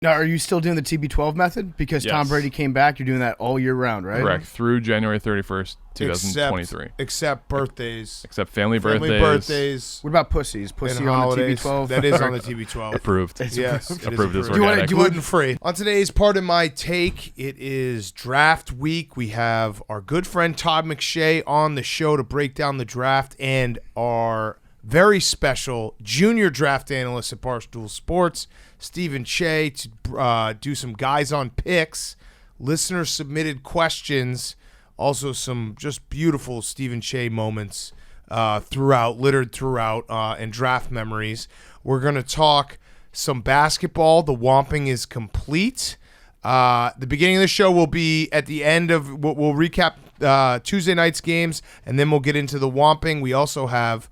Now, are you still doing the TB12 method? Because Tom Yes. Brady came back, you're doing that all year round, right? Correct. Through January 31st, 2023. Except birthdays. Except family Family birthdays. What about pussies? Pussy and on holidays. the TB12? That is on the TB12. Approved. Yes, it is Approved as Do you wanna- organic. do you want- Gluten-free. On today's part of my take, it is draft week. We have our good friend Todd McShay on the show to break down the draft, and our very special junior draft analyst at Barstool Sports, Stephen Shea, to do some guys on picks, listener submitted questions, also some just beautiful Stephen Shea moments littered throughout, and draft memories. We're going to talk some basketball. The Whomping is complete. The beginning of the show will be at the end of, we'll recap Tuesday night's games, and then we'll get into the Whomping. We also have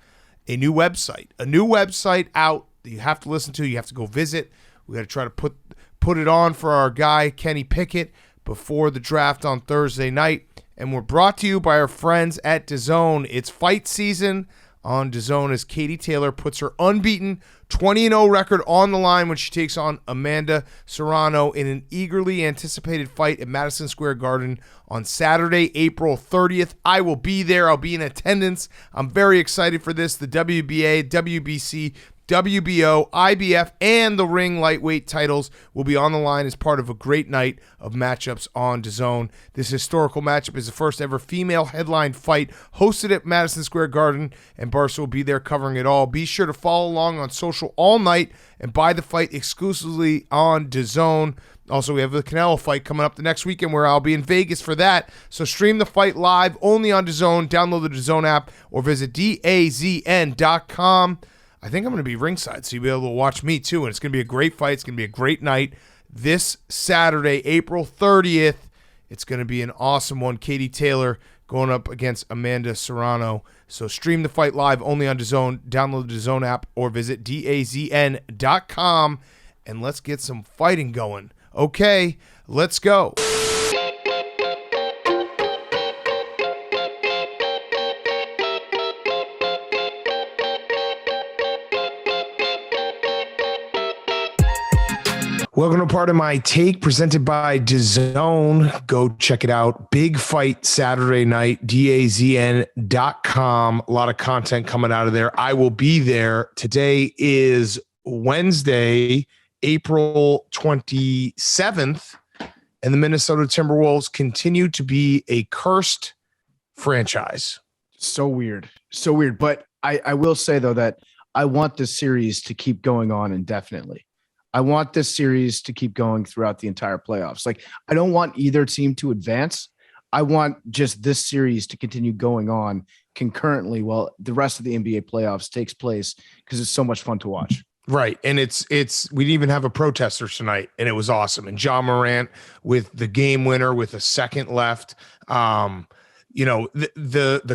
a new website out that you have to listen to. You have to go visit. We got to try to put it on for our guy Kenny Pickett before the draft on Thursday night. And we're brought to you by our friends at DAZN. It's fight season on DAZN as Katie Taylor puts her unbeaten 20-0 record on the line when she takes on Amanda Serrano in an eagerly anticipated fight at Madison Square Garden on Saturday, April 30th. I will be there. I'll be in attendance. I'm very excited for this. The WBA, WBC, WBO, IBF, and the Ring lightweight titles will be on the line as part of a great night of matchups on DAZN. This historical matchup is the first ever female headline fight hosted at Madison Square Garden, and Barstool will be there covering it all. Be sure to follow along on social all night and buy the fight exclusively on DAZN. Also, we have the Canelo fight coming up the next weekend where I'll be in Vegas for that. So stream the fight live only on DAZN. Download the DAZN app or visit DAZN.com. I think I'm going to be ringside, so you'll be able to watch me too, and it's going to be a great fight. It's going to be a great night. This Saturday, April 30th, it's going to be an awesome one. Katie Taylor going up against Amanda Serrano. So stream the fight live only on DAZN. Download the DAZN app or visit DAZN.com, and let's get some fighting going. Okay, let's go. Welcome to part of my take presented by DAZN. Go check it out. Big fight Saturday night, DAZN.com. A lot of content coming out of there. I will be there. Today is Wednesday, April 27th, and the Minnesota Timberwolves continue to be a cursed franchise. So weird. So weird. But I will say, though, that I want this series to keep going on indefinitely. I want this series to keep going throughout the entire playoffs. Like, I don't want either team to advance. I want just this series to continue going on concurrently while the rest of the NBA playoffs takes place, because it's so much fun to watch. Right. And it's we didn't even have a protester tonight, and it was awesome. And John Morant with the game winner with a second left. The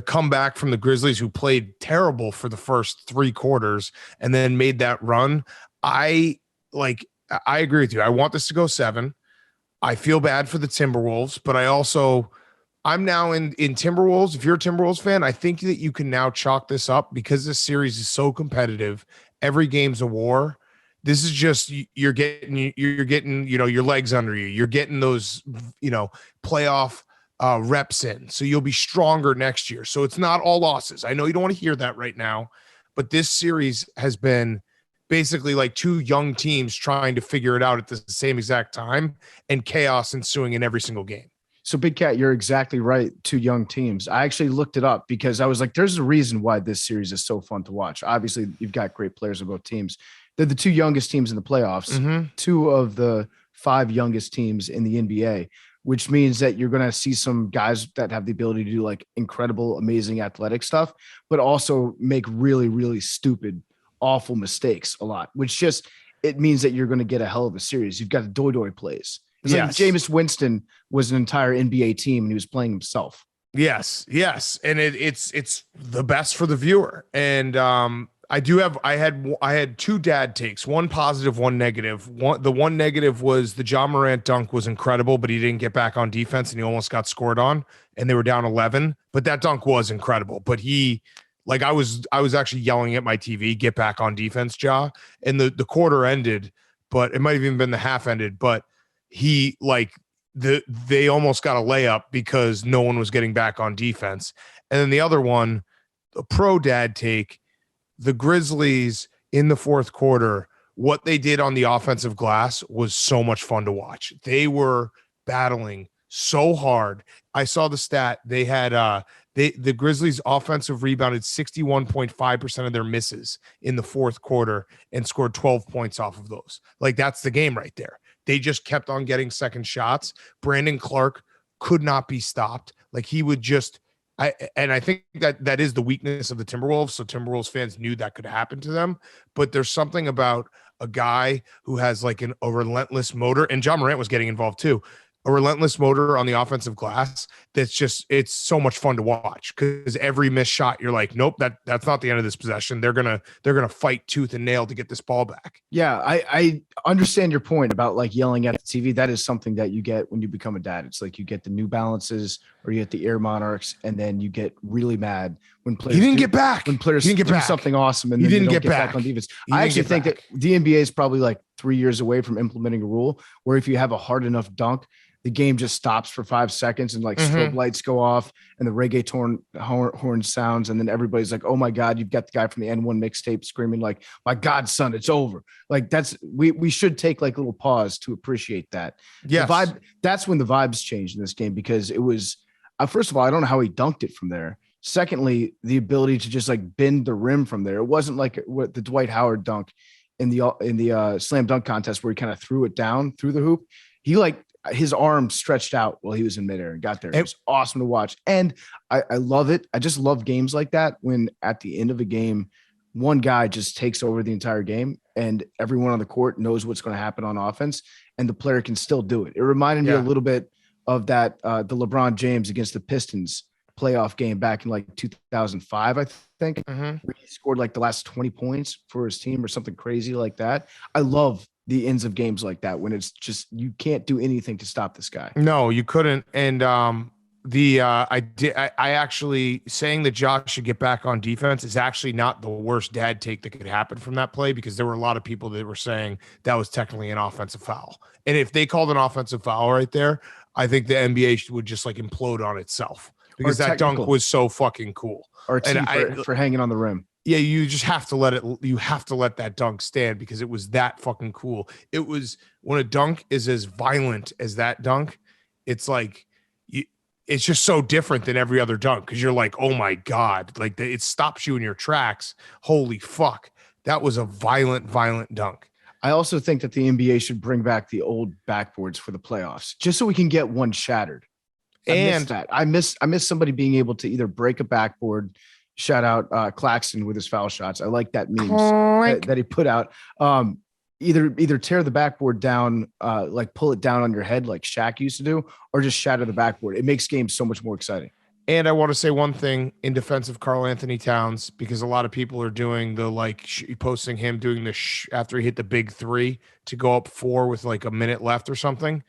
comeback from the Grizzlies, who played terrible for the first three quarters and then made that run. I agree with you. I want this to go 7. I feel bad for the Timberwolves, but I'm now in Timberwolves. If you're a Timberwolves fan, I think that you can now chalk this up because this series is so competitive. Every game's a war. This is just, you're getting, your legs under you. You're getting those, playoff reps in. So you'll be stronger next year. So it's not all losses. I know you don't want to hear that right now, but this series has been basically like two young teams trying to figure it out at the same exact time, and chaos ensuing in every single game. So, Big Cat, you're exactly right. Two young teams. I actually looked it up because I was like, there's a reason why this series is so fun to watch. Obviously, you've got great players on both teams. They're the two youngest teams in the playoffs, 2 of the 5 youngest teams in the NBA, which means that you're going to see some guys that have the ability to do like incredible, amazing athletic stuff, but also make really, really stupid, awful mistakes a lot, which just, it means that you're going to get a hell of a series. You've got the doy plays. It's like Jameis Winston was an entire NBA team and he was playing himself. Yes. And it's the best for the viewer. And I had 2 dad takes, one positive, one negative. The one negative was the John Morant dunk was incredible, but he didn't get back on defense and he almost got scored on, and they were down 11. But that dunk was incredible. But I was actually yelling at my TV, get back on defense, Ja. And the quarter ended, but it might have even been the half ended, but he they almost got a layup because no one was getting back on defense. And then the other one, a pro dad take, the Grizzlies in the fourth quarter, what they did on the offensive glass was so much fun to watch. They were battling so hard. I saw the stat. They had the Grizzlies offensive rebounded 61.5% of their misses in the fourth quarter and scored 12 points off of those. Like, that's the game right there. They just kept on getting second shots. Brandon Clark could not be stopped. Like, he would just I think that is the weakness of the Timberwolves. So Timberwolves fans knew that could happen to them, but there's something about a guy who has like a relentless motor, and John Morant was getting involved too. A relentless motor on the offensive glass. It's so much fun to watch because every missed shot, you're like, nope, that's not the end of this possession. They're gonna fight tooth and nail to get this ball back. Yeah, I understand your point about like yelling at the TV. That is something that you get when you become a dad. It's like you get the New Balances or you get the Air Monarchs, and then you get really mad when players get back. When players do something awesome and then they don't get back on defense. I actually think that the NBA is probably like 3 years away from implementing a rule where if you have a hard enough dunk, the game just stops for 5 seconds and like strobe lights go off and the reggaeton horn sounds. And then everybody's like, oh my God, you've got the guy from the N1 mixtape screaming like, my God, son, it's over. Like we should take like a little pause to appreciate that. Yes. The vibe, that's when the vibes changed in this game because it was, first of all, I don't know how he dunked it from there. Secondly, the ability to just like bend the rim from there. It wasn't like what the Dwight Howard dunk in the slam dunk contest where he kind of threw it down through the hoop. He like, his arm stretched out while he was in midair and got there. It was awesome to watch. And I love it. I just love games like that when at the end of a game, one guy just takes over the entire game and everyone on the court knows what's going to happen on offense and the player can still do it. It reminded me a little bit of that, the LeBron James against the Pistons playoff game back in like 2005, I think, where he scored like the last 20 points for his team or something crazy like that. I love the ends of games like that when it's just you can't do anything to stop this guy. No, you couldn't. And I actually saying that Josh should get back on defense is actually not the worst dad take that could happen from that play because there were a lot of people that were saying that was technically an offensive foul. And if they called an offensive foul right there, I think the NBA would just like implode on itself because that dunk was so fucking cool. Or for hanging on the rim. Yeah, you just have to let it. You have to let that dunk stand because it was that fucking cool. It was when a dunk is as violent as that dunk. It's like it's just so different than every other dunk because you're like, oh my God, like it stops you in your tracks. Holy fuck, that was a violent dunk. I also think that the NBA should bring back the old backboards for the playoffs just so we can get one shattered. I miss somebody being able to either break a backboard. Shout out Claxton with his foul shots. I like that meme that he put out. Either tear the backboard down, like pull it down on your head like Shaq used to do, or just shatter the backboard. It makes games so much more exciting. And I want to say one thing in defense of Karl Anthony Towns, because a lot of people are doing the posting him doing the after he hit the big three to go up 4 with like a minute left or something.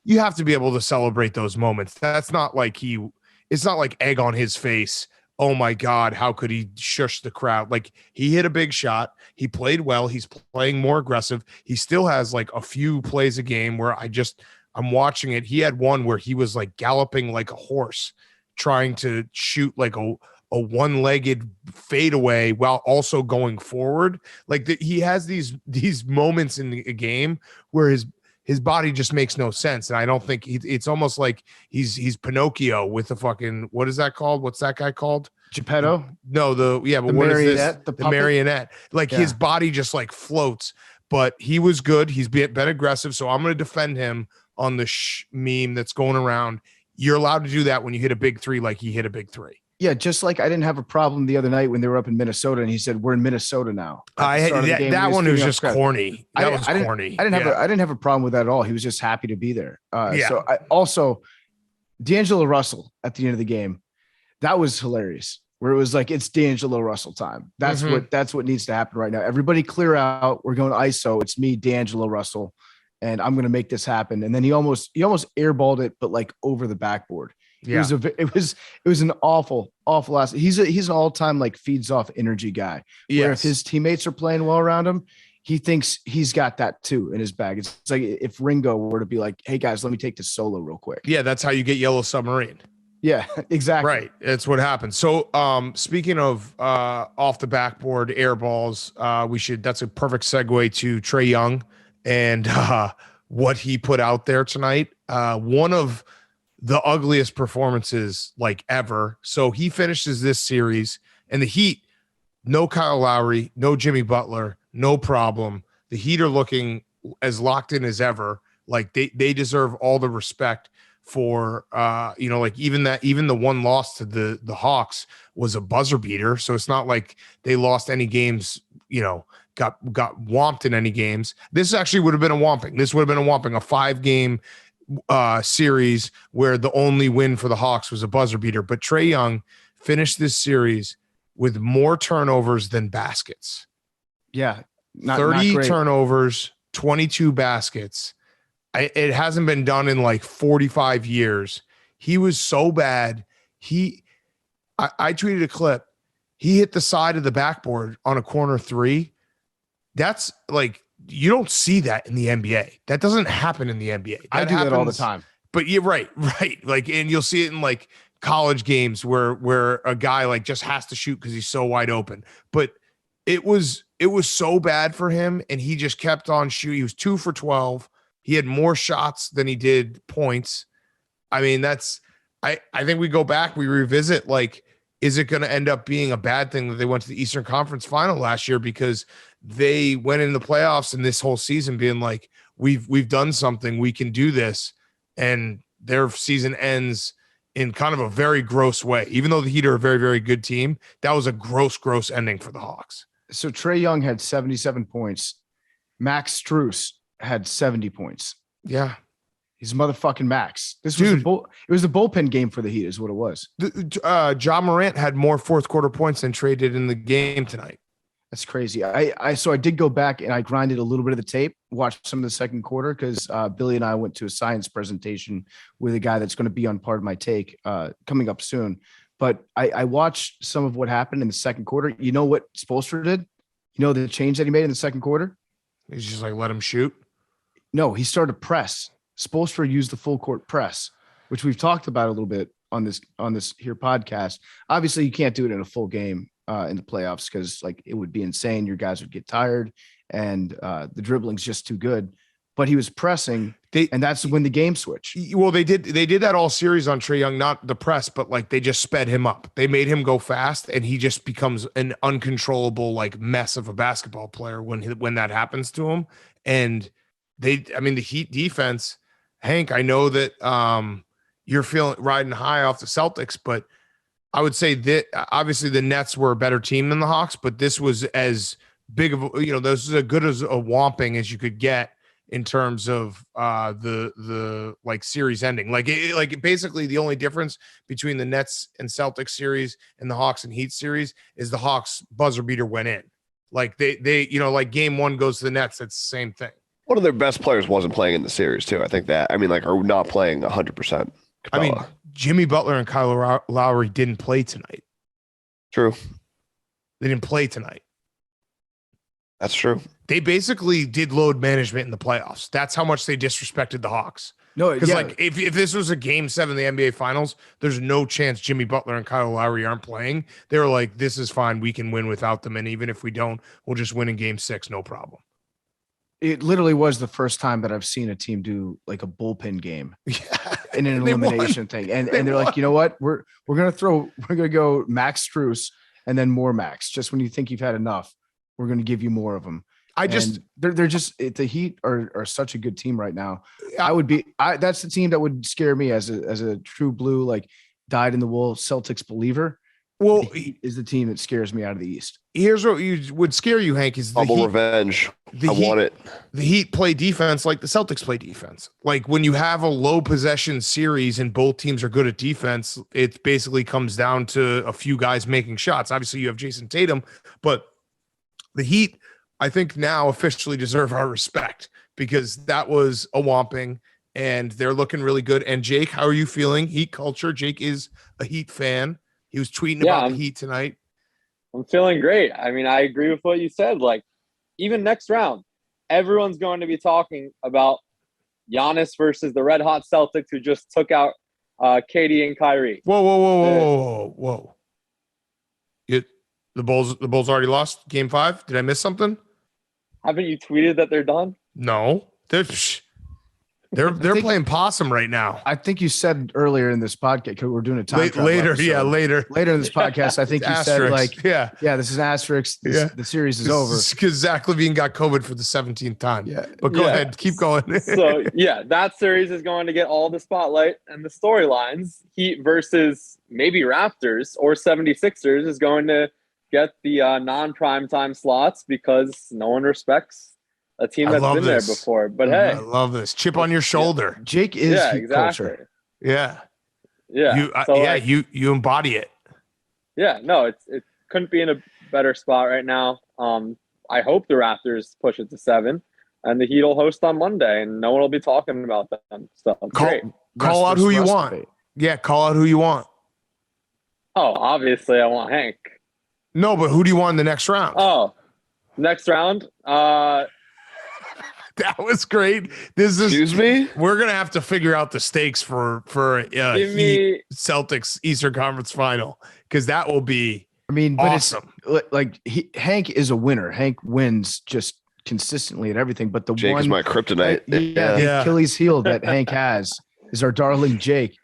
You have to be able to celebrate those moments. That's not like it's not like egg on his face. Oh my God, how could he shush the crowd? Like he hit a big shot. He played well. He's playing more aggressive. He still has like a few plays a game where I'm watching it. He had one where he was like galloping like a horse, trying to shoot like a one-legged fadeaway while also going forward. Like he has these moments in the game where his body just makes no sense. And I don't think it's almost like he's Pinocchio with the fucking, what is that called? What's that guy called? Geppetto? No, but what is this? The marionette. Like his body just like floats, but he was good. He's been aggressive. So I'm going to defend him on the meme that's going around. You're allowed to do that when you hit a big three, like he hit a big three. Yeah, just like I didn't have a problem the other night when they were up in Minnesota, and he said, "We're in Minnesota now." That one was just corny. That was corny. I didn't have a problem with that at all. He was just happy to be there. So I also D'Angelo Russell at the end of the game, that was hilarious. Where it was like it's D'Angelo Russell time. That's what needs to happen right now. Everybody clear out. We're going to ISO. It's me, D'Angelo Russell, and I'm going to make this happen. And then he almost airballed it, but like over the backboard. Yeah. It was an awful last. He's an all-time like feeds off energy guy. Where if his teammates are playing well around him, he thinks he's got that too in his bag. It's like if Ringo were to be like, hey guys, let me take this solo real quick. Yeah, that's how you get Yellow Submarine. Yeah, exactly. Right. That's what happens. So speaking of off the backboard air balls, that's a perfect segue to Trae Young and what he put out there tonight. One of the ugliest performances like ever. So he finishes this series, and the Heat, no Kyle Lowry, no Jimmy Butler, no problem. The Heat are looking as locked in as ever. Like they deserve all the respect for like even the one loss to the Hawks was a buzzer beater. So it's not like they lost any games, got whomped in any games. This actually would have been a whomping. This would have been a whomping, a 5-game series where the only win for the Hawks was a buzzer beater. But Trae Young finished this series with more turnovers than baskets. Yeah. 30 not turnovers, 22 baskets. It hasn't been done in like 45 years. He was so bad. I tweeted a clip. He hit the side of the backboard on a corner 3. That's like, you don't see that in the NBA. That doesn't happen in the NBA. I do that all the time. But you're right. Like, and you'll see it in like college games where a guy like just has to shoot because he's so wide open. But it was so bad for him, and he just kept on shooting. He was 2 for 12. He had more shots than he did points. I mean, I think we go back, we revisit, like, is it going to end up being a bad thing that they went to the Eastern Conference Final last year because they went in the playoffs and this whole season being like, we've done something, we can do this, and their season ends in kind of a very gross way. Even though the Heat are a very, very good team, that was a gross ending for the Hawks. So Trae Young had 77 points. Max Strus had 70 points. Yeah. He's motherfucking Max. This was it was the bullpen game for the Heat is what it was. Ja Morant had more fourth quarter points than Trae did in the game tonight. That's crazy. So I did go back and I grinded a little bit of the tape, watched some of the second quarter because Billy and I went to a science presentation with a guy that's going to be on Part of My Take coming up soon. But I watched some of what happened in the second quarter. You know what Spoelstra did? You know the change that he made in the second quarter? He's just like, let him shoot. No, he started to press. Spoelstra used the full court press, which we've talked about a little bit on this here podcast. Obviously, you can't do it in a full game in the playoffs because like it would be insane. Your guys would get tired, and the dribbling's just too good. But he was pressing, and that's when the game switched. Well, they did that all series on Trae Young, not the press, but like they just sped him up. They made him go fast, and he just becomes an uncontrollable like mess of a basketball player when that happens to him. And the Heat defense, Hank, I know that you're riding high off the Celtics, but I would say that obviously the Nets were a better team than the Hawks, but this was as big of this is as good as a whomping as you could get in terms of the like series ending. Like basically the only difference between the Nets and Celtics series and the Hawks and Heat series is the Hawks buzzer beater went in. Like they like game 1 goes to the Nets. It's the same thing. One of their best players wasn't playing in the series too. I think that, are not playing 100%. I mean, Jimmy Butler and Kyle Lowry didn't play tonight. True. They didn't play tonight. That's true. They basically did load management in the playoffs. That's how much they disrespected the Hawks. No, because like if this was a game 7 of the NBA Finals, there's no chance Jimmy Butler and Kyle Lowry aren't playing. They were like, this is fine. We can win without them. And even if we don't, we'll just win in game 6. No problem. It literally was the first time that I've seen a team do like a bullpen game in an elimination thing. And they're like, you know what? We're going to go Max Strus and then more Max. Just when you think you've had enough, we're going to give you more of them. They're just the Heat are such a good team right now. That's the team that would scare me as a true blue, like dyed in the wool Celtics believer. Well, the Heat is the team that scares me out of the East. Here's what would scare you, Hank, is the Heat, revenge. Want it. The Heat play defense like the Celtics play defense. Like when you have a low possession series and both teams are good at defense, it basically comes down to a few guys making shots. Obviously, you have Jason Tatum, but the Heat, I think now officially deserve our respect because that was a whomping and they're looking really good. And Jake, how are you feeling? Heat culture. Jake is a Heat fan. He was tweeting about the Heat tonight. I'm feeling great. I mean, I agree with what you said. Like, even next round, everyone's going to be talking about Giannis versus the red hot Celtics who just took out KD and Kyrie. Whoa. The Bulls already lost game 5. Did I miss something? Haven't you tweeted that they're done? No. They're playing possum right now. I think you said earlier in this podcast, because we're doing a time travel later. episode. Yeah, later in this podcast. I think you said like, yeah, this is asterisk. The series is over because Zach LaVine got COVID for the 17th time. Yeah, but go ahead, keep going. So that series is going to get all the spotlight and the storylines. Heat versus maybe Raptors or 76ers is going to get the non-prime time slots because no one respects a team that's been there before. But hey, I love this chip on your shoulder. Jake is Heat culture. Yeah. You embody it. Yeah, no, it couldn't be in a better spot right now. I hope the Raptors push it to 7, and the Heat will host on Monday, and no one will be talking about them. So call out who you want. Yeah, call out who you want. Oh, obviously, I want Hank. No, but who do you want in the next round? Oh, next round. That was great. Excuse me? We're gonna have to figure out the stakes for Celtics Eastern Conference Final because that will be. I mean, but awesome. It's like Hank is a winner. Hank wins just consistently at everything. But the Jake one is my kryptonite. The Achilles heel that Hank has is our darling Jake.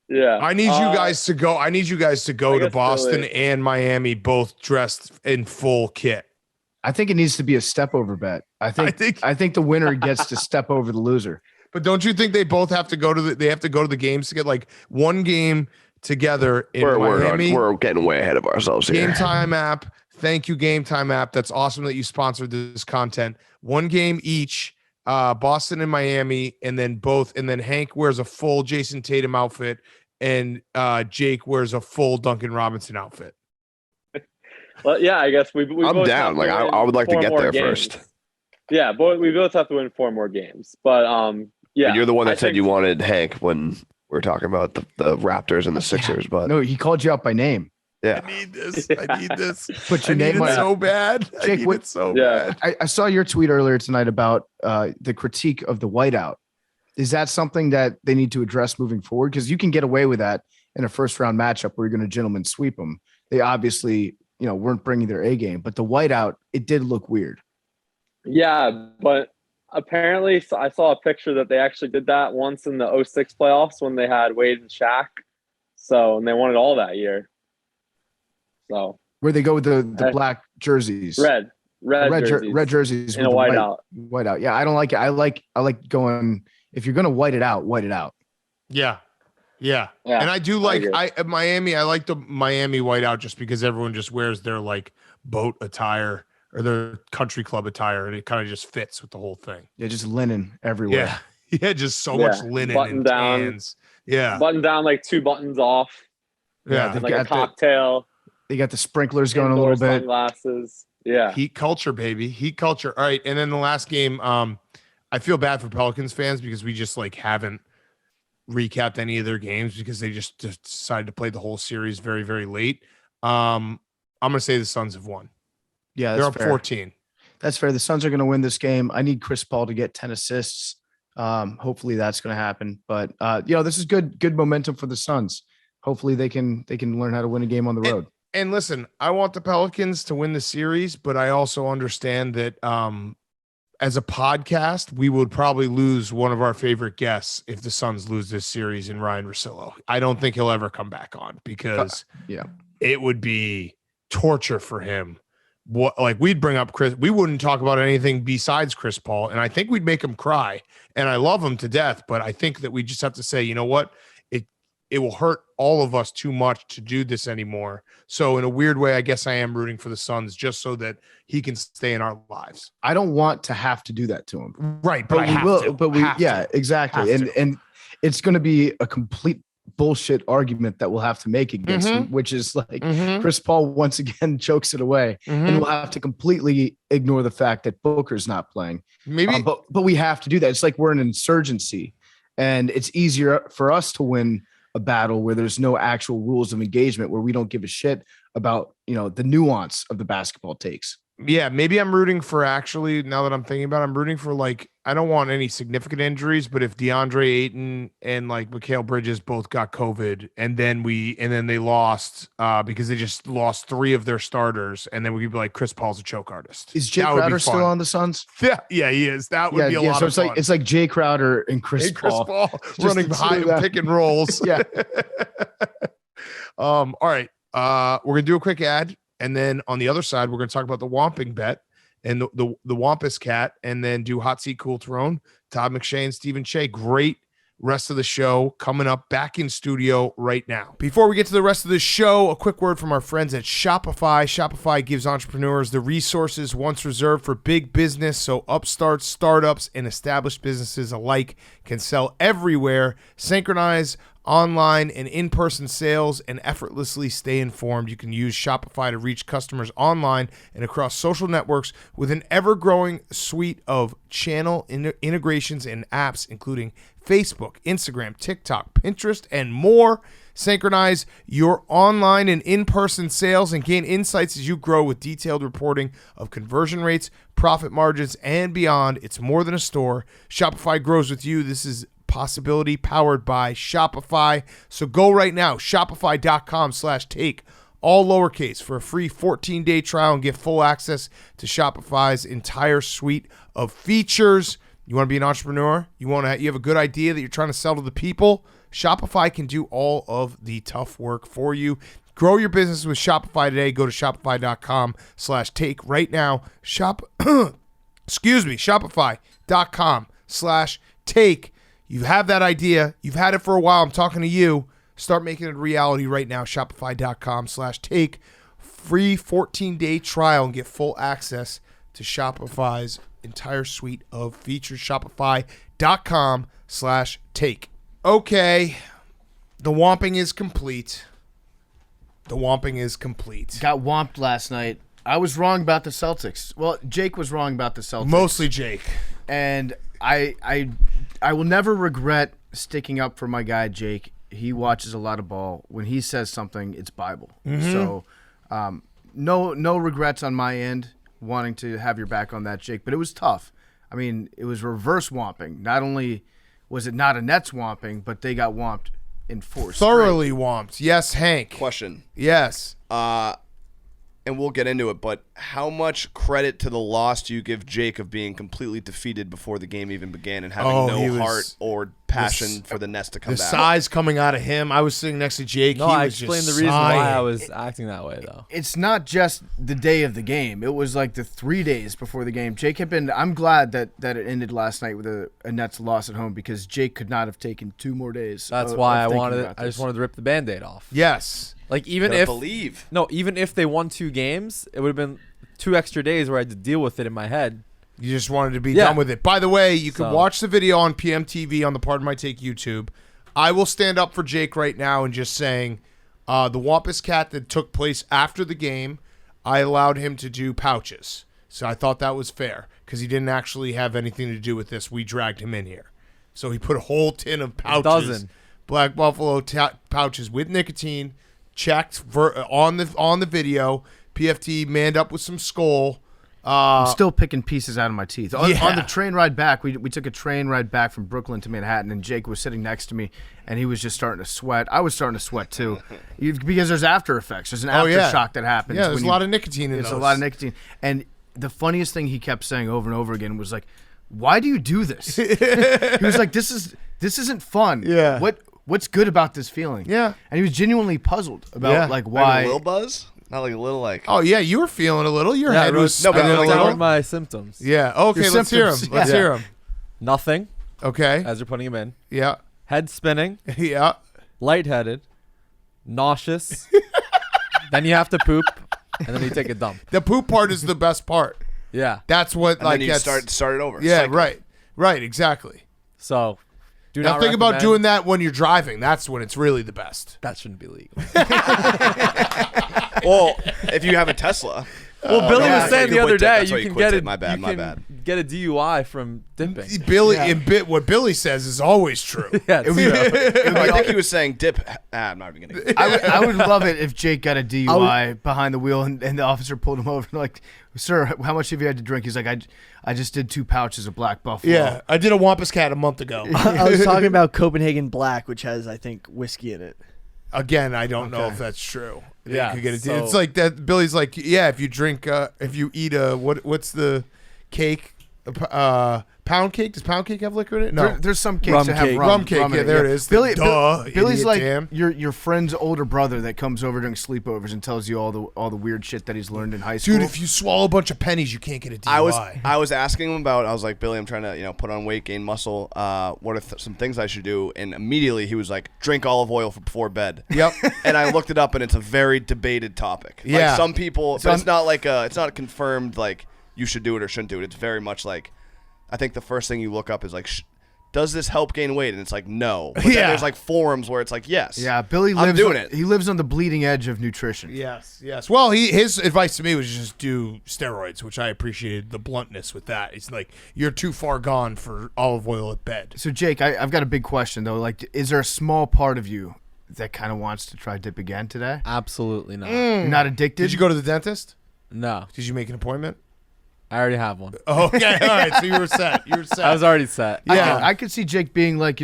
Yeah, I need you guys to go. I need you guys to go to Boston and Miami, both dressed in full kit. I think it needs to be a step over bet. I think the winner gets to step over the loser. But don't you think they both have to go to the games to get like one game together in Miami? We're getting way ahead of ourselves here. Game Time app. Thank you, Game Time app. That's awesome that you sponsored this content. One game each, Boston and Miami, and then Hank wears a full Jason Tatum outfit and Jake wears a full Duncan Robinson outfit. Well, yeah, I guess we I'm down. Like I would like to get there first. Yeah, but we both have to win 4 more games. But yeah, and you're the one that said you wanted Hank when we were talking about the Raptors and the Sixers. But no, he called you out by name. Yeah, I need this. Put your name on it so bad. Jake, bad. I saw your tweet earlier tonight about the critique of the whiteout. Is that something that they need to address moving forward? Because you can get away with that in a first round matchup where you're going to gentleman sweep them. They obviously, weren't bringing their A game, but the whiteout, it did look weird. Yeah, but apparently I saw a picture that they actually did that once in the 06 playoffs when they had Wade and Shaq. And they won it all that year. So where they go with the black jerseys, red jerseys in a whiteout. Whiteout. Yeah, I don't like it. I like going, if you're going to white it out, white it out. Yeah. And I do like Miami. I like the Miami whiteout just because everyone just wears their like boat attire or their country club attire, and it kind of just fits with the whole thing. Yeah, just linen everywhere. Yeah, just so much linen and tans. Yeah, button down like 2 buttons off. Yeah, like a cocktail. They got the sprinklers going a little bit. Sunglasses. Yeah, heat culture, baby, heat culture. All right, and then the last game, I feel bad for Pelicans fans because we just like haven't recapped any of their games because they just decided to play the whole series very, very late. I'm gonna say the Suns have won. Yeah, they're up 14. That's fair. The Suns are going to win this game. I need Chris Paul to get 10 assists. Hopefully that's going to happen. But this is good momentum for the Suns. Hopefully they can learn how to win a game on the road. And listen, I want the Pelicans to win the series, but I also understand that as a podcast, we would probably lose one of our favorite guests if the Suns lose this series in Ryan Russillo. I don't think he'll ever come back on because it would be torture for him. We'd bring up Chris, we wouldn't talk about anything besides Chris Paul, and I think we'd make him cry. And I love him to death, but I think that we just have to say, you know what? It will hurt all of us too much to do this anymore. So in a weird way, I guess I am rooting for the Suns just so that he can stay in our lives. I don't want to have to do that to him. Right. But we will. But we, exactly. And it's going to be a complete bullshit argument that we'll have to make against him, which is like Chris Paul once again chokes it away, and we'll have to completely ignore the fact that Booker's not playing. Maybe, but we have to do that. It's like we're an insurgency, and it's easier for us to win a battle where there's no actual rules of engagement, where we don't give a shit about the nuance of the basketball takes. Yeah, maybe I'm rooting for actually, now that I'm thinking about it, I'm rooting for like, I don't want any significant injuries, but if DeAndre Ayton and like Mikal Bridges both got COVID and then they lost because they just lost 3 of their starters, and then we could be like, Chris Paul's a choke artist. Is Jay Crowder still on the Suns? Yeah, he is. That would be a lot of fun. It's like Jay Crowder and Chris Paul running behind him, pick and rolls. Yeah. All right. We're gonna do a quick ad. And then on the other side, we're going to talk about the Whomping bet and the Wampus Cat, and then do Hot Seat Cool Throne, Todd McShay and Stephen Shea. Great rest of the show coming up, back in studio right now. Before we get to the rest of the show, a quick word from our friends at Shopify. Shopify gives entrepreneurs the resources once reserved for big business, so upstarts, startups, and established businesses alike can sell everywhere, synchronize online and in-person sales, and effortlessly stay informed. You can use Shopify to reach customers online and across social networks with an ever-growing suite of channel integrations and apps, including Facebook, Instagram, TikTok, Pinterest, and more. Synchronize your online and in-person sales and gain insights as you grow with detailed reporting of conversion rates, profit margins, and beyond. It's more than a store. Shopify grows with you. This is possibility powered by Shopify. So go right now, shopify.com/take, all lowercase, for a free 14-day trial and get full access to Shopify's entire suite of features. You want to be an entrepreneur? You have a good idea that you're trying to sell to the people? Shopify can do all of the tough work for you. Grow your business with Shopify today. Go to shopify.com/take right now. Shopify.com/take. You have that idea. You've had it for a while. I'm talking to you. Start making it a reality right now. Shopify.com/take. Free 14-day trial and get full access to Shopify's entire suite of features. Shopify.com/take. Okay. The Whomping is complete. Got whomped last night. I was wrong about the Celtics. Well, Jake was wrong about the Celtics. Mostly Jake. And I will never regret sticking up for my guy Jake. He watches a lot of ball. When he says something, it's Bible. Mm-hmm. So no regrets on my end wanting to have your back on that, Jake. But it was tough. I mean, it was reverse whomping. Not only was it not a Nets whomping, but they got whomped in force. Thoroughly whomped. Yes, Hank. Question. Yes. And we'll get into it, but how much credit to the loss do you give Jake of being completely defeated before the game even began and having no heart or passion for the Nets to come back? The sighs coming out of him. I was sitting next to Jake. No, I explained the reason why I was acting that way, though. It's not just the day of the game. It was like the 3 days before the game. Jake had been – I'm glad that it ended last night with a Nets loss at home, because Jake could not have taken 2 more days. That's why I just wanted to rip the Band-Aid off. Yes. Like, even if they won 2 games, it would have been 2 extra days where I had to deal with it in my head. You just wanted to be done with it. By the way, you can watch the video on PMTV on the Pardon My Take YouTube. I will stand up for Jake right now and just saying the Wampus Cat that took place after the game, I allowed him to do pouches. So I thought that was fair because he didn't actually have anything to do with this. We dragged him in here. So he put a whole tin of pouches, Black Buffalo pouches with nicotine, checked on the video. PFT manned up with some skull. I'm still picking pieces out of my teeth. On the train ride back, we took a train ride back from Brooklyn to Manhattan, and Jake was sitting next to me, and he was just starting to sweat. I was starting to sweat too, because there's after effects. There's an aftershock that happens. Yeah, there's a lot of nicotine in those. It's a lot of nicotine. And the funniest thing he kept saying over and over again was like, "Why do you do this?" He was like, "This isn't fun. Yeah. What's good about this feeling?" Yeah. And he was genuinely puzzled about like why. Like a little buzz? Not like a little like. Oh yeah, you were feeling a little. Your head was spinning a little. My symptoms. Yeah. Okay. Let's hear them. Let's hear them. Nothing. Okay. As you're putting them in. Yeah. Head spinning. Yeah. Lightheaded. Nauseous. Then you have to poop, and then you take a dump. The poop part is the best part. Yeah. That's what and then you start it over. Yeah. Cycle. Right. Exactly. So. Now think about doing that when you're driving. That's when it's really the best. That shouldn't be legal. Well, if you have a Tesla. Well, Billy was saying the other day That's why you you can quit get it. My bad, my bad. Get a DUI from dipping. What Billy says is always true. Yeah, it's true. I think he was saying dip. I'm not even gonna. I would love it if Jake got a DUI behind the wheel and the officer pulled him over and like, sir, how much have you had to drink? He's like, I just did 2 pouches of Black Buffalo. Yeah, I did a Wampus Cat a month ago. I was talking about Copenhagen Black, which has, I think, whiskey in it. Again, I don't know if that's true. Yeah, you could get it's like that. Billy's like, yeah, if you drink, if you eat what's the cake? Pound cake? Does pound cake have liquor in it? No. There's some cakes that have rum. Rum cake. Yeah, there it is. Billy's idiot, like damn. your friend's older brother that comes over during sleepovers and tells you all the weird shit that he's learned in high school. Dude, if you swallow a bunch of pennies, you can't get a DUI. I was asking him about. I was like, Billy, I'm trying to put on weight, gain muscle. What are some things I should do? And immediately he was like, drink olive oil before bed. Yep. And I looked it up, and it's a very debated topic. Yeah. Like some people, but it's not like it's not confirmed like you should do it or shouldn't do it. It's very much like, I think the first thing you look up is like, does this help gain weight? And it's like, no. But then there's like forums where it's like, yes. Yeah, Billy He lives on the bleeding edge of nutrition. Yes. Well, his advice to me was just do steroids, which I appreciated the bluntness with that. It's like, you're too far gone for olive oil at bed. So, Jake, I've got a big question, though. Like, is there a small part of you that kind of wants to try dip again today? Absolutely not. You're not addicted? Did you go to the dentist? No. Did you make an appointment? I already have one. Okay, all right. So you were set. I was already set. Yeah, I could see Jake being like,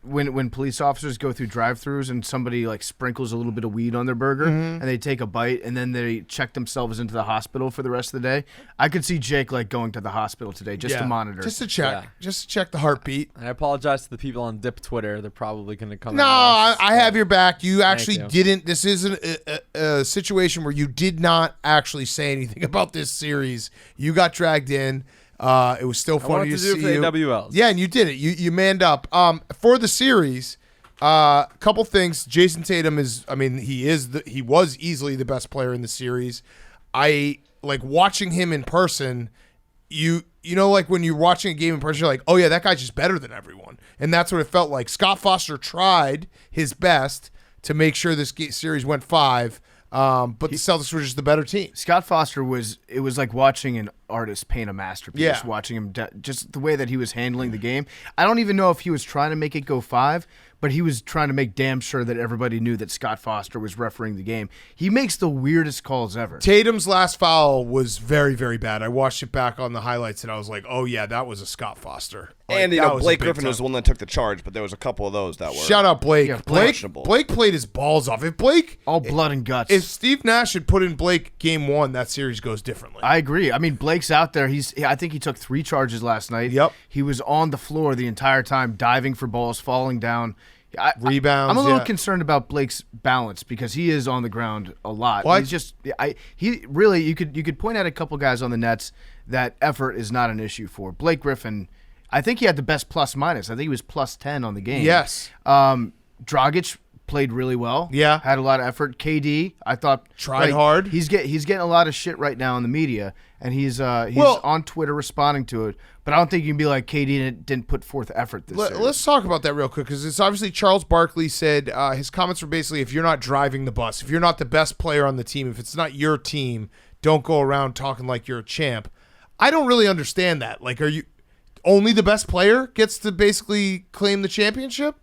when police officers go through drive-thrus and somebody like sprinkles a little bit of weed on their burger and they take a bite and then they check themselves into the hospital for the rest of the day. I could see Jake like going to the hospital today just to monitor, just to check the heartbeat. I apologize to the people on Dip Twitter. They're probably going to come. No, I have your back. You actually didn't. This isn't a situation where you did not actually say anything about this series. You got dragged in. It was still funny to see you. AWLs. Yeah, and you did it. You manned up. For the series, couple things. Jason Tatum he was easily the best player in the series. I like watching him in person. You know, like when you're watching a game in person, you're like, oh yeah, that guy's just better than everyone, and that's what it felt like. Scott Foster tried his best to make sure this series went 5. But the Celtics were just the better team. Scott Foster was like watching an artist paint a masterpiece. Yeah. Watching him, just the way that he was handling the game. I don't even know if he was trying to make it go 5, but he was trying to make damn sure that everybody knew that Scott Foster was refereeing the game. He makes the weirdest calls ever. Tatum's last foul was very, very bad. I watched it back on the highlights, and I was like, oh, yeah, that was a Scott Foster. And Blake Griffin was the one that took the charge, but there was a couple of those that were. Shout out Blake. Yeah, Blake played his balls off. If Blake, all blood and guts. If Steve Nash had put in Blake game 1, that series goes differently. I agree. I mean, Blake's out there. I think he took 3 charges last night. Yep. He was on the floor the entire time, diving for balls, falling down. Rebounds. I'm a little concerned about Blake's balance because he is on the ground a lot. Well, He's just he really you could point out a couple guys on the Nets that effort is not an issue for. Blake Griffin, I think he had the best plus minus. I think he was plus 10 on the game. Yes. Dragic played really well. Yeah. Had a lot of effort. KD, I thought tried hard. He's getting a lot of shit right now in the media, and he's on Twitter responding to it. But I don't think you can be like KD didn't put forth effort this series. Let's talk about that real quick because it's obviously Charles Barkley said his comments were basically, if you're not driving the bus, if you're not the best player on the team, if it's not your team, don't go around talking like you're a champ. I don't really understand that. Like, are you only the best player gets to basically claim the championship?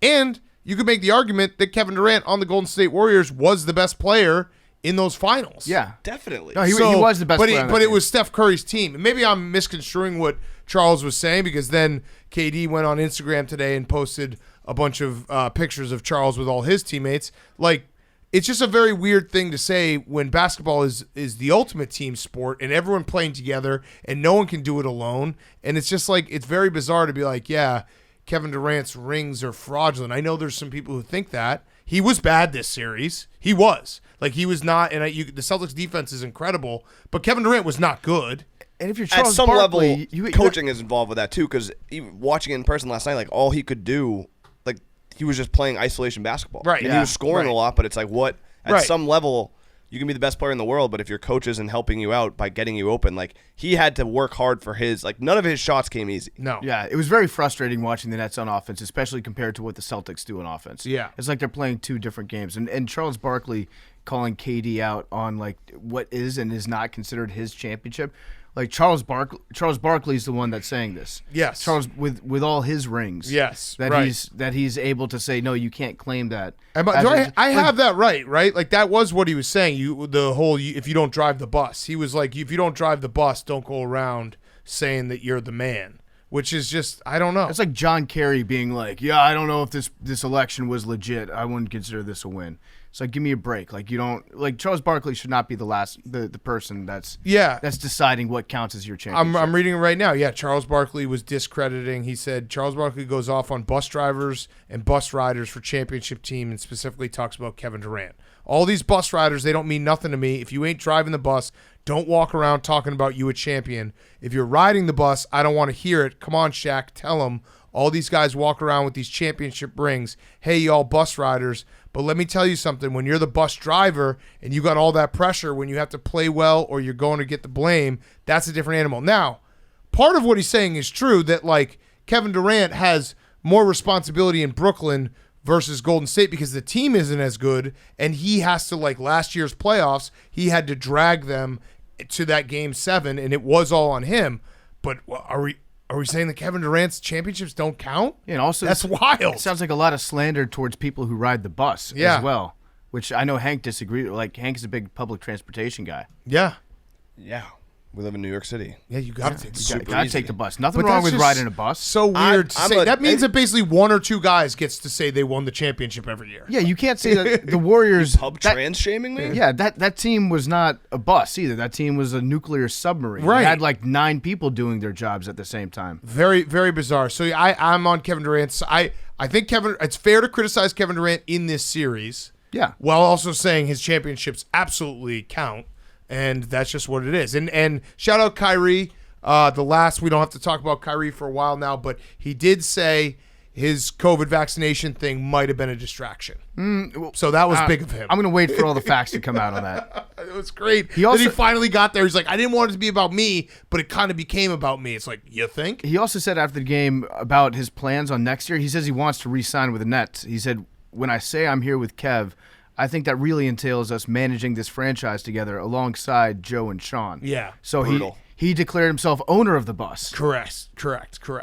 And you could make the argument that Kevin Durant on the Golden State Warriors was the best player in those finals. Yeah, definitely. No, he was the best player. But it was Steph Curry's team. And maybe I'm misconstruing what Charles was saying because then KD went on Instagram today and posted a bunch of pictures of Charles with all his teammates. Like, it's just a very weird thing to say when basketball is the ultimate team sport and everyone playing together and no one can do it alone. And it's just like, it's very bizarre to be like, yeah, Kevin Durant's rings are fraudulent. I know there's some people who think that. He was bad this series. He was. Like, he was not, and the Celtics defense is incredible, but Kevin Durant was not good. And if you're Charles at some Barkley, level, coaching is involved with that too, because watching it in person last night, like, all he could do, like, he was just playing isolation basketball. Right. And he was scoring a lot, but it's like, what, at some level, you can be the best player in the world, but if your coach isn't helping you out by getting you open, like, he had to work hard for his, like, none of his shots came easy. No. Yeah, it was very frustrating watching the Nets on offense, especially compared to what the Celtics do on offense. Yeah. It's like they're playing 2 different games. And Charles Barkley, calling KD out on like what is and is not considered his championship. Like Charles Barkley is the one that's saying this. Yes. Charles with all his rings. Yes. That he's able to say no, you can't claim that. I have that right? Like that was what he was saying. If you don't drive the bus, he was like, if you don't drive the bus, don't go around saying that you're the man. Which is just, I don't know. It's like John Kerry being like, yeah, I don't know if this election was legit. I wouldn't consider this a win. It's like, give me a break. Like, you don't, like, Charles Barkley should not be the person that's deciding what counts as your championship. I'm reading it right now. Yeah, Charles Barkley was discrediting. He said Charles Barkley goes off on bus drivers and bus riders for championship team and specifically talks about Kevin Durant. All these bus riders, they don't mean nothing to me. If you ain't driving the bus, don't walk around talking about you a champion. If you're riding the bus, I don't want to hear it. Come on, Shaq, tell them. All these guys walk around with these championship rings. Hey, y'all bus riders. But let me tell you something. When you're the bus driver and you got all that pressure when you have to play well or you're going to get the blame, that's a different animal. Now, part of what he's saying is true that, like, Kevin Durant has more responsibility in Brooklyn versus Golden State because the team isn't as good, and he has to, like last year's playoffs, he had to drag them to that Game 7, and it was all on him. But are we saying that Kevin Durant's championships don't count? Yeah, and also that's wild. It sounds like a lot of slander towards people who ride the bus as well, which I know Hank disagreed. Like, Hank's a big public transportation guy. Yeah. Yeah. We live in New York City. Yeah, you got to take the bus. Gotta take the bus. Nothing wrong with riding a bus. So weird to say. That means that basically one or two guys gets to say they won the championship every year. Yeah, you can't say that the Warriors. Trans shaming me? Yeah, that team was not a bus either. That team was a nuclear submarine. Right. It had like 9 people doing their jobs at the same time. Very, very bizarre. So I'm on Kevin Durant's. I think it's fair to criticize Kevin Durant in this series. Yeah. While also saying his championships absolutely count. And that's just what it is. And shout out Kyrie. We don't have to talk about Kyrie for a while now, but he did say his COVID vaccination thing might have been a distraction. So that was big of him. I'm going to wait for all the facts to come out on that. It was great. He finally got there. He's like, I didn't want it to be about me, but it kind of became about me. It's like, you think? He also said after the game about his plans on next year. He says he wants to re-sign with the Nets. He said, when I say I'm here with Kev, I think that really entails us managing this franchise together alongside Joe and Sean. Yeah. So he declared himself owner of the bus. Correct.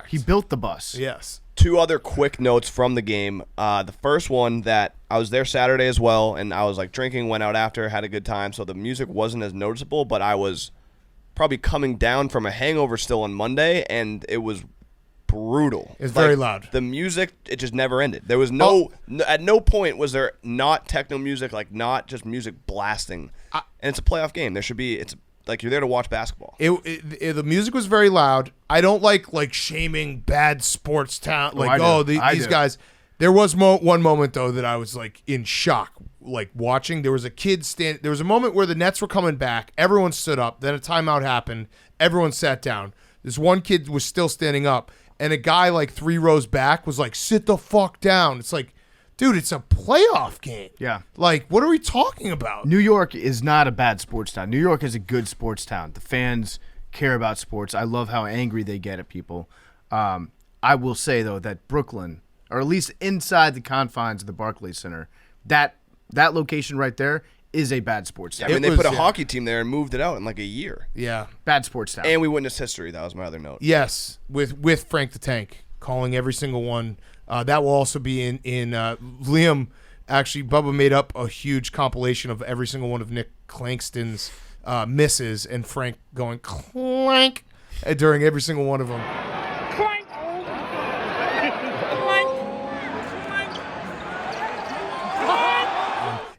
He built the bus. Yes. 2 other quick notes from the game. The first one, that I was there Saturday as well, and I was like drinking, went out after, had a good time, so the music wasn't as noticeable, but I was probably coming down from a hangover still on Monday, and it was brutal. It's very loud. The music, it just never ended. There was at no point was there not techno music, like not just music blasting. And it's a playoff game. There should be. It's like you're there to watch basketball. The music was very loud. I don't like shaming bad sports town. These guys. There was one moment though that I was like in shock, like watching. There was a kid There was a moment where the Nets were coming back. Everyone stood up. Then a timeout happened. Everyone sat down. This one kid was still standing up. And a guy like 3 rows back was like, sit the fuck down. It's like, dude, it's a playoff game. Yeah. Like, what are we talking about? New York is not a bad sports town. New York is a good sports town. The fans care about sports. I love how angry they get at people. I will say, though, that Brooklyn, or at least inside the confines of the Barclays Center, that location right there is a bad sports town. I mean, they put a hockey team there and moved it out in like a year. Yeah. Bad sports town. And we witnessed history. That was my other note. Yes, with Frank the Tank calling every single one. That will also be in Liam. Actually, Bubba made up a huge compilation of every single one of Nick Clangston's misses and Frank going clank during every single one of them. Clank.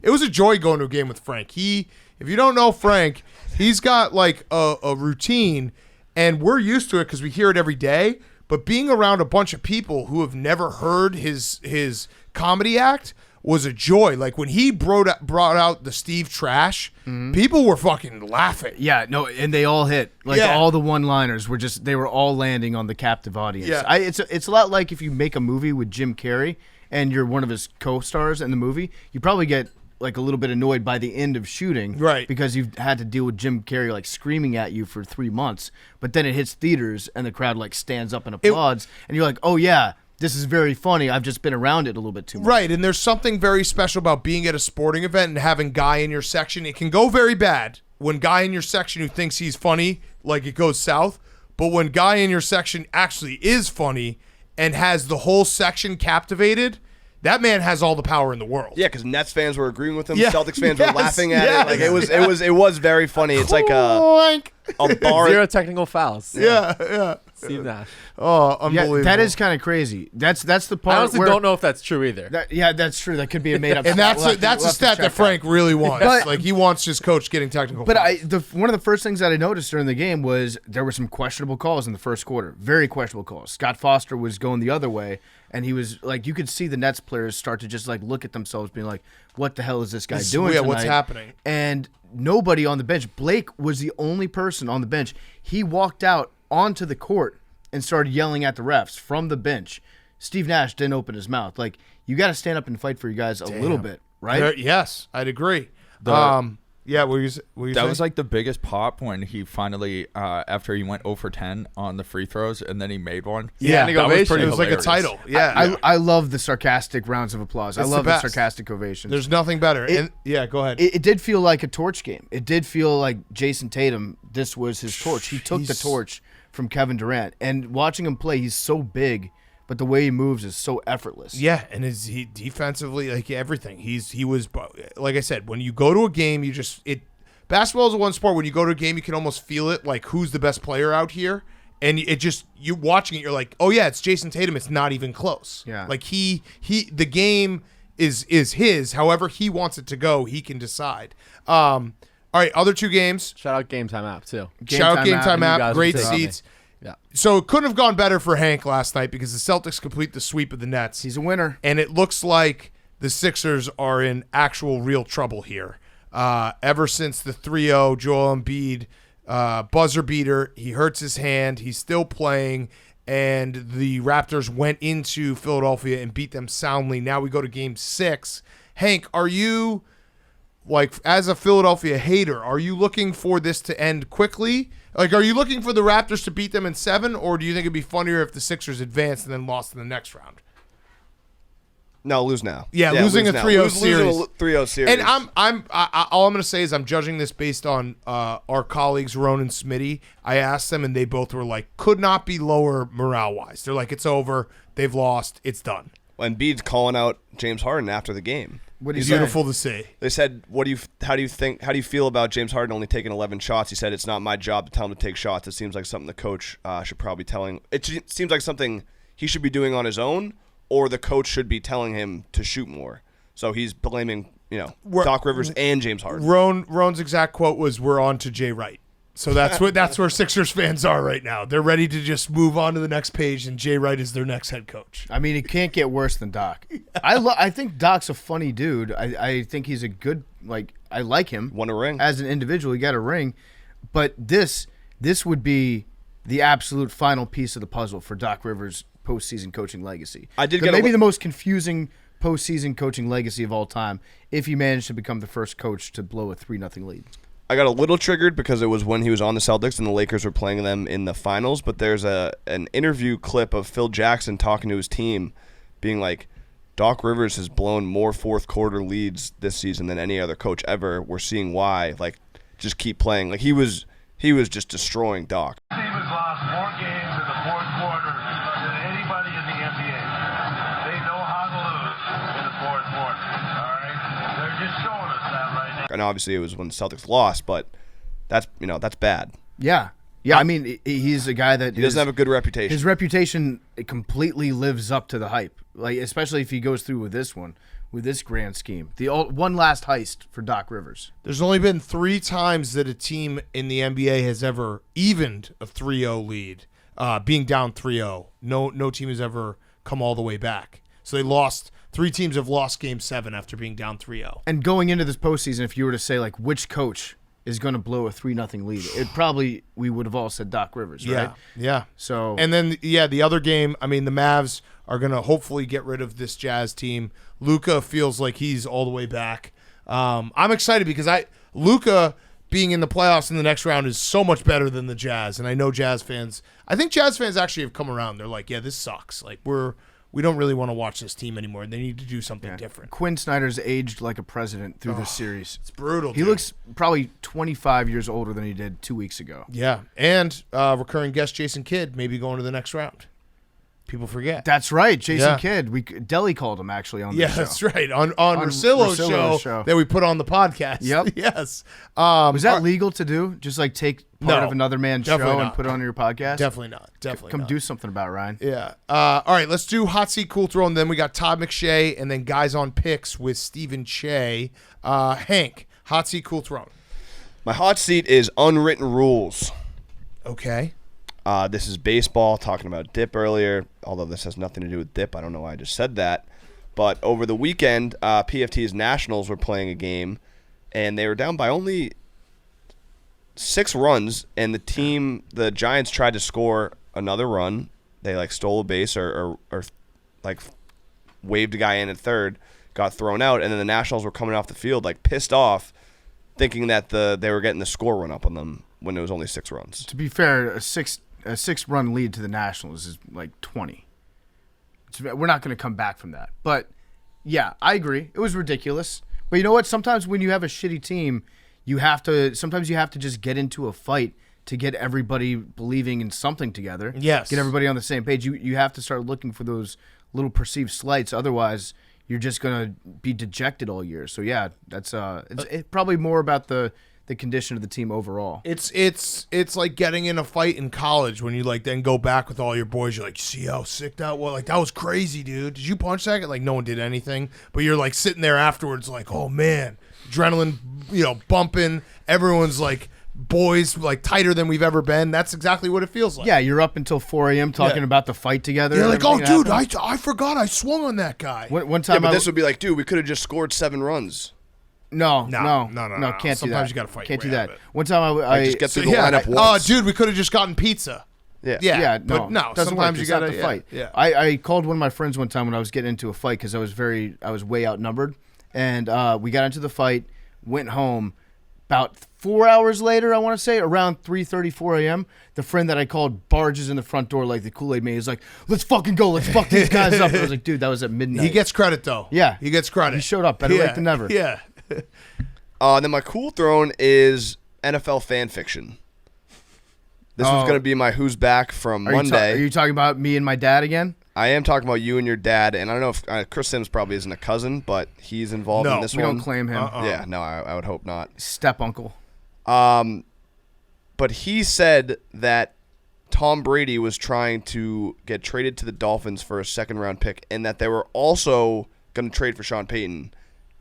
It was a joy going to a game with Frank. If you don't know Frank, he's got like a routine, and we're used to it because we hear it every day. But being around a bunch of people who have never heard his comedy act was a joy. Like when he brought out the Steve Trash, people were fucking laughing. Yeah, no, and they all hit. Like all the one-liners were they were all landing on the captive audience. Yeah. It's a lot like if you make a movie with Jim Carrey and you're one of his co-stars in the movie, you probably get like a little bit annoyed by the end of shooting, right? Because you've had to deal with Jim Carrey like screaming at you for 3 months, but then it hits theaters and the crowd like stands up and applauds, and you're like, oh yeah, this is very funny. I've just been around it a little bit too much. Right, and there's something very special about being at a sporting event and having guy in your section. It can go very bad when guy in your section who thinks he's funny, like it goes south. But when guy in your section actually is funny and has the whole section captivated, that man has all the power in the world. Yeah, because Nets fans were agreeing with him. Yeah. Celtics fans were laughing at it. Like it was very funny. It's like a bar. 0 technical fouls. Yeah. Steve Nash. Oh, unbelievable. Yeah, that is kind of crazy. That's the part. I honestly where, don't know if that's true either. That's true. That could be a made up. And that's a stat that Frank really wants. Like he wants his coach getting technical. But fouls. one of the first things that I noticed during the game was there were some questionable calls in the first quarter. Very questionable calls. Scott Foster was going the other way, and he was like, you could see the Nets players start to just like look at themselves, being like, "What the hell is this guy doing tonight? What's happening?" And nobody on the bench. Blake was the only person on the bench. He walked out onto the court and started yelling at the refs from the bench. Steve Nash didn't open his mouth. Like, you got to stand up and fight for you guys a little bit, right? Yes, I'd agree. Yeah, what were you that saying? was like the biggest pop when he finally, after he went 0 for 10 on the free throws, and then he made one. Yeah, that was pretty it was like a hilarious. title. Yeah, I love the sarcastic rounds of applause. I It's love the the best. sarcastic ovations. there's nothing better. Yeah, go ahead. It did feel like a torch game. It did feel like Jason Tatum, this was his torch. He took the torch from Kevin Durant. And watching him play, he's so big, but the way he moves is so effortless. Yeah, and he defensively, like everything. He was, like I said, when you go to a game, basketball is the one sport when you go to a game, you can almost feel it, like who's the best player out here. And it just, you watching it, you're like, oh yeah, it's Jason Tatum. It's not even close. Yeah. Like the game is his. However he wants it to go, he can decide. All right, other two games. Shout out Game Time app too. Shout out Game Time You app. guys Great will take seats. Yeah. So it couldn't have gone better for Hank last night because the Celtics complete the sweep of the Nets. He's a winner. And it looks like the Sixers are in actual real trouble here. Ever since the 3-0 Joel Embiid buzzer beater, he hurts his hand. He's still playing. And the Raptors went into Philadelphia and beat them soundly. Now we go to Game 6. Hank, are you, like, as a Philadelphia hater, are you looking for this to end quickly? Like, are you looking for the Raptors to beat them in 7, or do you think it'd be funnier if the Sixers advanced and then lost in the next round? No, lose now. Yeah, losing a 3-0 series. Losing a 3-0 series. And all I'm going to say is I'm judging this based on our colleagues Ron and Smitty. I asked them, and they both were like, could not be lower morale-wise. They're like, it's over. They've lost. It's done. When Embiid's calling out James Harden after the game. It's beautiful to see. They said, how do you feel about James Harden only taking 11 shots? He said, it's not my job to tell him to take shots. It seems like something the coach should probably telling. It seems like something he should be doing on his own, or the coach should be telling him to shoot more. So he's blaming, Doc Rivers and James Harden. Ron's exact quote was, "We're on to Jay Wright." So that's where Sixers fans are right now. They're ready to just move on to the next page, and Jay Wright is their next head coach. I mean, it can't get worse than Doc. I think Doc's a funny dude. I think he's a good, I like him. Won a ring. As an individual, he got a ring. But this would be the absolute final piece of the puzzle for Doc Rivers' postseason coaching legacy. Maybe the most confusing postseason coaching legacy of all time if he managed to become the first coach to blow a 3-0 lead. I got a little triggered because it was when he was on the Celtics and the Lakers were playing them in the finals, but there's an interview clip of Phil Jackson talking to his team being like, Doc Rivers has blown more fourth quarter leads this season than any other coach ever. We're seeing why. Like, just keep playing. Like, he was just destroying Doc. The team has lost more games in the fourth quarter than anybody in the NBA. They know how to lose in the fourth quarter. All right? They're just showing us that right now. And obviously it was when the Celtics lost, but that's bad. Yeah. I mean, he's a guy that he doesn't have a good reputation. His reputation completely lives up to the hype. Like, especially if he goes through with this grand scheme. The one last heist for Doc Rivers. There's only been 3 times that a team in the NBA has ever evened a 3-0 lead, being down 3-0. No team has ever come all the way back. So they lost. 3 teams have lost Game 7 after being down 3-0. And going into this postseason, if you were to say, like, which coach is going to blow a 3-0 lead, we would have all said Doc Rivers, right? Yeah. So, and then, the other game, I mean, the Mavs are going to hopefully get rid of this Jazz team. Luka feels like he's all the way back. I'm excited because Luka being in the playoffs in the next round is so much better than the Jazz, and I know I think Jazz fans actually have come around. They're like, yeah, this sucks. Like, we're we don't really want to watch this team anymore. They need to do something different. Quinn Snyder's aged like a president through this series. It's brutal. He looks probably 25 years older than he did 2 weeks ago. Yeah, and recurring guest Jason Kidd maybe going to the next round. People forget. That's right, Jason Kidd. Deli called him actually on the show. That's right. On Russillo's show that we put on the podcast. Yep. Yes. Was that legal to do? Just like take part of another man's show and put it on your podcast? Definitely not. Come do something about it, Ryan. Yeah. All right, let's do hot seat, cool throw, and then we got Todd McShay, and then guys on picks with Stephen Che. Hank, hot seat, cool throw. My hot seat is unwritten rules. Okay. This is baseball, talking about dip earlier, although this has nothing to do with dip. I don't know why I just said that. But over the weekend, PFT's Nationals were playing a game, and they were down by only 6 runs, and the Giants tried to score another run. They, stole a base or waved a guy in at third, got thrown out, and then the Nationals were coming off the field, pissed off, thinking that they were getting the score run up on them when it was only 6 runs. To be fair, a 6-run lead to the Nationals is 20. We're not going to come back from that. But, yeah, I agree. It was ridiculous. But you know what? Sometimes when you have a shitty team, you have to just get into a fight to get everybody believing in something together. Yes. Get everybody on the same page. You have to start looking for those little perceived slights. Otherwise, you're just going to be dejected all year. So, yeah, that's it's probably more about the condition of the team overall. It's like getting in a fight in college when you then go back with all your boys. You're like, see how sick that was? That was crazy, dude. Did you punch that guy? No one did anything, but you're sitting there afterwards oh man, adrenaline, bumping. Everyone's boys tighter than we've ever been. That's exactly what it feels like. Yeah, you're up until 4 a.m. talking about the fight together. You're oh dude, I forgot I swung on that guy. One time, but this would be dude, we could have just scored 7 runs. No, can't Sometimes do that. Sometimes you got to fight. Can't do that. One time I just get through the lineup once. Oh, dude, we could have just gotten pizza. Yeah. But no, sometimes you got to fight. Yeah. I called one of my friends one time when I was getting into a fight because I was way outnumbered, and we got into the fight, went home. About 4 hours later, I want to say, around 3:30, 4 a.m., the friend that I called barges in the front door like the Kool-Aid man. He's like, let's fucking go. Let's fuck these guys up. I was like, dude, that was at midnight. He gets credit, though. Yeah. He gets credit. He showed up. Better late than never. Yeah. Then my cool throne is NFL fan fiction. This was going to be my Who's Back from Monday. Are you talking about me and my dad again? I am talking about you and your dad, and I don't know if Chris Sims probably isn't a cousin, but he's involved in this one. No, we don't claim him. Yeah, no, I would hope not. Step uncle. But he said that Tom Brady was trying to get traded to the Dolphins for a second-round pick, and that they were also going to trade for Sean Payton.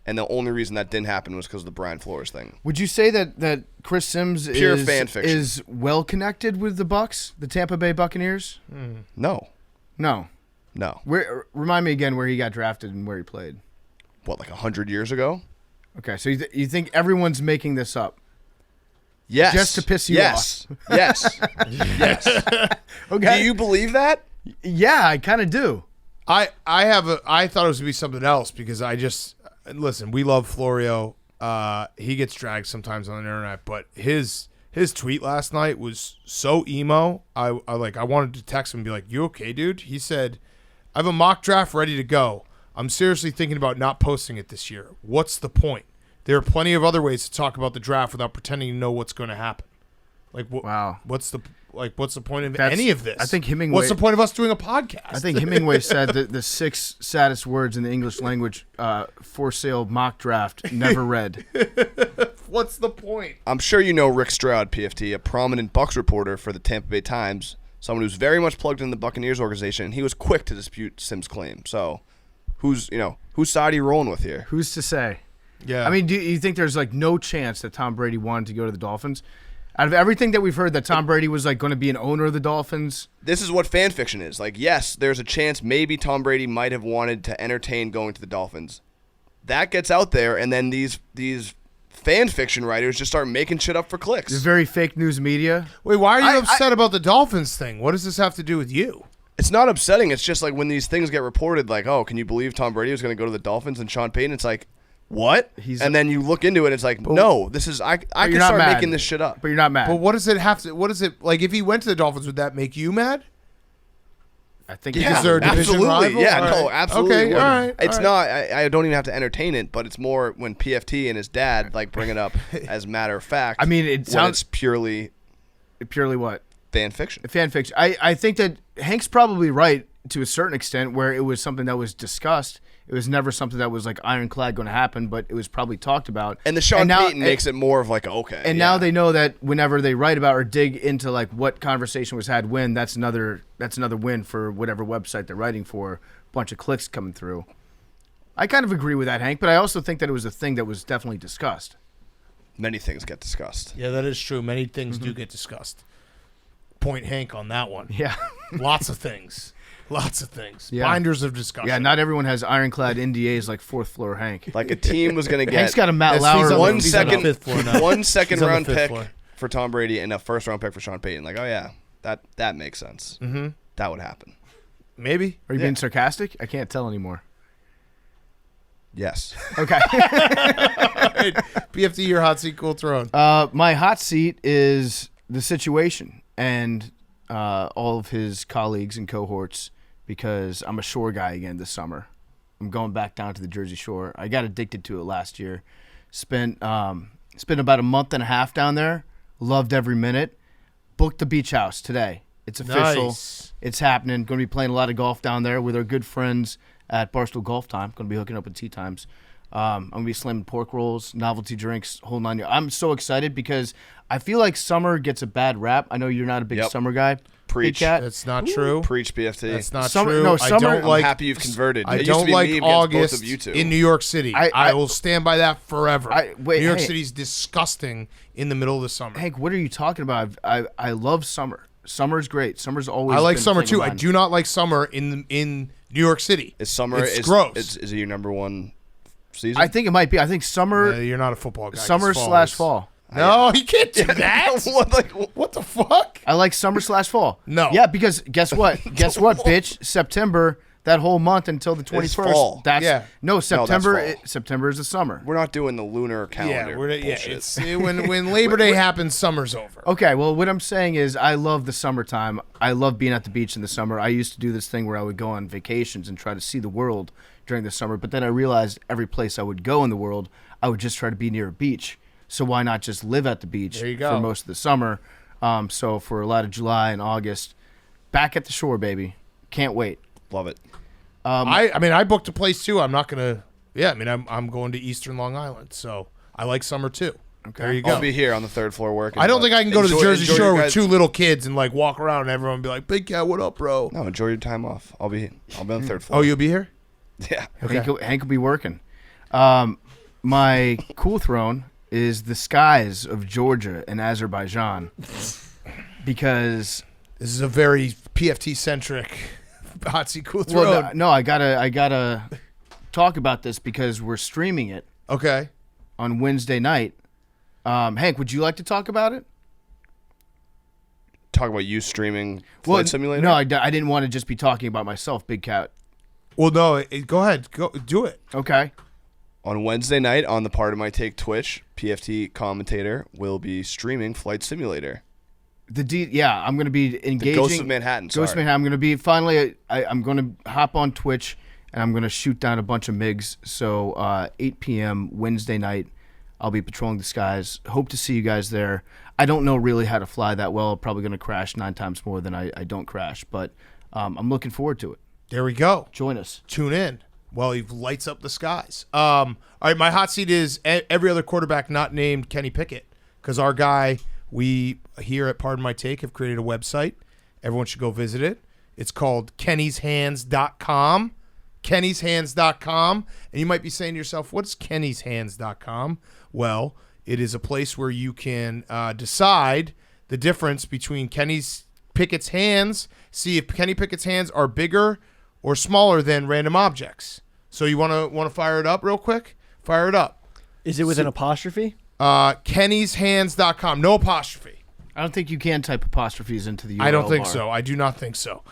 And the only reason that didn't happen was because of the Brian Flores thing. Would you say that Chris Sims is well connected with the Bucs, the Tampa Bay Buccaneers? No. Remind me again where he got drafted and where he played. What, 100 years ago? Okay, so you think everyone's making this up? Yes. Just to piss you off? Yes. Okay. Do you believe that? Yeah, I kind of do. I thought it was going to be something else because listen, we love Florio. He gets dragged sometimes on the internet, but his tweet last night was so emo. I wanted to text him and be like, "You okay, dude?" He said, "I have a mock draft ready to go. I'm seriously thinking about not posting it this year. What's the point? There are plenty of other ways to talk about the draft without pretending to know what's going to happen." Wow. What's the point of any of this? I think Hemingway. What's the point of us doing a podcast? I think Hemingway said that the 6 saddest words in the English language: "For sale mock draft, never read." What's the point? I'm sure you know Rick Stroud, PFT, a prominent Bucs reporter for the Tampa Bay Times, someone who's very much plugged in the Buccaneers organization, and he was quick to dispute Sims' claim. So, whose side are you rolling with here? Who's to say? Yeah. I mean, do you think there's no chance that Tom Brady wanted to go to the Dolphins? Out of everything that we've heard, that Tom Brady was going to be an owner of the Dolphins. This is what fan fiction is. Yes, there's a chance maybe Tom Brady might have wanted to entertain going to the Dolphins. That gets out there, and then these fan fiction writers just start making shit up for clicks. It's very fake news media. Wait, why are you upset about the Dolphins thing? What does this have to do with you? It's not upsetting. It's just when these things get reported, oh, can you believe Tom Brady was going to go to the Dolphins and Sean Payton? It's what? And then you look into it, it's no, this is I can start making this shit up. But you're not mad. But what does it have to? What is it if he went to the Dolphins? Would that make you mad? I think Is there a division absolutely. rival? Yeah, All right. no, absolutely. Okay, all right. It's all not. I don't even have to entertain it, but it's more when PFT and his dad like bring it up as matter of fact. I mean, it when sounds it's purely what? fan fiction. Fan fiction. I think that Hank's probably right to a certain extent where it was something that was discussed. It was never something that was like ironclad going to happen, but it was probably talked about. And the Sean Payton makes it more of like, okay. And now they know that whenever they write about or dig into like what conversation was had when, that's another win for whatever website they're writing for. A bunch of clicks coming through. I kind of agree with that, Hank, but I also think that it was a thing that was definitely discussed. Many things get discussed. Yeah, that is true. Many things do get discussed. Point Hank on that one. Yeah. Lots of things. Lots of things. Yeah. Binders of discussion. Yeah, not everyone has ironclad NDAs like fourth floor Hank. Like a team was going to get Hank's got a Matt He's Lauer. on the- one he's on the second, fifth floor now. one second He's on the round fifth pick floor. for Tom Brady and a first round pick for Sean Payton. Like, oh yeah, that makes sense. Mm-hmm. That would happen. Maybe. Are you being sarcastic? I can't tell anymore. Yes. Okay. All right. PFT, your hot seat, cool throne. My hot seat is the situation and all of his colleagues and cohorts, because I'm a shore guy again this summer. I'm going back down to the Jersey Shore. I got addicted to it last year. Spent about a month and a half down there. Loved every minute. Booked the beach house today. It's official. Nice. It's happening. Going to be playing a lot of golf down there with our good friends at Barstool Golf Time. Going to be hooking up with tea times. I'm going to be slamming pork rolls, novelty drinks, whole nine yards. I'm so excited because I feel like summer gets a bad rap. I know you're not a big summer guy. Preach. Big Cat. That's not true. Preach PFT. That's not Summer- true. no, I summer- don't like. I'm happy you've converted. I It used to don't be like me against August both of you two. in New York City. I will stand by that forever. wait, New York hey. City's disgusning in the middle of the summer. Hank, what are you talking about? I love summer. Summer's great. Summer's always. I like been a summer thing of too. I mine. do not like summer in New York City. Is summer It's gross. Is it your number one season? I think it might be. I think summer. You're not a football guy. 'cause Summer fall / is- fall. No, you can't do that. What the fuck? I like summer / fall. No. Yeah, because guess what? Guess what, bitch? September, that whole month until the 21st. fall. That's Yeah. no September. fall. September is the summer. We're not doing the lunar calendar. bullshit. It's when Labor Day happens, summer's over. Okay, well, what I'm saying is I love the summertime. I love being at the beach in the summer. I used to do this thing where I would go on vacations and try to see the world during the summer, but then I realized every place I would go in the world, I would just try to be near a beach. So why not just live at the beach There you go. for most of the summer? So for a lot of July and August, back at the shore, baby. Can't wait. Love it. I mean, I booked a place too. I'm not gonna. Yeah, I mean, I'm going to Eastern Long Island, so I like summer too. Okay, there you go. I'll be here on the third floor working. I don't think I can go to the Jersey enjoy Shore your with guys- 2 little kids and like walk around and everyone be like, "Big Cat, what up, bro?" No, enjoy your time off. I'll be on the third floor. Oh, you'll be here? Yeah. Hank will be working. My cool throne is the skies of Georgia and Azerbaijan, because This is a very PFT centric hot seat cool throne. well, no, I gotta talk about this because we're streaming it Okay. on Wednesday night. Hank, would you like to talk about it? Talk about you streaming Flight Simulator? No, I didn't want to just be talking about myself, Big Cat. Well, no, go ahead. Go do it. Okay. On Wednesday night on the Part of My Take Twitch, PFT commentator will be streaming Flight Simulator. I'm going to be engaging. The Ghost of Manhattan. Ghost of Manhattan. I'm going to be finally. I'm going to hop on Twitch and I'm going to shoot down a bunch of MiGs. So 8 p.m. Wednesday night, I'll be patrolling the skies. Hope to see you guys there. I don't know really how to fly that well. Probably going to crash 9 times more than I don't crash, but I'm looking forward to it. There we go. Join us. Tune in. Well, he lights up the skies. All right, my hot seat is every other quarterback not named Kenny Pickett, because our guy, we here at Pardon My Take have created a website. Everyone should go visit it. It's called kennyshands.com. kennyshands.com. And you might be saying to yourself, what's kennyshands.com? Well, it is a place where you can decide the difference between Kenny Pickett's hands, see if Kenny Pickett's hands are bigger or smaller than random objects. So you want to fire it up real quick? Fire it up. Is it with an apostrophe? kennyshands.com. No apostrophe. I don't think you can type apostrophes into the URL I don't think bar. so. I do not think so.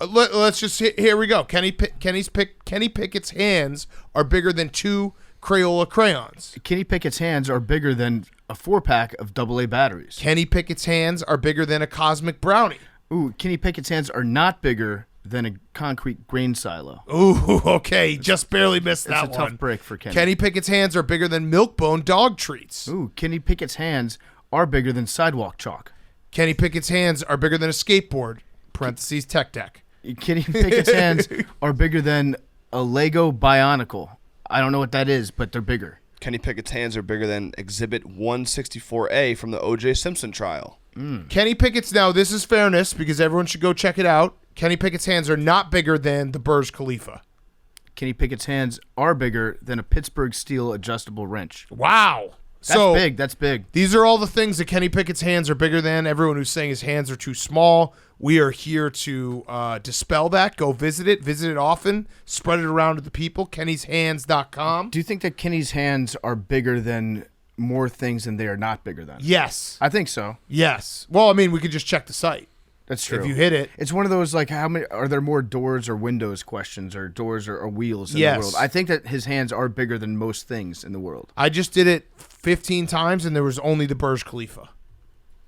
Let's just here we go. Kenny Pickett's hands are bigger than 2 Crayola crayons. Kenny Pickett's hands are bigger than a 4-pack of AA batteries. Kenny Pickett's hands are bigger than a cosmic brownie. Ooh, Kenny Pickett's hands are not bigger than a concrete grain silo? Ooh, okay. Just barely missed that one. It's a tough break for Kenny. Kenny Pickett's hands are bigger than Milk-Bone dog treats. Ooh, Kenny Pickett's hands are bigger than sidewalk chalk. Kenny Pickett's hands are bigger than a skateboard, parentheses, tech deck. Kenny Pickett's hands are bigger than a Lego Bionicle. I don't know what that is, but they're bigger. Kenny Pickett's hands are bigger than Exhibit 164A from the O.J. Simpson trial. Kenny Pickett's, now this is fairness because everyone should go check it out. Kenny Pickett's hands are not bigger than the Burj Khalifa. Kenny Pickett's hands are bigger than a Pittsburgh steel adjustable wrench. Wow. That's big. That's big. These are all the things that Kenny Pickett's hands are bigger than. Everyone who's saying his hands are too small, we are here to dispel that. Go visit it. Visit it often. Spread it around to the people. Kenny'sHands.com. Do you think that Kenny's hands are bigger than more things than they are not bigger than? Yes. I think so. Yes. Well, I mean, we could just check the site. That's true. If you hit it. It's one of those, like, how many are there more doors or windows questions or doors or wheels in Yes. the world? I think that his hands are bigger than most things in the world. I just did it 15 times, and there was only the Burj Khalifa.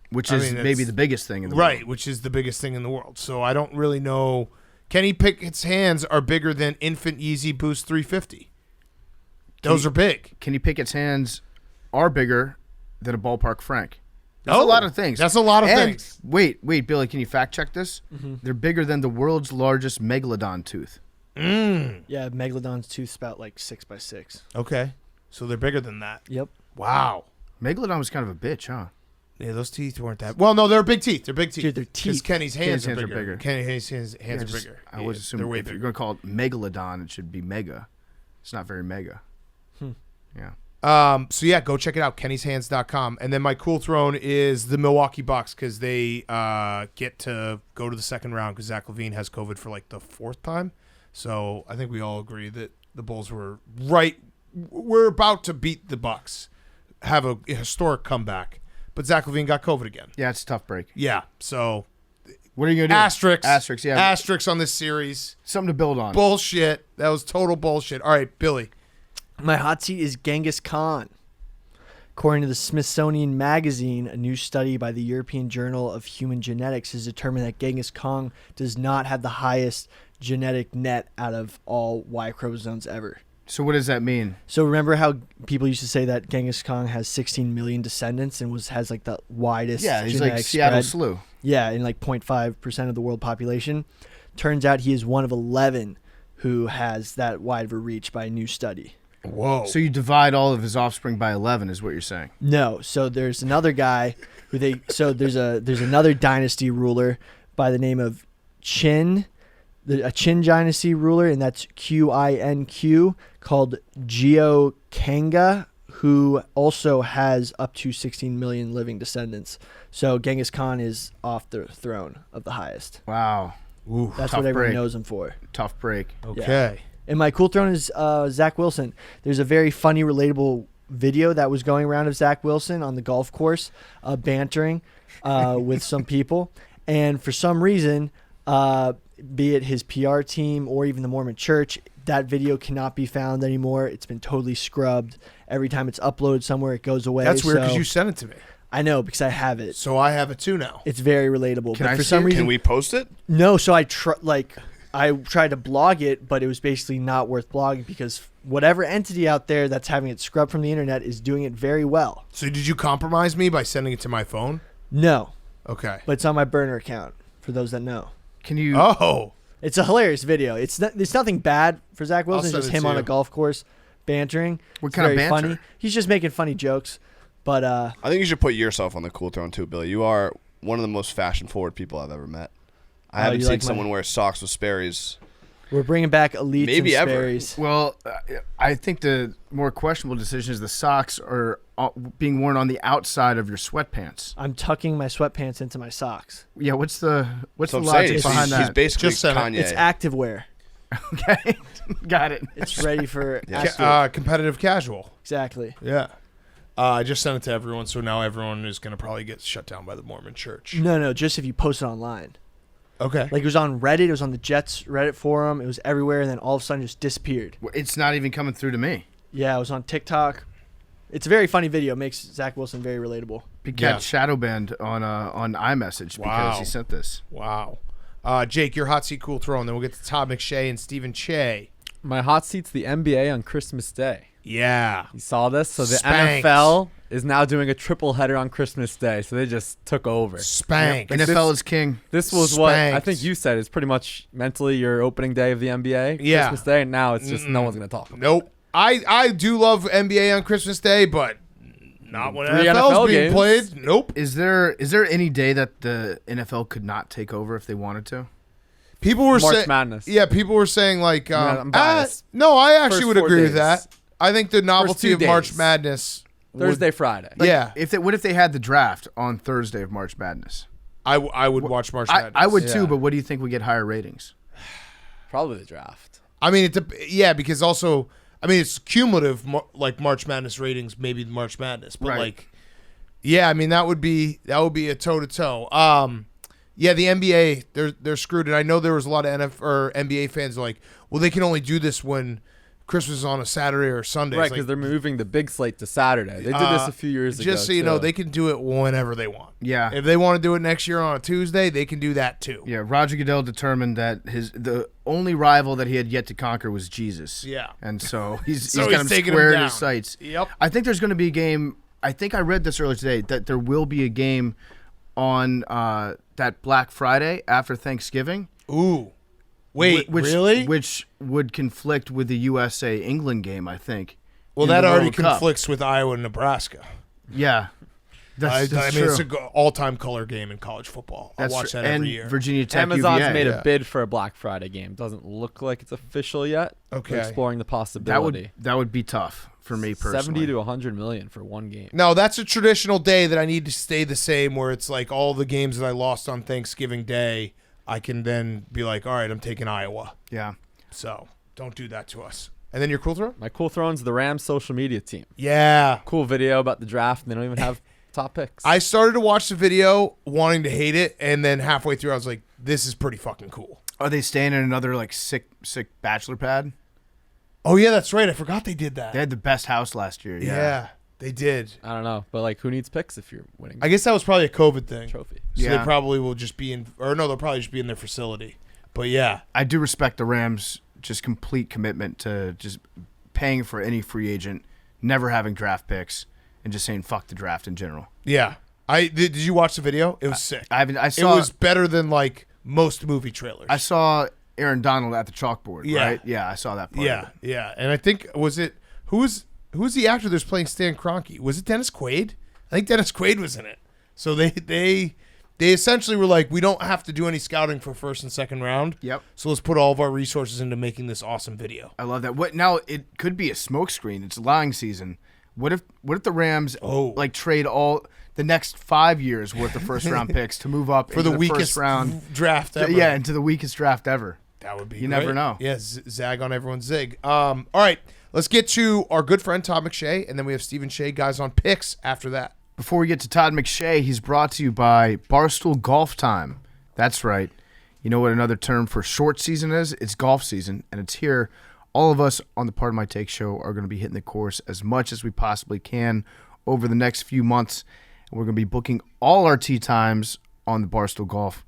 Which is maybe the biggest thing in the world. Right, which is the biggest thing in the world. So I don't really know. Kenny Pickett's hands are bigger than Infant Yeezy Boost 350. Those are big. Kenny Pickett's hands are bigger than a ballpark Frank. That's a lot of things. That's a lot of things. Wait, Billy, can you fact check this? Mm-hmm. They're bigger than the world's largest megalodon tooth. Yeah, Megalodon's tooth spout like 6x6. Okay. So they're bigger than that. Yep. Wow. Megalodon was kind of a bitch, huh? Yeah, those teeth weren't that. Well, no, they're big teeth. They're big teeth. Dude, they're teeth. Because Kenny's hands are bigger. bigger. Kenny's hands are bigger. I was assuming if you're going to call it megalodon, it should be mega. It's not very mega. Yeah. So yeah, go check it out, Kenny'sHands.com. And then my cool throne is the Milwaukee Bucks because they get to go to the second round because Zach LaVine has COVID for like the fourth time. So I think we all agree that the Bulls were right. We're about to beat the Bucks, have a historic comeback, but Zach LaVine got COVID again. Yeah, it's a tough break. Yeah. So what are you gonna do? Asterisks. Yeah. Asterisks on this series. Something to build on. Bullshit. That was total bullshit. All right, Billy. My hot seat is Genghis Khan. According to the Smithsonian Magazine, a new study by the European Journal of Human Genetics has determined that Genghis Khan does not have the highest genetic net out of all Y chromosomes ever. So what does that mean? So remember how people used to say that Genghis Khan has 16 million descendants and has like the widest he's genetic like Seattle spread? Slew. Yeah, in like 0.5% of the world population. Turns out he is one of 11 who has that wide of a reach by a new study. Whoa. So you divide all of his offspring by 11 is what you're saying? No. So there's another guy who there's another dynasty ruler by the name of Qin, a Qin dynasty ruler, and that's Qinq, called Geo Kanga, who also has up to 16 million living descendants. So Genghis Khan is off the throne of the highest. Wow. Ooh, that's what everyone knows him for. Tough break. Okay. Yeah. And my cool throne is Zach Wilson. There's a very funny, relatable video that was going around of Zach Wilson on the golf course, bantering with some people. And for some reason, be it his PR team or even the Mormon church, that video cannot be found anymore. It's been totally scrubbed. Every time it's uploaded somewhere, it goes away. That's weird because you sent it to me. I know, because I have it. So I have it too now. It's very relatable. But for some reason, can we post it? No, so I tried to blog it, but it was basically not worth blogging because whatever entity out there that's having it scrubbed from the internet is doing it very well. So did you compromise me by sending it to my phone? No. Okay. But it's on my burner account, for those that know. Can you... Oh. It's a hilarious video. It's nothing bad for Zach Wilson. It's just him on a golf course bantering. What kind of banter? Funny. He's just making funny jokes. But I think you should put yourself on the cool throne too, Billy. You are one of the most fashion-forward people I've ever met. I haven't seen someone wear socks with Sperry's. We're bringing back Elites maybe and ever. Sperry's. Well, I think the more questionable decision is the socks are being worn on the outside of your sweatpants. I'm tucking my sweatpants into my socks. Yeah, what's the logic behind that? He's basically Just Kanye. It's activewear. Okay, got it. It's ready for competitive casual. Exactly. Yeah. I just sent it to everyone, so now everyone is going to probably get shut down by the Mormon church. No, just if you post it online. Okay. Like it was on Reddit, it was on the Jets Reddit forum, it was everywhere, and then all of a sudden just disappeared. It's not even coming through to me. Yeah, it was on TikTok. It's a very funny video. It makes Zach Wilson very relatable. He got shadow banned on iMessage because he sent this. Wow. Jake, your hot seat, cool throw, and then we'll get to Todd McShay and Stephen Che. My hot seat's the NBA on Christmas Day. Yeah. You saw this? So the Spanked. NFL is now doing a triple header on Christmas Day. So they just took over. Spanked. NFL is king. This was what I Spanked. think you said is pretty much mentally your opening day of the NBA. Yeah. Christmas Day. And now it's just no one's going to talk about Nope. I do love NBA on Christmas Day, but not when Three NFL's NFL being games. played. Nope. Is there any day that the NFL could not take over if they wanted to? People were March saying Madness. Yeah, people were saying like I'm biased. no, I actually First would 4 agree with days. that. I think the novelty two of March days. Madness Thursday, Friday. yeah. What if they had the draft on Thursday of March Madness? I would watch March Madness. I would too, Yeah. but what do you think would get higher ratings? Probably the draft. I mean, because also, I mean, it's cumulative, like March Madness ratings, maybe March Madness, but Right. like, yeah, I mean, that would be a toe to toe. Yeah, the NBA, they're screwed, and I know there was a lot of NBA fans like, well, they can only do this when Christmas is on a Saturday or Sunday. Right, It's because like, they're moving the big slate to Saturday. They did this a few years ago. just so you know, too. they can do it whenever they want. Yeah. If they want to do it next year on a Tuesday, they can do that too. Yeah, Roger Goodell determined that the only rival that he had yet to conquer was Jesus. Yeah. And so he's So got him taking square him in down. his sights. Yep. I think there's going to be a game. I think I read this earlier today that there will be a game on that Black Friday after Thanksgiving. Ooh. Wait, really? Which would conflict with the USA-England game, I think. Well, in that the already World Cup. conflicts with Iowa and Nebraska. Yeah. That's I mean, true. it's an all-time color game in college football. I watch true. that every And year. Virginia Tech, Amazon's UVA. made yeah. a bid for a Black Friday game. Doesn't look like it's official yet. Okay. They're exploring the possibility. That would be tough for me personally. 70 to 100 million for one game. No, that's a traditional day that I need to stay the same, where it's like all the games that I lost on Thanksgiving Day, I can then be like, all right, I'm taking Iowa. Yeah. So don't do that to us. And then your cool throw? My cool thrown's the Rams social media team. Yeah. Cool video about the draft, and they don't even have top picks. I started to watch the video wanting to hate it, and then halfway through I was like, this is pretty fucking cool. Are they staying in another like sick bachelor pad? Oh, yeah, that's right. I forgot they did that. They had the best house last year. Yeah, they did. I don't know, but like, who needs picks if you're winning I guess that was probably a COVID thing. trophy? So Yeah. they probably will just be in, or no, they'll probably just be in their facility. But yeah, I do respect the Rams' just complete commitment to just paying for any free agent, never having draft picks, and just saying fuck the draft in general. yeah. Did you watch the video? It was sick. I It saw was better than like most movie trailers. I saw Aaron Donald at the chalkboard. Yeah. Right? Yeah, I saw that part. yeah, Of it. yeah. And I think who's the actor that's playing Stan Kroenke? Was it Dennis Quaid? I think Dennis Quaid was in it. So they essentially were like, we don't have to do any scouting for first and second round. Yep. So let's put all of our resources into making this awesome video. I love that. What now? It could be a smokescreen. It's lying season. What if the Rams like trade all the next 5 years worth of first round picks to move up For into the weakest first round draft ever. Yeah, into the weakest draft ever. That would be You great. never know. Yeah, zag on everyone's zig. All right, let's get to our good friend Todd McShay, and then we have Stephen Shea, guys on picks after that. Before we get to Todd McShay, he's brought to you by Barstool Golf Time. That's right. You know what another term for short season is? It's golf season, and it's here. All of us on the Part of My Take show are going to be hitting the course as much as we possibly can over the next few months. And we're going to be booking all our tee times on the Barstool Golf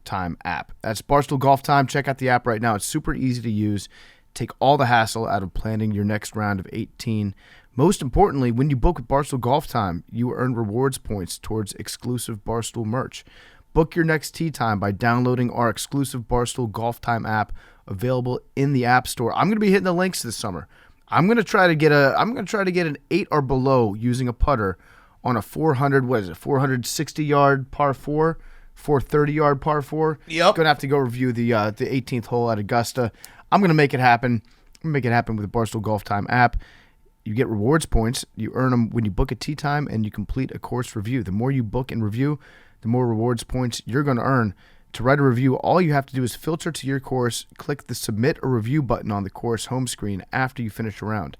Time app. That's Barstool Golf Time. Check out the app right now. It's super easy to use. Take all the hassle out of planning your next round of 18. Most importantly, when you book with Barstool Golf Time, you earn rewards points towards exclusive Barstool merch. Book your next tee time by downloading our exclusive Barstool Golf Time app, available in the App Store. I'm going to be hitting the links this summer. I'm going to try to get an 8 or below using a putter on a 460-yard par 4, 430-yard par 4. Yep. Going to have to go review the 18th hole at Augusta. I'm going to make it happen. I'm going to make it happen with the Barstool Golf Time app. You get rewards points. You earn them when you book a tee time and you complete a course review. The more you book and review, the more rewards points you're going to earn. To write a review, all you have to do is filter to your course, click the Submit a Review button on the course home screen after you finish a round.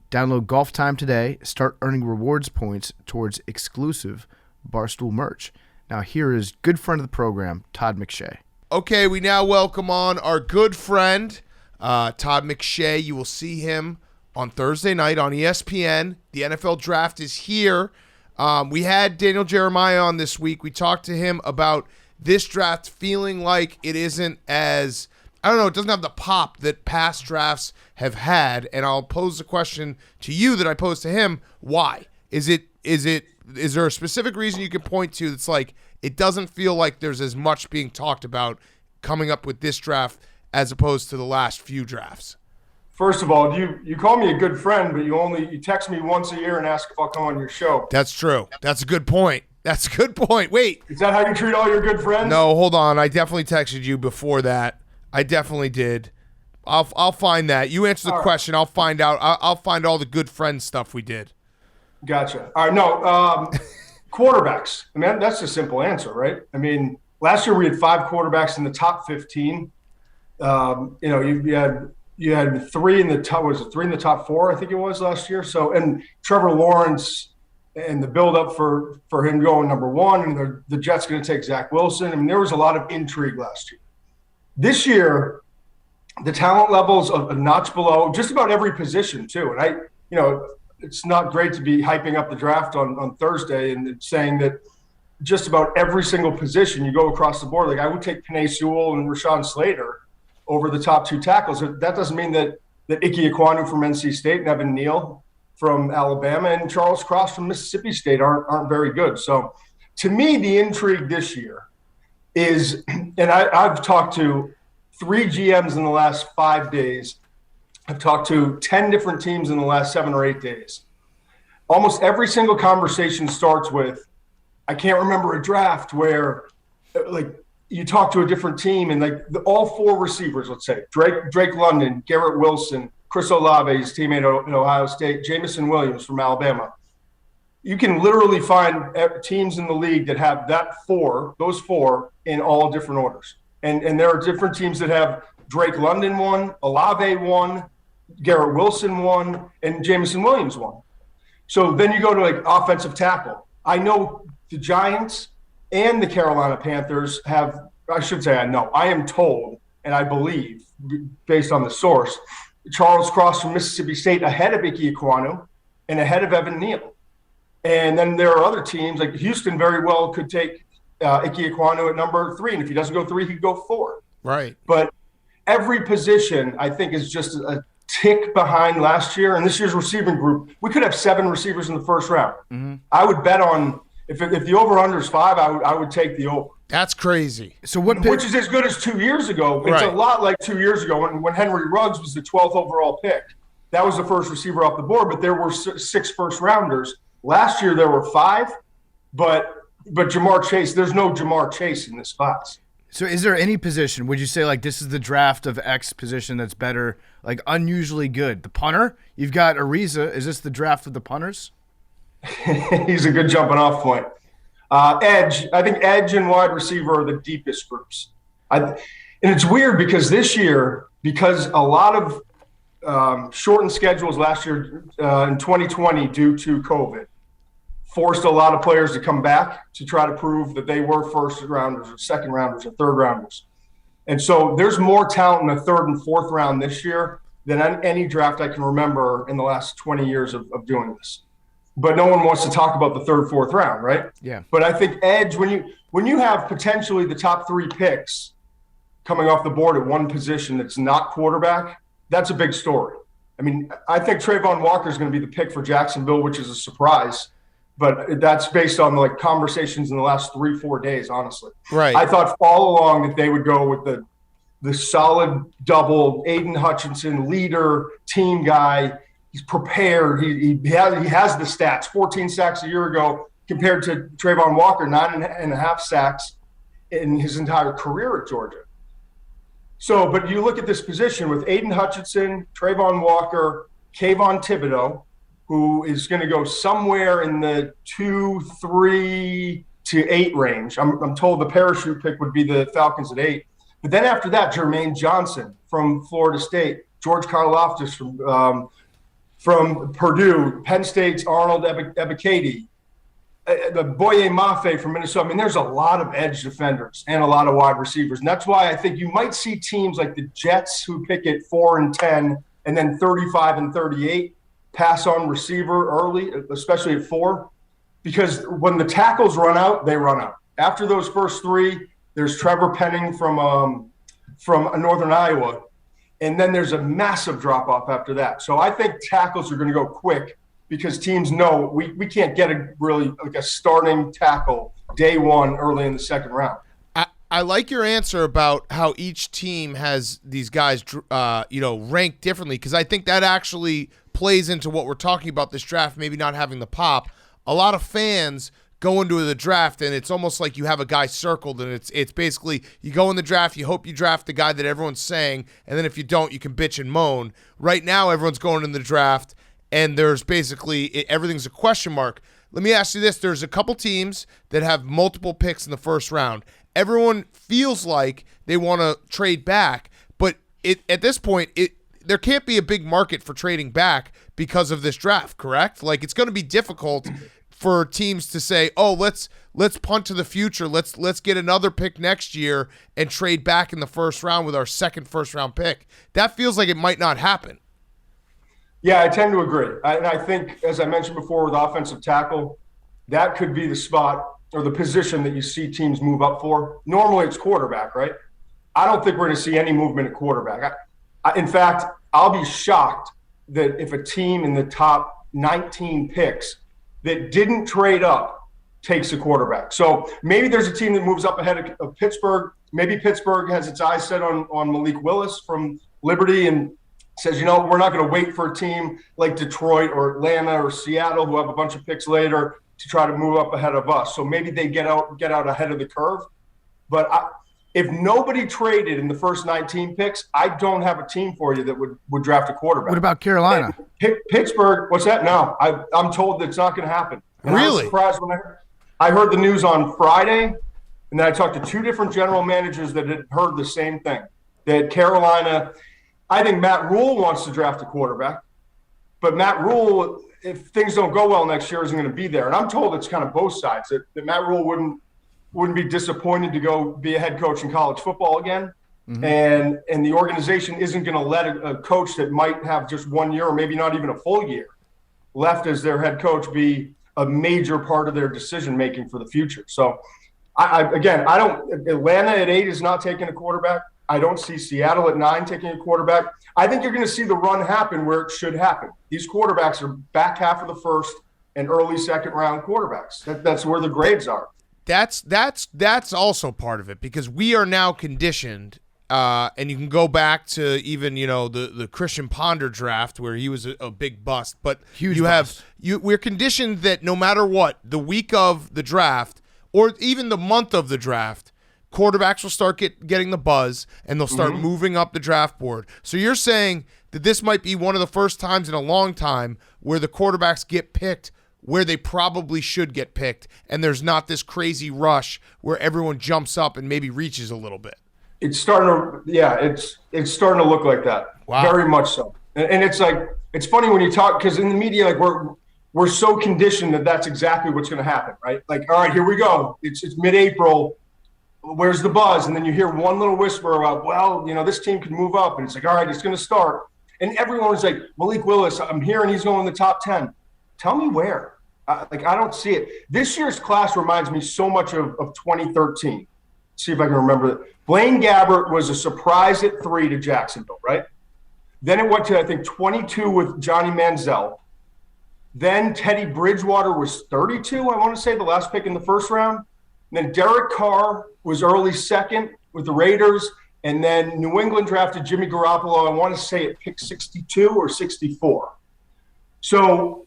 Download Golf Time today. Start earning rewards points towards exclusive Barstool merch. Now here is good friend of the program, Todd McShay. Okay, we now welcome on our good friend, Todd McShay. You will see him on Thursday night on ESPN. The NFL draft is here. We had Daniel Jeremiah on this week. We talked to him about this draft feeling like it isn't as, I don't know, it doesn't have the pop that past drafts have had. And I'll pose the question to you that I posed to him. Why? Is there a specific reason you could point to that's like, it doesn't feel like there's as much being talked about coming up with this draft as opposed to the last few drafts? First of all, you call me a good friend, but you text me once a year and ask if I'll come on your show. That's true. That's a good point. Wait. Is that how you treat all your good friends? No, hold on. I definitely texted you before that. I definitely did. I'll find that. You answer the question. I'll find out. I'll find all the good friend stuff we did. Gotcha. All right. No, quarterbacks. I mean, that's a simple answer, right? I mean, last year we had 5 quarterbacks in the top 15. You had 3 in the top. Was it 3 in the top 4? I think it was last year. So, and Trevor Lawrence and the buildup for him going number 1, and the Jets going to take Zach Wilson. I mean, there was a lot of intrigue last year. This year, the talent levels of a notch below just about every position too. And it's not great to be hyping up the draft on Thursday and saying that just about every single position you go across the board. Like I would take Penei Sewell and Rashawn Slater over the top 2 tackles. That doesn't mean that Ike Ekwonu from NC State and Evan Neal from Alabama and Charles Cross from Mississippi State aren't very good. So to me, the intrigue this year is, and I've talked to 3 GMs in the last 5 days. I've talked to 10 different teams in the last 7 or 8 days. Almost every single conversation starts with, I can't remember a draft where like you talk to a different team and like all 4 receivers, let's say Drake London, Garrett Wilson, Chris Olave, his teammate at Ohio State, Jamison Williams from Alabama. You can literally find teams in the league that have those 4 in all different orders. And there are different teams that have Drake London 1, Olave 1, Garrett Wilson 1, and Jamison Williams 1. So then you go to like offensive tackle. I know the Giants and the Carolina Panthers have, I should say I know, I am told, and I believe, based on the source, Charles Cross from Mississippi State ahead of Ike Ekwonu and ahead of Evan Neal. And then there are other teams, like Houston very well could take Ike Ekwonu at number 3, and if he doesn't go 3, he could go 4. Right. But every position, I think, is just a tick behind last year. And this year's receiving group, we could have 7 receivers in the first round. Mm-hmm. I would bet on, if the over-under is 5, I would take the over. That's crazy. So which is as good as 2 years ago. It's a lot like 2 years ago when Henry Ruggs was the 12th overall pick. That was the first receiver off the board, but there were 6 first-rounders. Last year there were 5, but Jamar Chase, there's no Jamar Chase in this class. So is there any position, would you say, like, this is the draft of X position that's better, like, unusually good? The punter? You've got Ariza. Is this the draft of the punters? He's a good jumping off point. Edge. I think edge and wide receiver are the deepest groups. And it's weird because this year, because a lot of shortened schedules last year in 2020 due to COVID, forced a lot of players to come back to try to prove that they were first rounders or second rounders or third rounders. And so there's more talent in the 3rd and 4th round this year than any draft I can remember in the last 20 years of doing this. But no one wants to talk about the 3rd, 4th round, right? Yeah. But I think edge, when you have potentially the top 3 picks coming off the board at one position that's not quarterback, that's a big story. I mean, I think Trayvon Walker is going to be the pick for Jacksonville, which is a surprise. But that's based on like conversations in the last 3-4 days, honestly. Right. I thought all along that they would go with the solid double, Aiden Hutchinson, leader, team guy. He's prepared. He has the stats. 14 sacks a year ago compared to Trayvon Walker, 9.5 sacks in his entire career at Georgia. So, but you look at this position with Aiden Hutchinson, Trayvon Walker, Kayvon Thibodeau, who is going to go somewhere in the 2, 3 to 8 range. I'm told the parachute pick would be the Falcons at 8. But then after that, Jermaine Johnson from Florida State, George Karlaftis from Purdue, Penn State's Arnold Ebiketie, the Boye Mafe from Minnesota. I mean, there's a lot of edge defenders and a lot of wide receivers. And that's why I think you might see teams like the Jets who pick at 4 and 10 and then 35 and 38 pass on receiver early, especially at 4, because when the tackles run out, they run out. After those first 3, There's Trevor Penning from Northern Iowa. And then there's a massive drop-off after that. So I think tackles are going to go quick because teams know we can't get a starting tackle day one early in the second round. I like your answer about how each team has these guys, ranked differently, because I think that actually plays into what we're talking about this draft, maybe not having the pop. A lot of fans go into the draft, and it's almost like you have a guy circled, and it's basically you go in the draft, you hope you draft the guy that everyone's saying, and then if you don't, you can bitch and moan. Right now, everyone's going in the draft, and there's basically everything's a question mark. Let me ask you this. There's a couple teams that have multiple picks in the first round. Everyone feels like they want to trade back, but at this point, there can't be a big market for trading back because of this draft, correct? Like, it's going to be difficult for teams to say, "Oh, let's punt to the future. Let's get another pick next year and trade back in the first round with our second first-round pick." That feels like it might not happen. Yeah, I tend to agree. And I think, as I mentioned before, with offensive tackle, that could be the spot or the position that you see teams move up for. Normally it's quarterback, right? I don't think we're going to see any movement at quarterback. In fact, I'll be shocked that if a team in the top 19 picks that didn't trade up takes a quarterback. So maybe there's a team that moves up ahead of Pittsburgh. Maybe Pittsburgh has its eyes set on Malik Willis from Liberty and says, we're not going to wait for a team like Detroit or Atlanta or Seattle who have a bunch of picks later to try to move up ahead of us. So maybe they get out ahead of the curve. But if nobody traded in the first 19 picks, I don't have a team for you that would draft a quarterback. What about Carolina? Pittsburgh, what's that? No, I'm told that it's not going to happen. And really? I was surprised when I heard the news on Friday, and then I talked to two different general managers that had heard the same thing, that Carolina – I think Matt Rule wants to draft a quarterback, but Matt Rule, if things don't go well next year, isn't going to be there. And I'm told it's kind of both sides, that Matt Rule wouldn't be disappointed to go be a head coach in college football again. Mm-hmm. And the organization isn't going to let a coach that might have just 1 year or maybe not even a full year left as their head coach be a major part of their decision-making for the future. So, Atlanta at 8 is not taking a quarterback. I don't see Seattle at 9 taking a quarterback. I think you're going to see the run happen where it should happen. These quarterbacks are back half of the first and early second round quarterbacks. That's where the grades are. That's also part of it, because we are now conditioned, and you can go back to even the Christian Ponder draft where he was a big bust. But we're conditioned that no matter what, the week of the draft or even the month of the draft, quarterbacks will start getting the buzz, and they'll start moving up the draft board. So you're saying that this might be one of the first times in a long time where the quarterbacks get picked where they probably should get picked, and there's not this crazy rush where everyone jumps up and maybe reaches a little bit. It's starting to look like that. Wow. Very much so. And it's like, it's funny when you talk, because in the media, like we're so conditioned that that's exactly what's going to happen, right? Like, all right, here we go. It's mid-April. Where's the buzz? And then you hear one little whisper about, this team could move up. And it's like, all right, it's going to start. And everyone's like, Malik Willis, I'm hearing he's going in the top 10. Tell me where. I don't see it. This year's class reminds me so much of 2013. See if I can remember it. Blaine Gabbert was a surprise at 3 to Jacksonville, right? Then it went to, I think, 22 with Johnny Manziel. Then Teddy Bridgewater was 32, I want to say, the last pick in the first round. And then Derek Carr was early second with the Raiders. And then New England drafted Jimmy Garoppolo, I want to say at pick 62 or 64. So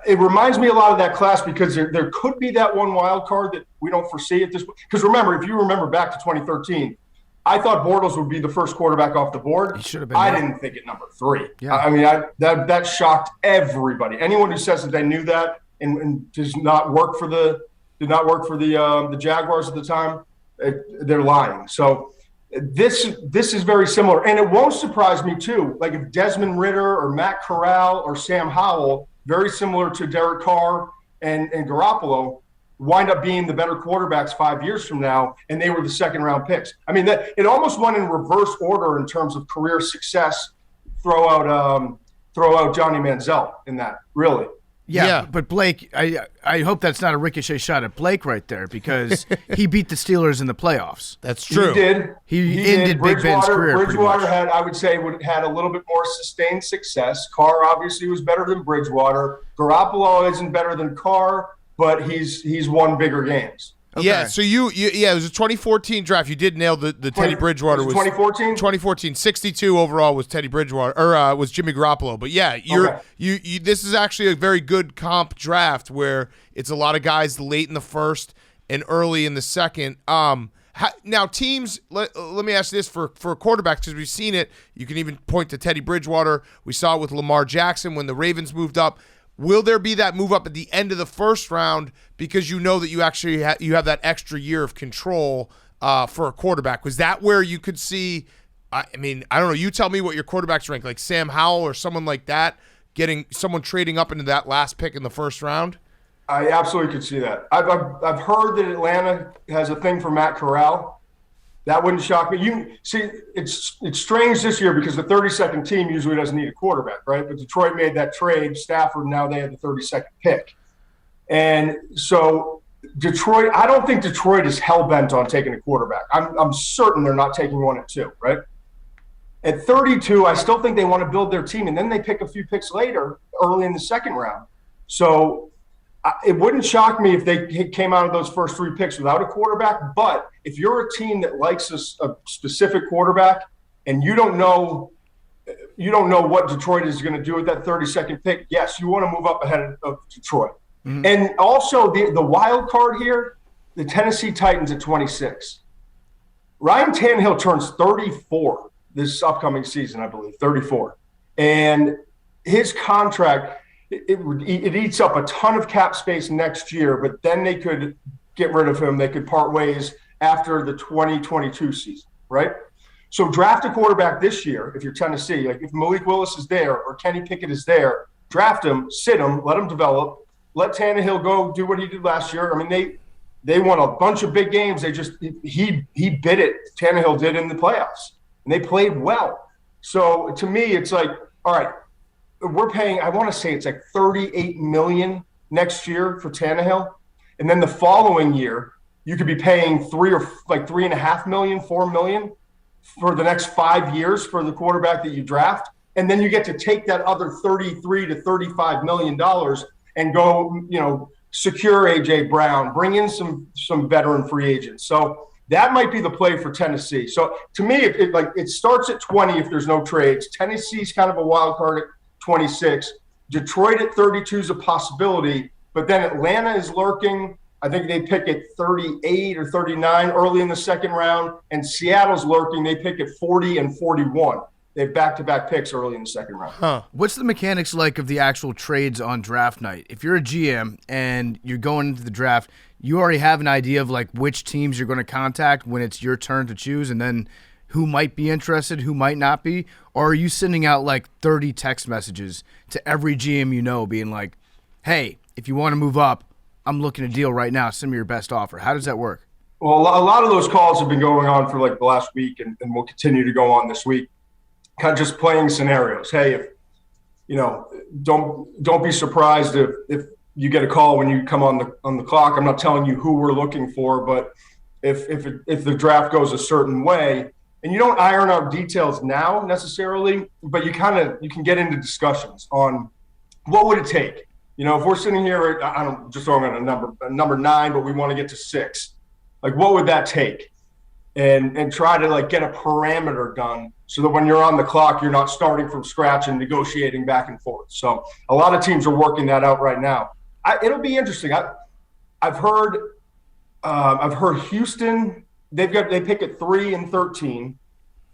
it reminds me a lot of that class, because there could be that one wild card that we don't foresee at this point. Because remember, if you remember back to 2013, I thought Bortles would be the first quarterback off the board. He should have been. I didn't think at number 3. Yeah. I mean, that shocked everybody. Anyone who says that they knew that and does not work for the Jaguars at the time, they're lying. So this is very similar, and it won't surprise me too. Like if Desmond Ridder or Matt Corral or Sam Howell, very similar to Derek Carr and Garoppolo, wind up being the better quarterbacks 5 years from now, and they were the second round picks. I mean, that it almost went in reverse order in terms of career success. Throw out Johnny Manziel in that, really. Yeah, but Blake, I hope that's not a ricochet shot at Blake right there because he beat the Steelers in the playoffs. That's true. He did. He ended Big Ben's career. Bridgewater had, I would say, had a little bit more sustained success. Carr obviously was better than Bridgewater. Garoppolo isn't better than Carr, but he's won bigger games. Okay. Yeah, so it was a 2014 draft. You did nail the Teddy Bridgewater. Was 2014? 2014. 62 overall was Teddy Bridgewater, or was Jimmy Garoppolo. But yeah, you this is actually a very good comp draft where it's a lot of guys late in the first and early in the second. Now teams, let me ask this for quarterbacks because we've seen it. You can even point to Teddy Bridgewater. We saw it with Lamar Jackson when the Ravens moved up. Will there be that move up at the end of the first round because you know that you actually you have that extra year of control for a quarterback? Was that where you could see? I mean, I don't know. You tell me what your quarterbacks rank, like Sam Howell or someone like that, getting someone trading up into that last pick in the first round. I absolutely could see that. I've heard that Atlanta has a thing for Matt Corral. That wouldn't shock me. You see, it's strange this year because the 32nd team usually doesn't need a quarterback, right? But Detroit made that trade. Stafford, now they have the 32nd pick. And so Detroit, I don't think Detroit is hell-bent on taking a quarterback. I'm certain they're not taking one at 2, right? At 32, I still think they want to build their team, and then they pick a few picks later, early in the second round. So it wouldn't shock me if they came out of those first 3 picks without a quarterback. But if you're a team that likes a specific quarterback and you don't know what Detroit is going to do with that 32nd pick, yes, you want to move up ahead of Detroit. Mm-hmm. And also the wild card here, the Tennessee Titans at 26. Ryan Tannehill turns 34 this upcoming season, I believe, 34. And his contract – it eats up a ton of cap space next year, but then they could get rid of him. They could part ways after the 2022 season, right? So draft a quarterback this year if you're Tennessee. Like if Malik Willis is there or Kenny Pickett is there, draft him, sit him, let him develop, let Tannehill go do what he did last year. I mean, they won a bunch of big games. He bit it. Tannehill did in the playoffs, and they played well. So to me, it's like, all right, we're paying, I want to say it's like $38 million next year for Tannehill. And then the following year, you could be paying $3.5 million, $4 million for the next 5 years for the quarterback that you draft. And then you get to take that other $33 to $35 million and go, secure AJ Brown, bring in some veteran free agents. So that might be the play for Tennessee. So to me, it starts at 20 if there's no trades. Tennessee's kind of a wild card at 26. Detroit at 32 is a possibility, but then Atlanta is lurking. I think they pick at 38 or 39 early in the second round, and Seattle's lurking. They pick at 40 and 41. They have back-to-back picks early in the second round. Huh. What's the mechanics like of the actual trades on draft night? If you're a GM and you're going into the draft, you already have an idea of like which teams you're going to contact when it's your turn to choose, and then who might be interested, who might not be? Or are you sending out like 30 text messages to every GM you know being like, hey, if you want to move up, I'm looking at a deal right now. Send me your best offer. How does that work? Well, a lot of those calls have been going on for like the last week and will continue to go on this week. Kind of just playing scenarios. Hey, if don't be surprised if you get a call when you come on the clock. I'm not telling you who we're looking for, but if the draft goes a certain way, and you don't iron out details now necessarily, but you can get into discussions on what would it take. If we're sitting here, I don't just throwing out a number 9, but we want to get to 6. Like, what would that take? And try to like get a parameter done so that when you're on the clock, you're not starting from scratch and negotiating back and forth. So a lot of teams are working that out right now. It'll be interesting. I've heard Houston. They pick at 3 and 13.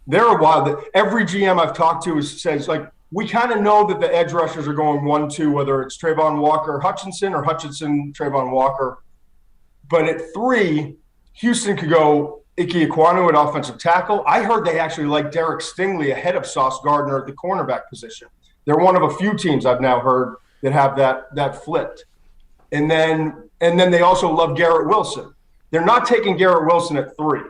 They're a wild. Every GM I've talked to says like we kind of know that the edge rushers are going 1-2, whether it's Trayvon Walker Hutchinson or Hutchinson Trayvon Walker. But at 3, Houston could go Ike Ekwonu at offensive tackle. I heard they actually like Derek Stingley ahead of Sauce Gardner at the cornerback position. They're one of a few teams I've now heard that have that flipped. And then they also love Garrett Wilson. They're not taking Garrett Wilson at 3.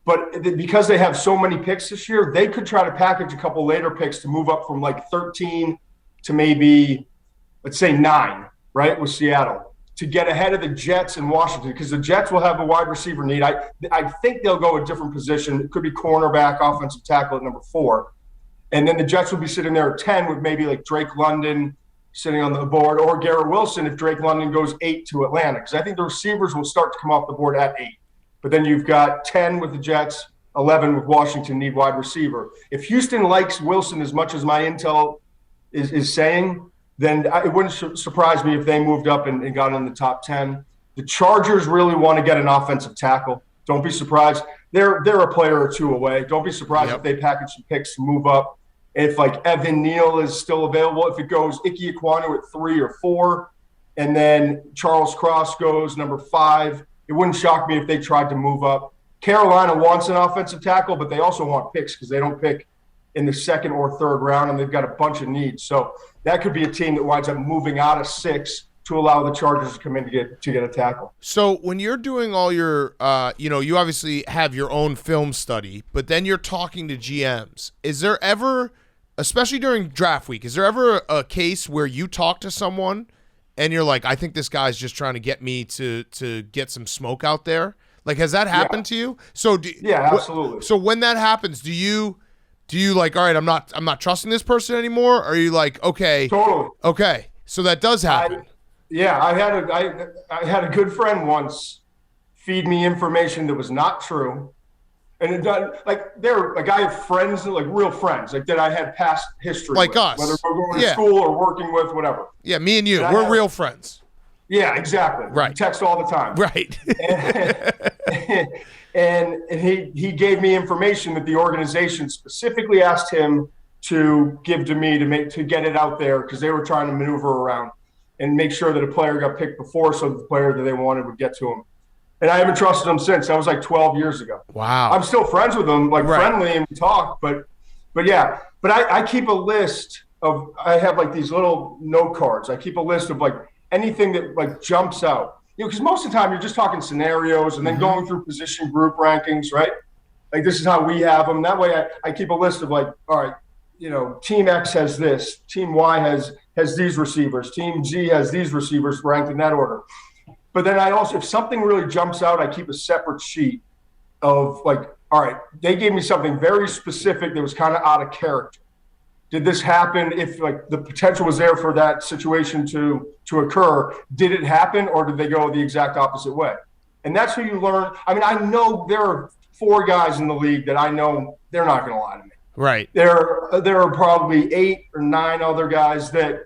But because they have so many picks this year, they could try to package a couple later picks to move up from like 13 to maybe, let's say 9. right, with Seattle to get ahead of the Jets and Washington, because the Jets will have a wide receiver need. I think they'll go a different position. It could be cornerback, offensive tackle at number 4. And then the Jets will be sitting there at 10 with maybe like Drake London sitting on the board, or Garrett Wilson if Drake London goes 8 to Atlanta, because I think the receivers will start to come off the board at 8. But then you've got 10 with the Jets, 11 with Washington need wide receiver. If Houston likes Wilson as much as my intel is saying, then it wouldn't surprise me if they moved up and got in the top 10. The Chargers really want to get an offensive tackle. Don't be surprised. They're a player or two away. Don't be surprised if they package some picks to move up. If like Evan Neal is still available, if it goes Ike Ekwonu at 3 or 4, and then Charles Cross goes number 5, it wouldn't shock me if they tried to move up. Carolina wants an offensive tackle, but they also want picks because they don't pick in the 2nd or 3rd round, and they've got a bunch of needs. So that could be a team that winds up moving out of 6 to allow the Chargers to come in to get a tackle. So when you're doing all your, you obviously have your own film study, but then you're talking to GMs. Is there ever, especially during draft week, is there ever a case where you talk to someone and you're like, I think this guy's just trying to get me to get some smoke out there? Like, has that happened to you? So absolutely. So when that happens, do you like, all right, I'm not trusting this person anymore? Or are you like, okay, totally, okay, so that does happen? I had a good friend once feed me information that was not true, and it done like I have friends, like real friends, like that I had past history like with, us, whether we're going to school or working with, whatever. Yeah, me and you, we're real friends. Yeah, exactly. Right. We text all the time. Right. And he gave me information that the organization specifically asked him to give to me to get it out there, because they were trying to maneuver around and make sure that a player got picked before, so that the player that they wanted would get to him. And I haven't trusted him since. That was like 12 years ago. Wow. I'm still friends with him, like friendly, and we talk, but yeah. But I keep a list of, I have like these little note cards. I keep a list of like anything that like jumps out. Because most of the time you're just talking scenarios and then going through position group rankings, right? Like this is how we have them. That way I keep a list of like, all right, Team X has this, Team Y has these receivers, Team Z has these receivers ranked in that order. But then I also, if something really jumps out, I keep a separate sheet of like, all right, they gave me something very specific that was kind of out of character. Did this happen? If like the potential was there for that situation to occur, did it happen, or did they go the exact opposite way? And that's who you learn. I mean, I know there are 4 guys in the league that I know they're not going to lie to me. Right. There are probably 8 or 9 other guys that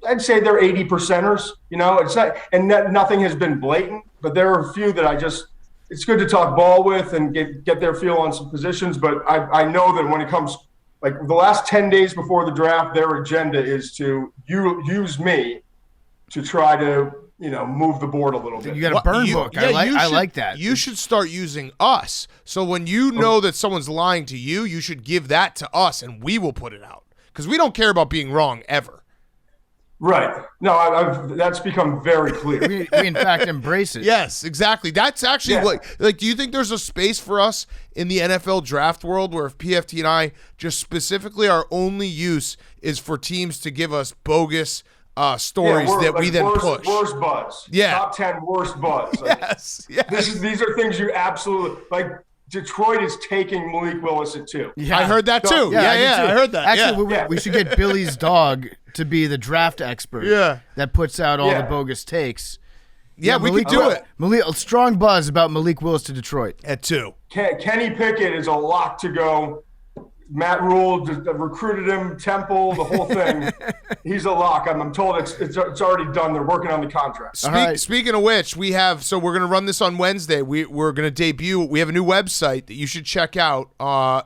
I'd say they're 80%ers. It's not, and nothing has been blatant, but there are a few that it's good to talk ball with and get their feel on some positions. But I know that when it comes, like the last 10 days before the draft, their agenda is to use me to try to, move the board a little bit. You got a burn book. Yeah, I like that. You should start using us. So when you know that someone's lying to you, you should give that to us and we will put it out. Because we don't care about being wrong ever. Right. No, that's become very clear. we in fact embrace it. Yes, exactly. That's actually what, do you think there's a space for us in the NFL draft world where if PFT and I just specifically our only use is for teams to give us bogus stories that we then push? Worst buzz. Yeah. Top 10 worst buzz. Yes. These are things you absolutely, like Detroit is taking Malik Willis at 2. Yeah. I heard that too. I heard that. Actually, we should get Billy's dog to be the draft expert. Yeah. That puts out all the bogus takes. Yeah, we could do it. A strong buzz about Malik Willis to Detroit at 2. Kenny Pickett is a lock to go. Matt Rule recruited him, Temple, the whole thing. He's a lock. I'm told it's already done. They're working on the contract. Speaking of which, we're going to run this on Wednesday. We're going to debut. We have a new website that you should check out.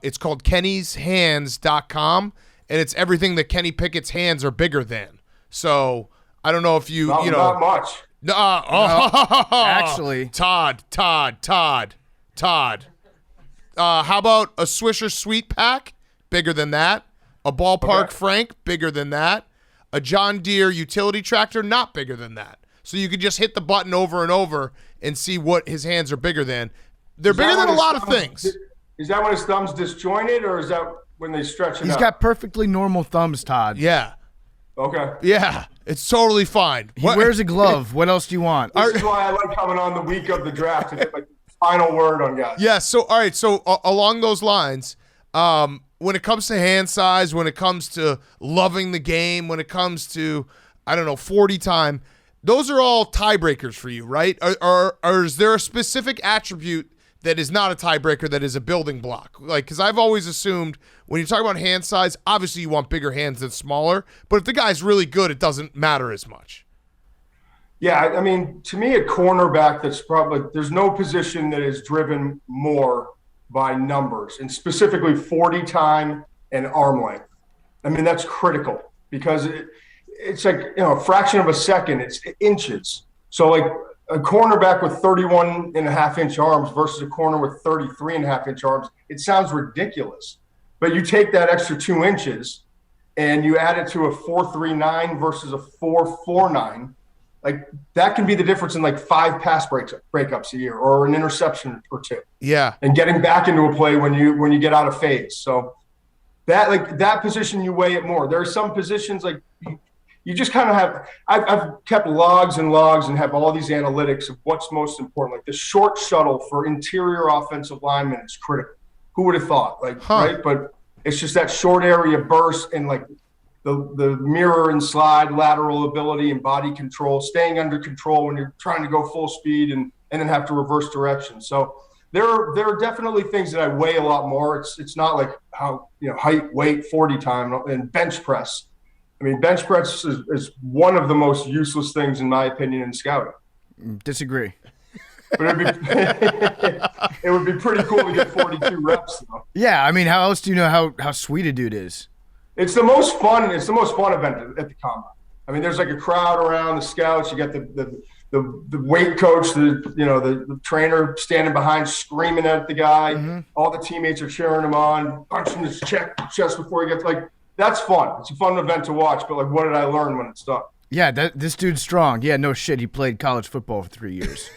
It's called kennyshands.com, and it's everything that Kenny Pickett's hands are bigger than. So I don't know if not much. Actually, Todd. How about a Swisher Sweet Pack? Bigger than that. A Ballpark Frank? Bigger than that. A John Deere utility tractor? Not bigger than that. So you could just hit the button over and over and see what his hands are bigger than. They're bigger than a lot of things. Is that when his thumb's disjointed, or is that when they stretch it out? He's got perfectly normal thumbs, Todd. Yeah. Okay. Yeah, it's totally fine. He wears a glove. What else do you want? This is why I like coming on the week of the draft to get like final word on guys. Yeah. So all right. So along those lines, when it comes to hand size, when it comes to loving the game, when it comes to 40 time, those are all tiebreakers for you, right? Or is there a specific attribute that is not a tiebreaker that is a building block? Like, because I've always assumed when you talk about hand size, obviously you want bigger hands than smaller, but if the guy's really good, it doesn't matter as much. Yeah, I mean, to me, a cornerback there's no position that is driven more by numbers, and specifically 40 time and arm length. I mean, that's critical because it's like, a fraction of a second, it's inches. So like a cornerback with 31.5-inch arms versus a corner with 33.5-inch arms, it sounds ridiculous. But you take that extra 2 inches and you add it to a 4.39 versus a 4.49, like that can be the difference in like 5 pass breakups a year or an interception or 2. Yeah. And getting back into a play when you get out of phase. So that position, you weigh it more. There are some positions like you just kind of have – I've kept logs and logs and have all these analytics of what's most important. Like the short shuttle for interior offensive linemen is critical. Who would have thought? Right? But it's just that short area burst and like the mirror and slide lateral ability and body control, staying under control when you're trying to go full speed and then have to reverse direction. So there are definitely things that I weigh a lot more. It's not like how height, weight, 40 time, and bench press. I mean, bench press is one of the most useless things, in my opinion, in scouting. Disagree. But it would be pretty cool to get 42 reps, though. Yeah, I mean, how else do you know how sweet a dude is? It's the most fun. It's the most fun event at the combine. I mean, there's like a crowd around the scouts. You got the weight coach, the trainer standing behind, screaming at the guy. Mm-hmm. All the teammates are cheering him on, punching his chest before he gets like. That's fun. It's a fun event to watch, but like, what did I learn when it's done? Yeah, this dude's strong. Yeah, no shit. He played college football for 3 years.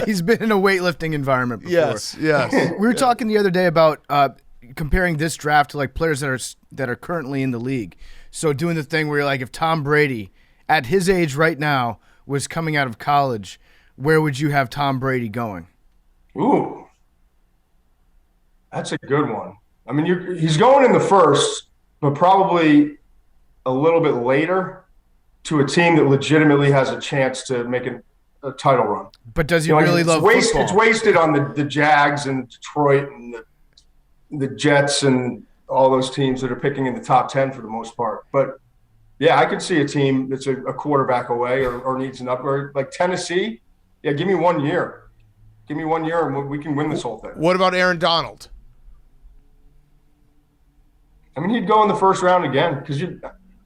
he's been in a weightlifting environment before. Yes. We were talking the other day about comparing this draft to like players that are currently in the league. So doing the thing where you're like, if Tom Brady at his age right now was coming out of college, where would you have Tom Brady going? Ooh, that's a good one. I mean, he's going in the first, but probably a little bit later to a team that legitimately has a chance to make a title run. But does he really love football? It's wasted on the Jags and Detroit and the Jets and all those teams that are picking in the top 10 for the most part. But, yeah, I could see a team that's a quarterback away or needs an upgrade. Like Tennessee, yeah, give me 1 year. Give me 1 year and we can win this whole thing. What about Aaron Donald? I mean, he'd go in the first round again because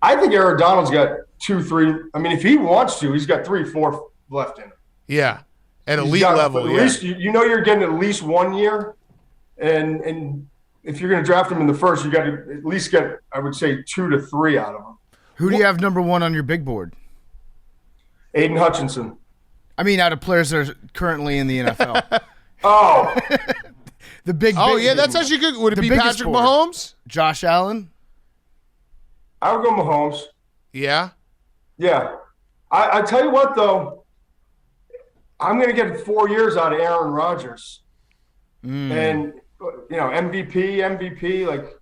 I think Aaron Donald's got 2, 3. I mean, if he wants to, he's got 3, 4 left in him. Yeah, at elite level. At least you're getting at least 1 year, and if you're going to draft him in the first, you got to at least get, I would say, 2 to 3 out of him. Who do you have number 1 on your big board? Aiden Hutchinson. I mean, out of players that are currently in the NFL. Oh. The big. Oh, yeah, that's actually good. Would it be Patrick Mahomes? Josh Allen? I would go Mahomes. Yeah? Yeah. I tell you what, though, I'm going to get 4 years out of Aaron Rodgers. And, MVP, like,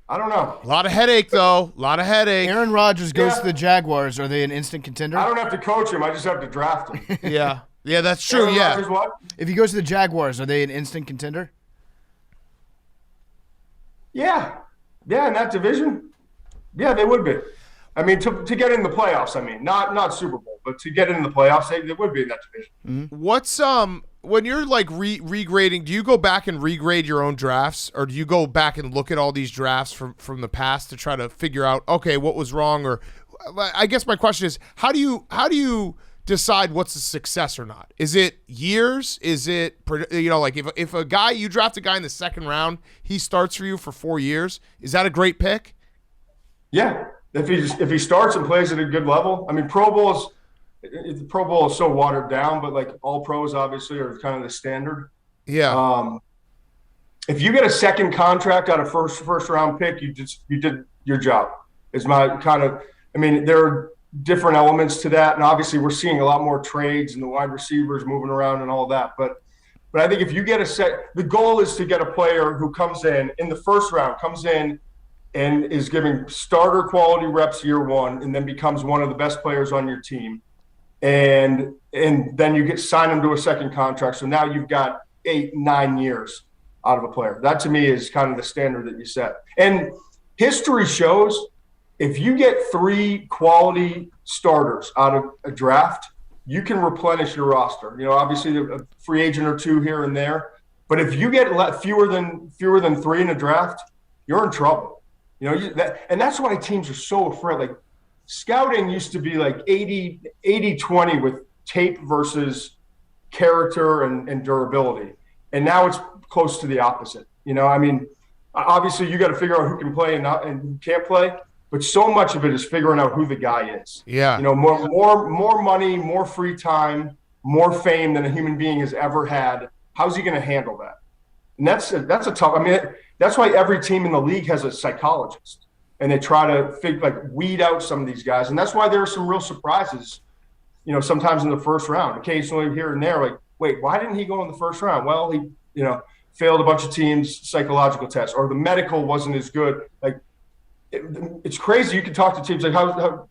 I don't know. A lot of headache, though. A lot of headache. Aaron Rodgers goes to the Jaguars. Are they an instant contender? I don't have to coach him. I just have to draft him. Yeah. Yeah, that's true. Aaron yeah. Rodgers, what? If he goes to the Jaguars, are they an instant contender? Yeah. Yeah, in that division. Yeah, they would be. I mean, to get in the playoffs, not Super Bowl, but to get in the playoffs, they would be in that division. Mm-hmm. What's when you're like regrading, do you go back and regrade your own drafts, or do you go back and look at all these drafts from the past to try to figure out, okay, what was wrong? Or I guess my question is, how do you decide what's a success or not? Is it years? Is it, like if you draft a guy in the second round, he starts for you for 4 years, is that a great pick? Yeah. If he starts and plays at a good level, I mean, the Pro Bowl is so watered down, but like all pros obviously are kind of the standard. Yeah. If you get a second contract out of first round pick, you did your job. is my kind of – I mean, there are different elements to that, and obviously we're seeing a lot more trades and the wide receivers moving around and all that. But I think if you get the goal is to get a player who comes in the first round, comes in and is giving starter quality reps year one and then becomes one of the best players on your team. And then you sign them to a second contract. So now you've got 8-9 years out of a player. That to me is kind of the standard that you set. And history shows if you get 3 quality starters out of a draft, you can replenish your roster. You know, obviously a free agent or 2 here and there, but if you get fewer than 3 in a draft, you're in trouble. You know, and that's why teams are so afraid. Like scouting used to be like 80-20 with tape versus character and durability. And now it's close to the opposite. You know, I mean, obviously you got to figure out who can play and who can't play, but so much of it is figuring out who the guy is. Yeah. You know, more money, more free time, more fame than a human being has ever had. How's he going to handle that? And that's a tough. I mean, that's why every team in the league has a psychologist, and they try to weed out some of these guys. And that's why there are some real surprises. You know, sometimes in the first round, occasionally here and there, like, wait, why didn't he go in the first round? Well, he, you know, failed a bunch of teams' psychological tests, or the medical wasn't as good. Like, it's crazy. You can talk to teams like,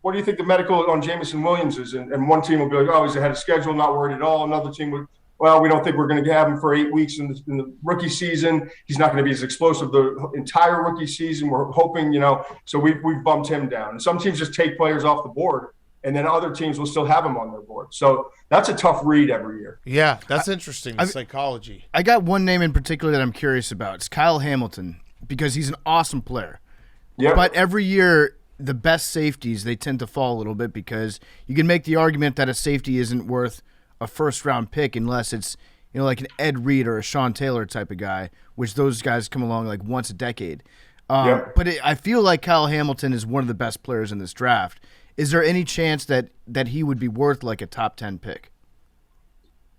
what do you think the medical on Jamison Williams is? And one team will be like, oh, he's ahead of schedule, not worried at all. Another team would, well, we don't think we're going to have him for 8 weeks in the rookie season. He's not going to be as explosive the entire rookie season. We're hoping, you know, so we've bumped him down. And some teams just take players off the board, and then other teams will still have them on their board. So that's a tough read every year. Yeah, that's interesting, the psychology. I got one name in particular that I'm curious about. It's Kyle Hamilton, because he's an awesome player. Yep. But every year, the best safeties, they tend to fall a little bit, because you can make the argument that a safety isn't worth a first-round pick unless it's, you know, like an Ed Reed or a Sean Taylor type of guy, which those guys come along like once a decade. But I feel like Kyle Hamilton is one of the best players in this draft. Is there any chance that he would be worth like a top 10 pick?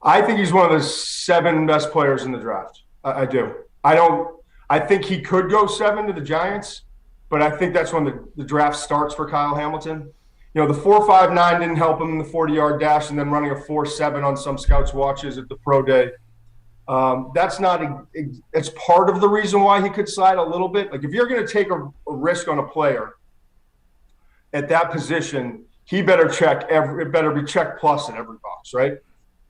I think he's one of the 7 best players in the draft. I do. I think he could go 7 to the Giants, but I think that's when the draft starts for Kyle Hamilton. You know, the 4.59 didn't help him in the 40-yard dash, and then running a 4.7 on some scouts' watches at the pro day. It's part of the reason why he could slide a little bit. Like, if you're going to take a risk on a player at that position, it better be check plus in every box, right?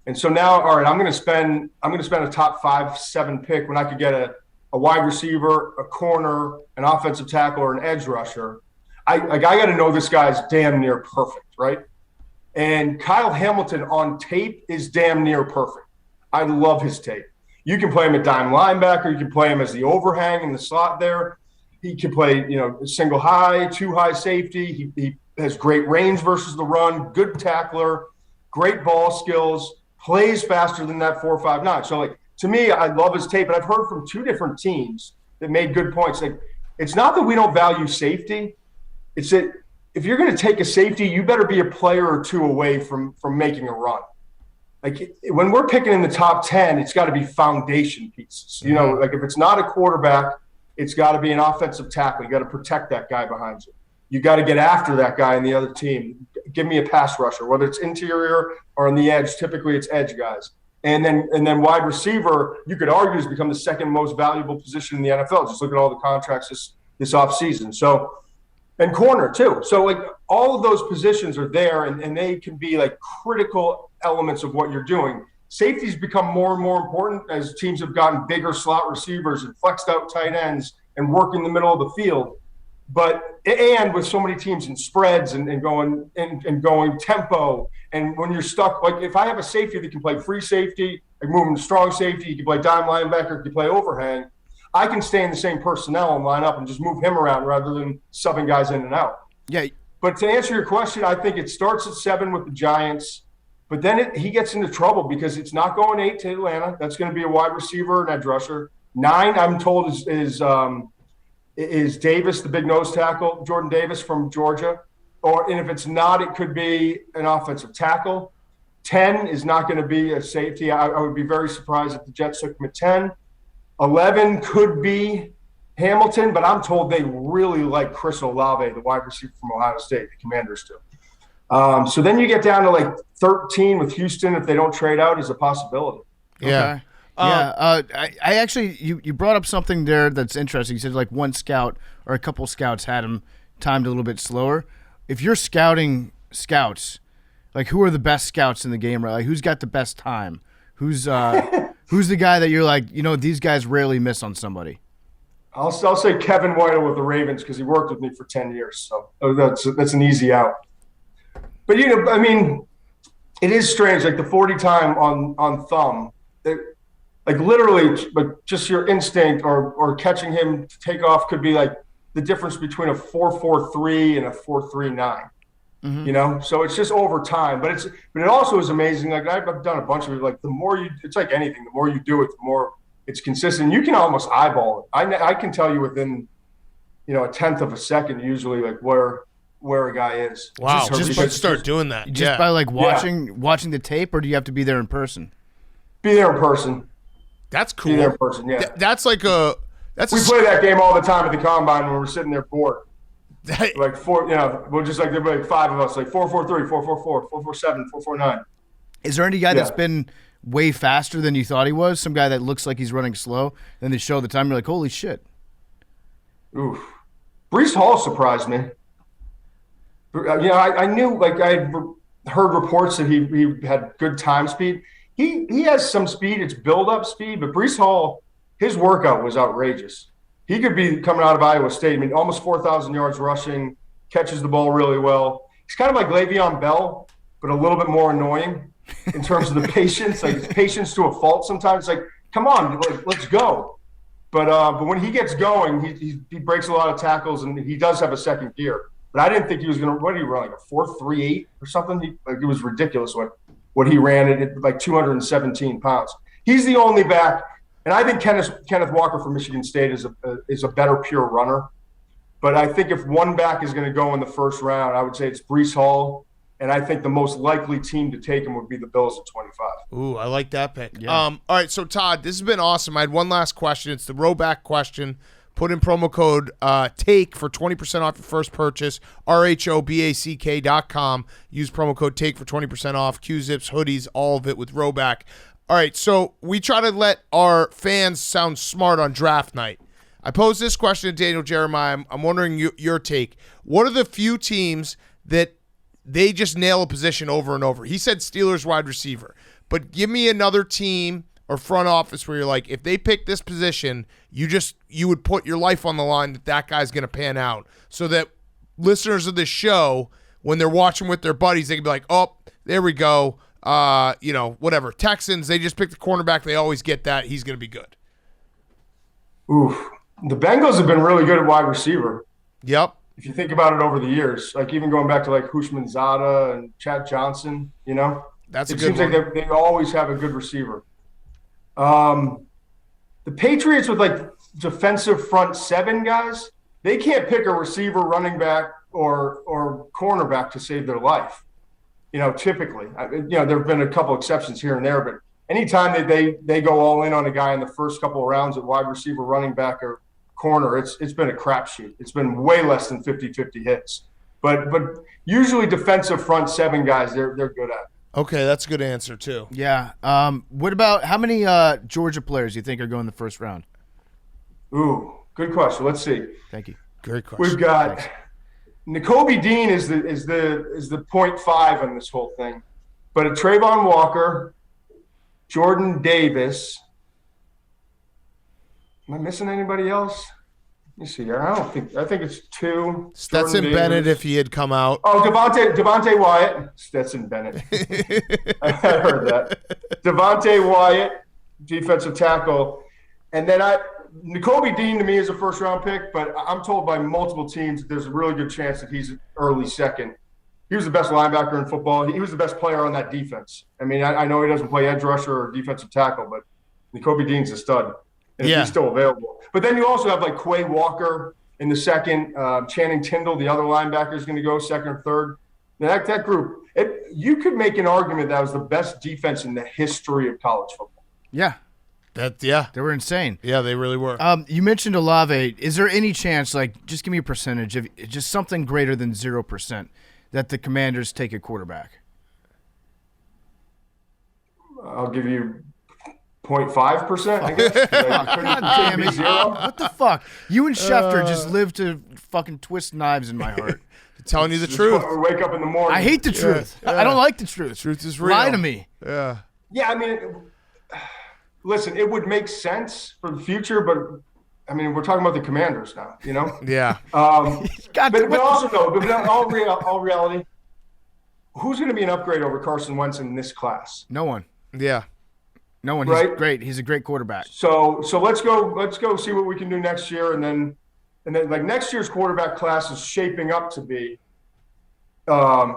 And so now, all right, I'm going to spend a top 5-7 pick when I could get a wide receiver, a corner, an offensive tackle, or an edge rusher. I got to know this guy's damn near perfect, right? And Kyle Hamilton on tape is damn near perfect. I love his tape. You can play him at dime linebacker. You can play him as the overhang in the slot there. He can play, you know, single high, 2 high safety. He has great range versus the run, good tackler, great ball skills, plays faster than that 4.59. So, like, to me, I love his tape. And I've heard from 2 different teams that made good points. Like, it's not that we don't value safety. It's that if you're going to take a safety, you better be a player or 2 away from making a run. Like, when we're picking in the top 10, it's got to be foundation pieces. You know, like, if it's not a quarterback, it's got to be an offensive tackle. You got to protect that guy behind you. You got to get after that guy in the other team. Give me a pass rusher, whether it's interior or on the edge. Typically, it's edge guys. And then wide receiver, you could argue, has become the second most valuable position in the NFL. Just look at all the contracts this offseason. So, and corner too. So, like, all of those positions are there, and they can be like critical elements of what you're doing. Safeties become more and more important as teams have gotten bigger slot receivers and flexed out tight ends and work in the middle of the field. And with so many teams in spreads and going tempo, and when you're stuck, like, if I have a safety that can play free safety, like moving to strong safety, you can play dime linebacker, you can play overhang, I can stay in the same personnel and line up and just move him around rather than subbing guys in and out. Yeah. But to answer your question, I think it starts at 7 with the Giants, but then he gets into trouble because it's not going 8 to Atlanta. That's going to be a wide receiver and edge rusher. 9, I'm told, is Davis, the big nose tackle, Jordan Davis from Georgia. And if it's not, it could be an offensive tackle. 10 is not going to be a safety. I would be very surprised if the Jets took him at 10. 11 could be Hamilton, but I'm told they really like Chris Olave, the wide receiver from Ohio State, the Commanders do. So then you get down to like 13 with Houston if they don't trade out is a possibility. Yeah. Okay. I actually you brought up something there that's interesting. You said like one scout or a couple scouts had him timed a little bit slower. If you're scouting scouts, like who are the best scouts in the game, right? Like who's got the best time? Who's the guy that you're like, these guys rarely miss on somebody? I'll say Kevin White with the Ravens because he worked with me for 10 years. So that's an easy out. But, I mean, it is strange. Like the 40 time on thumb, like literally, but just your instinct or catching him to take off could be like the difference between a 4.43 and a 4.39. Mm-hmm. So it's just over time. But it also is amazing. Like I've done a bunch of it. Like the more it's like anything. The more you do it, the more it's consistent. You can almost eyeball it. I can tell you within, a tenth of a second usually like where a guy is. Wow, just by start doing that. Just by like watching the tape, or do you have to be there in person? Be there in person. That's cool. Be there in person. Yeah, that's like we play that game all the time at the combine when we're sitting there bored. Like four, we'll just like there'll be like five of us, like 4.43, 4.44, 4.47, 4.49. Is there any guy that's been way faster than you thought he was? Some guy that looks like he's running slow, then they show the time, you're like, holy shit. Oof. Breece Hall surprised me. I knew, like I heard reports that he had good time speed. He has some speed. It's build-up speed, but Breece Hall, his workout was outrageous. He could be coming out of Iowa State. I mean, almost 4,000 yards rushing, catches the ball really well. He's kind of like Le'Veon Bell, but a little bit more annoying in terms of the patience. Like, patience to a fault sometimes. It's like, come on, let's go. But when he gets going, he breaks a lot of tackles, and he does have a second gear. But I didn't think he was going to – what did he run, like a 4.38 or something? It was ridiculous what he ran at like 217 pounds. He's the only back – and I think Kenneth Walker from Michigan State is a better pure runner. But I think if one back is going to go in the first round, I would say it's Breece Hall. And I think the most likely team to take him would be the Bills at 25. Ooh, I like that pick. Yeah. All right, so Todd, this has been awesome. I had one last question. It's the Roback question. Put in promo code TAKE for 20% off your first purchase, RHOBACK.com. Use promo code TAKE for 20% off. Q-Zips, hoodies, all of it with Roback. All right, so we try to let our fans sound smart on draft night. I posed this question to Daniel Jeremiah. I'm wondering your take. What are the few teams that they just nail a position over and over? He said Steelers wide receiver. But give me another team or front office where you're like, if they pick this position, you would put your life on the line that guy's going to pan out, so that listeners of this show, when they're watching with their buddies, they can be like, oh, there we go. Whatever. Texans, they just picked the cornerback. They always get that. He's going to be good. Oof. The Bengals have been really good at wide receiver. Yep. If you think about it over the years, like even going back to like Hushman Zada and Chad Johnson, That's a good one. It seems like they always have a good receiver. The Patriots with like defensive front seven guys, they can't pick a receiver, running back, or cornerback to save their life. Typically, there have been a couple exceptions here and there, but anytime that they go all in on a guy in the first couple of rounds at wide receiver, running back, or corner, it's been a crapshoot. It's been way less than 50-50 hits. But usually defensive front seven guys, they're good at. Okay, that's a good answer too. Yeah. What about how many Georgia players do you think are going the first round? Ooh, good question. Let's see. Thank you. Great question. We've got Nakobe Dean is the 0.5 on this whole thing, but a Trayvon Walker, Jordan Davis. Am I missing anybody else? Let me see here. I think it's two. Stetson Bennett, if he had come out. Oh, Devontae Wyatt. Stetson Bennett. I heard that. Devontae Wyatt, defensive tackle. And then Nakobe Dean to me is a first round pick, but I'm told by multiple teams that there's a really good chance that he's early second. He was the best linebacker in football. He was the best player on that defense. I mean, I know he doesn't play edge rusher or defensive tackle, but Nakobe Dean's a stud. And he's still available. But then you also have like Quay Walker in the second, Channing Tindall, the other linebacker, is going to go second or third. Now that group, you could make an argument that was the best defense in the history of college football. Yeah. They were insane. Yeah, they really were. You mentioned Olave. Is there any chance, like, just give me a percentage of just something greater than 0% that the Commanders take a quarterback? I'll give you 0.5%, I guess. God damn it. What the fuck? You and Schefter just live to fucking twist knives in my heart. Telling you the truth. We wake up in the morning. I hate the truth. I don't like the truth. Truth is real. Lie to me. Yeah. Yeah, I mean, listen, it would make sense for the future, but I mean, we're talking about the Commanders now, you know? Yeah. But also, no, but in all reality, who's going to be an upgrade over Carson Wentz in this class? No one. Yeah. No one. Right? He's great. He's a great quarterback. So let's go see what we can do next year, and then like next year's quarterback class is shaping up to be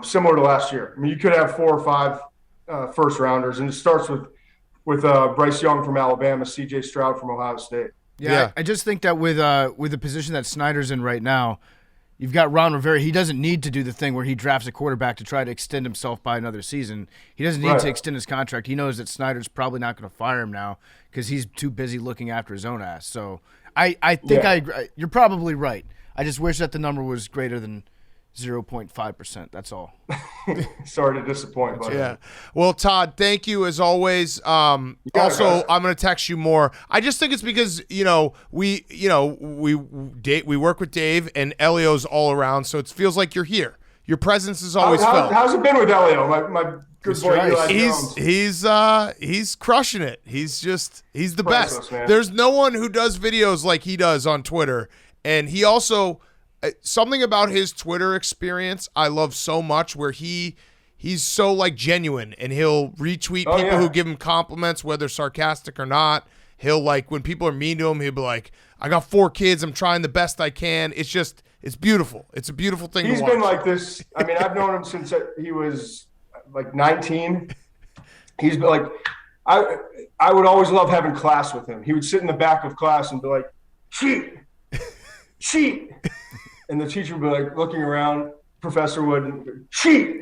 similar to last year. I mean, you could have 4 or 5 first rounders, and it starts with Bryce Young from Alabama, C.J. Stroud from Ohio State. Yeah. I just think that with the position that Snyder's in right now, you've got Ron Rivera. He doesn't need to do the thing where he drafts a quarterback to try to extend himself by another season. He doesn't need to extend his contract. He knows that Snyder's probably not going to fire him now because he's too busy looking after his own ass. So I think I agree. You're probably right. I just wish that the number was greater than 0.5%. That's all. Sorry to disappoint, buddy. Yeah. Well, Todd, thank you as always. Also, I'm going to text you more. I just think it's because we work with Dave and Elio's all around, so it feels like you're here. Your presence is always felt. How's it been with Elio? My good boy Eli Jones. He's crushing it. He's the Priceless, best. man. There's no one who does videos like he does on Twitter, and he also. Something about his Twitter experience I love so much, where he's so like genuine, and he'll retweet people who give him compliments, whether sarcastic or not. He'll like when people are mean to him, he'll be like, "I got 4 kids. I'm trying the best I can." It's beautiful. It's a beautiful thing. He's to watch. been like this. I mean, I've known him since he was like 19. He's been like, I would always love having class with him. He would sit in the back of class and be like, cheat. And the teacher would be like looking around, professor would cheat.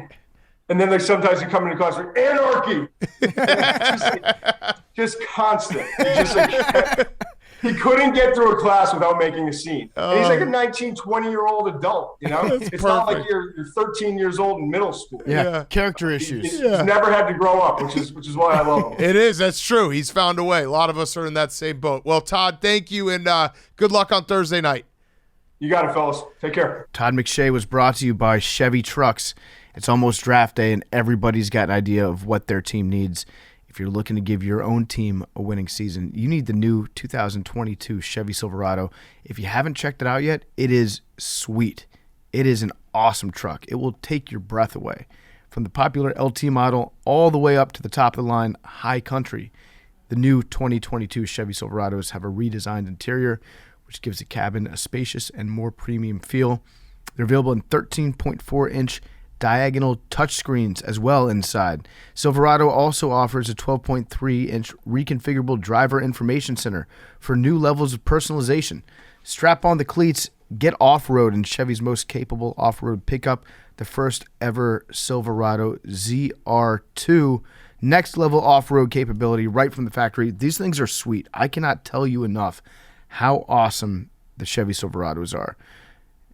And then like sometimes he'd come into class like anarchy. just constant. He couldn't get through a class without making a scene. And he's like a 19, 20-year-old adult, you know? It's not like you're 13 years old in middle school. Yeah. Character issues. He's never had to grow up, which is why I love him. It is. That's true. He's found a way. A lot of us are in that same boat. Well, Todd, thank you, and good luck on Thursday night. You got it, fellas. Take care. Todd McShay was brought to you by Chevy Trucks. It's almost draft day, and everybody's got an idea of what their team needs. If you're looking to give your own team a winning season, you need the new 2022 Chevy Silverado. If you haven't checked it out yet, it is sweet. It is an awesome truck. It will take your breath away. From the popular LT model all the way up to the top of the line High Country, the new 2022 Chevy Silverados have a redesigned interior, which gives the cabin a spacious and more premium feel. They're available in 13.4-inch diagonal touchscreens as well inside. Silverado also offers a 12.3-inch reconfigurable driver information center for new levels of personalization. Strap on the cleats, get off-road in Chevy's most capable off-road pickup, the first ever Silverado ZR2. Next level off-road capability right from the factory. These things are sweet. I cannot tell you enough how awesome the Chevy Silverados are.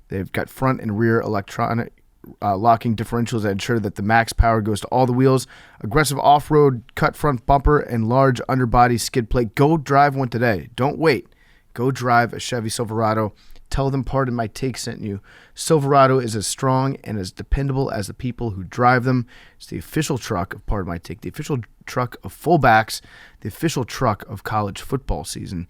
They've got front and rear electronic locking differentials that ensure that the max power goes to all the wheels, aggressive off-road cut front bumper, and large underbody skid plate. Go drive one today. Don't wait. Go drive a Chevy Silverado. Tell them Pardon My Take sent you. Silverado is as strong and as dependable as the people who drive them. It's the official truck of Pardon My Take, the official truck of fullbacks, the official truck of college football season.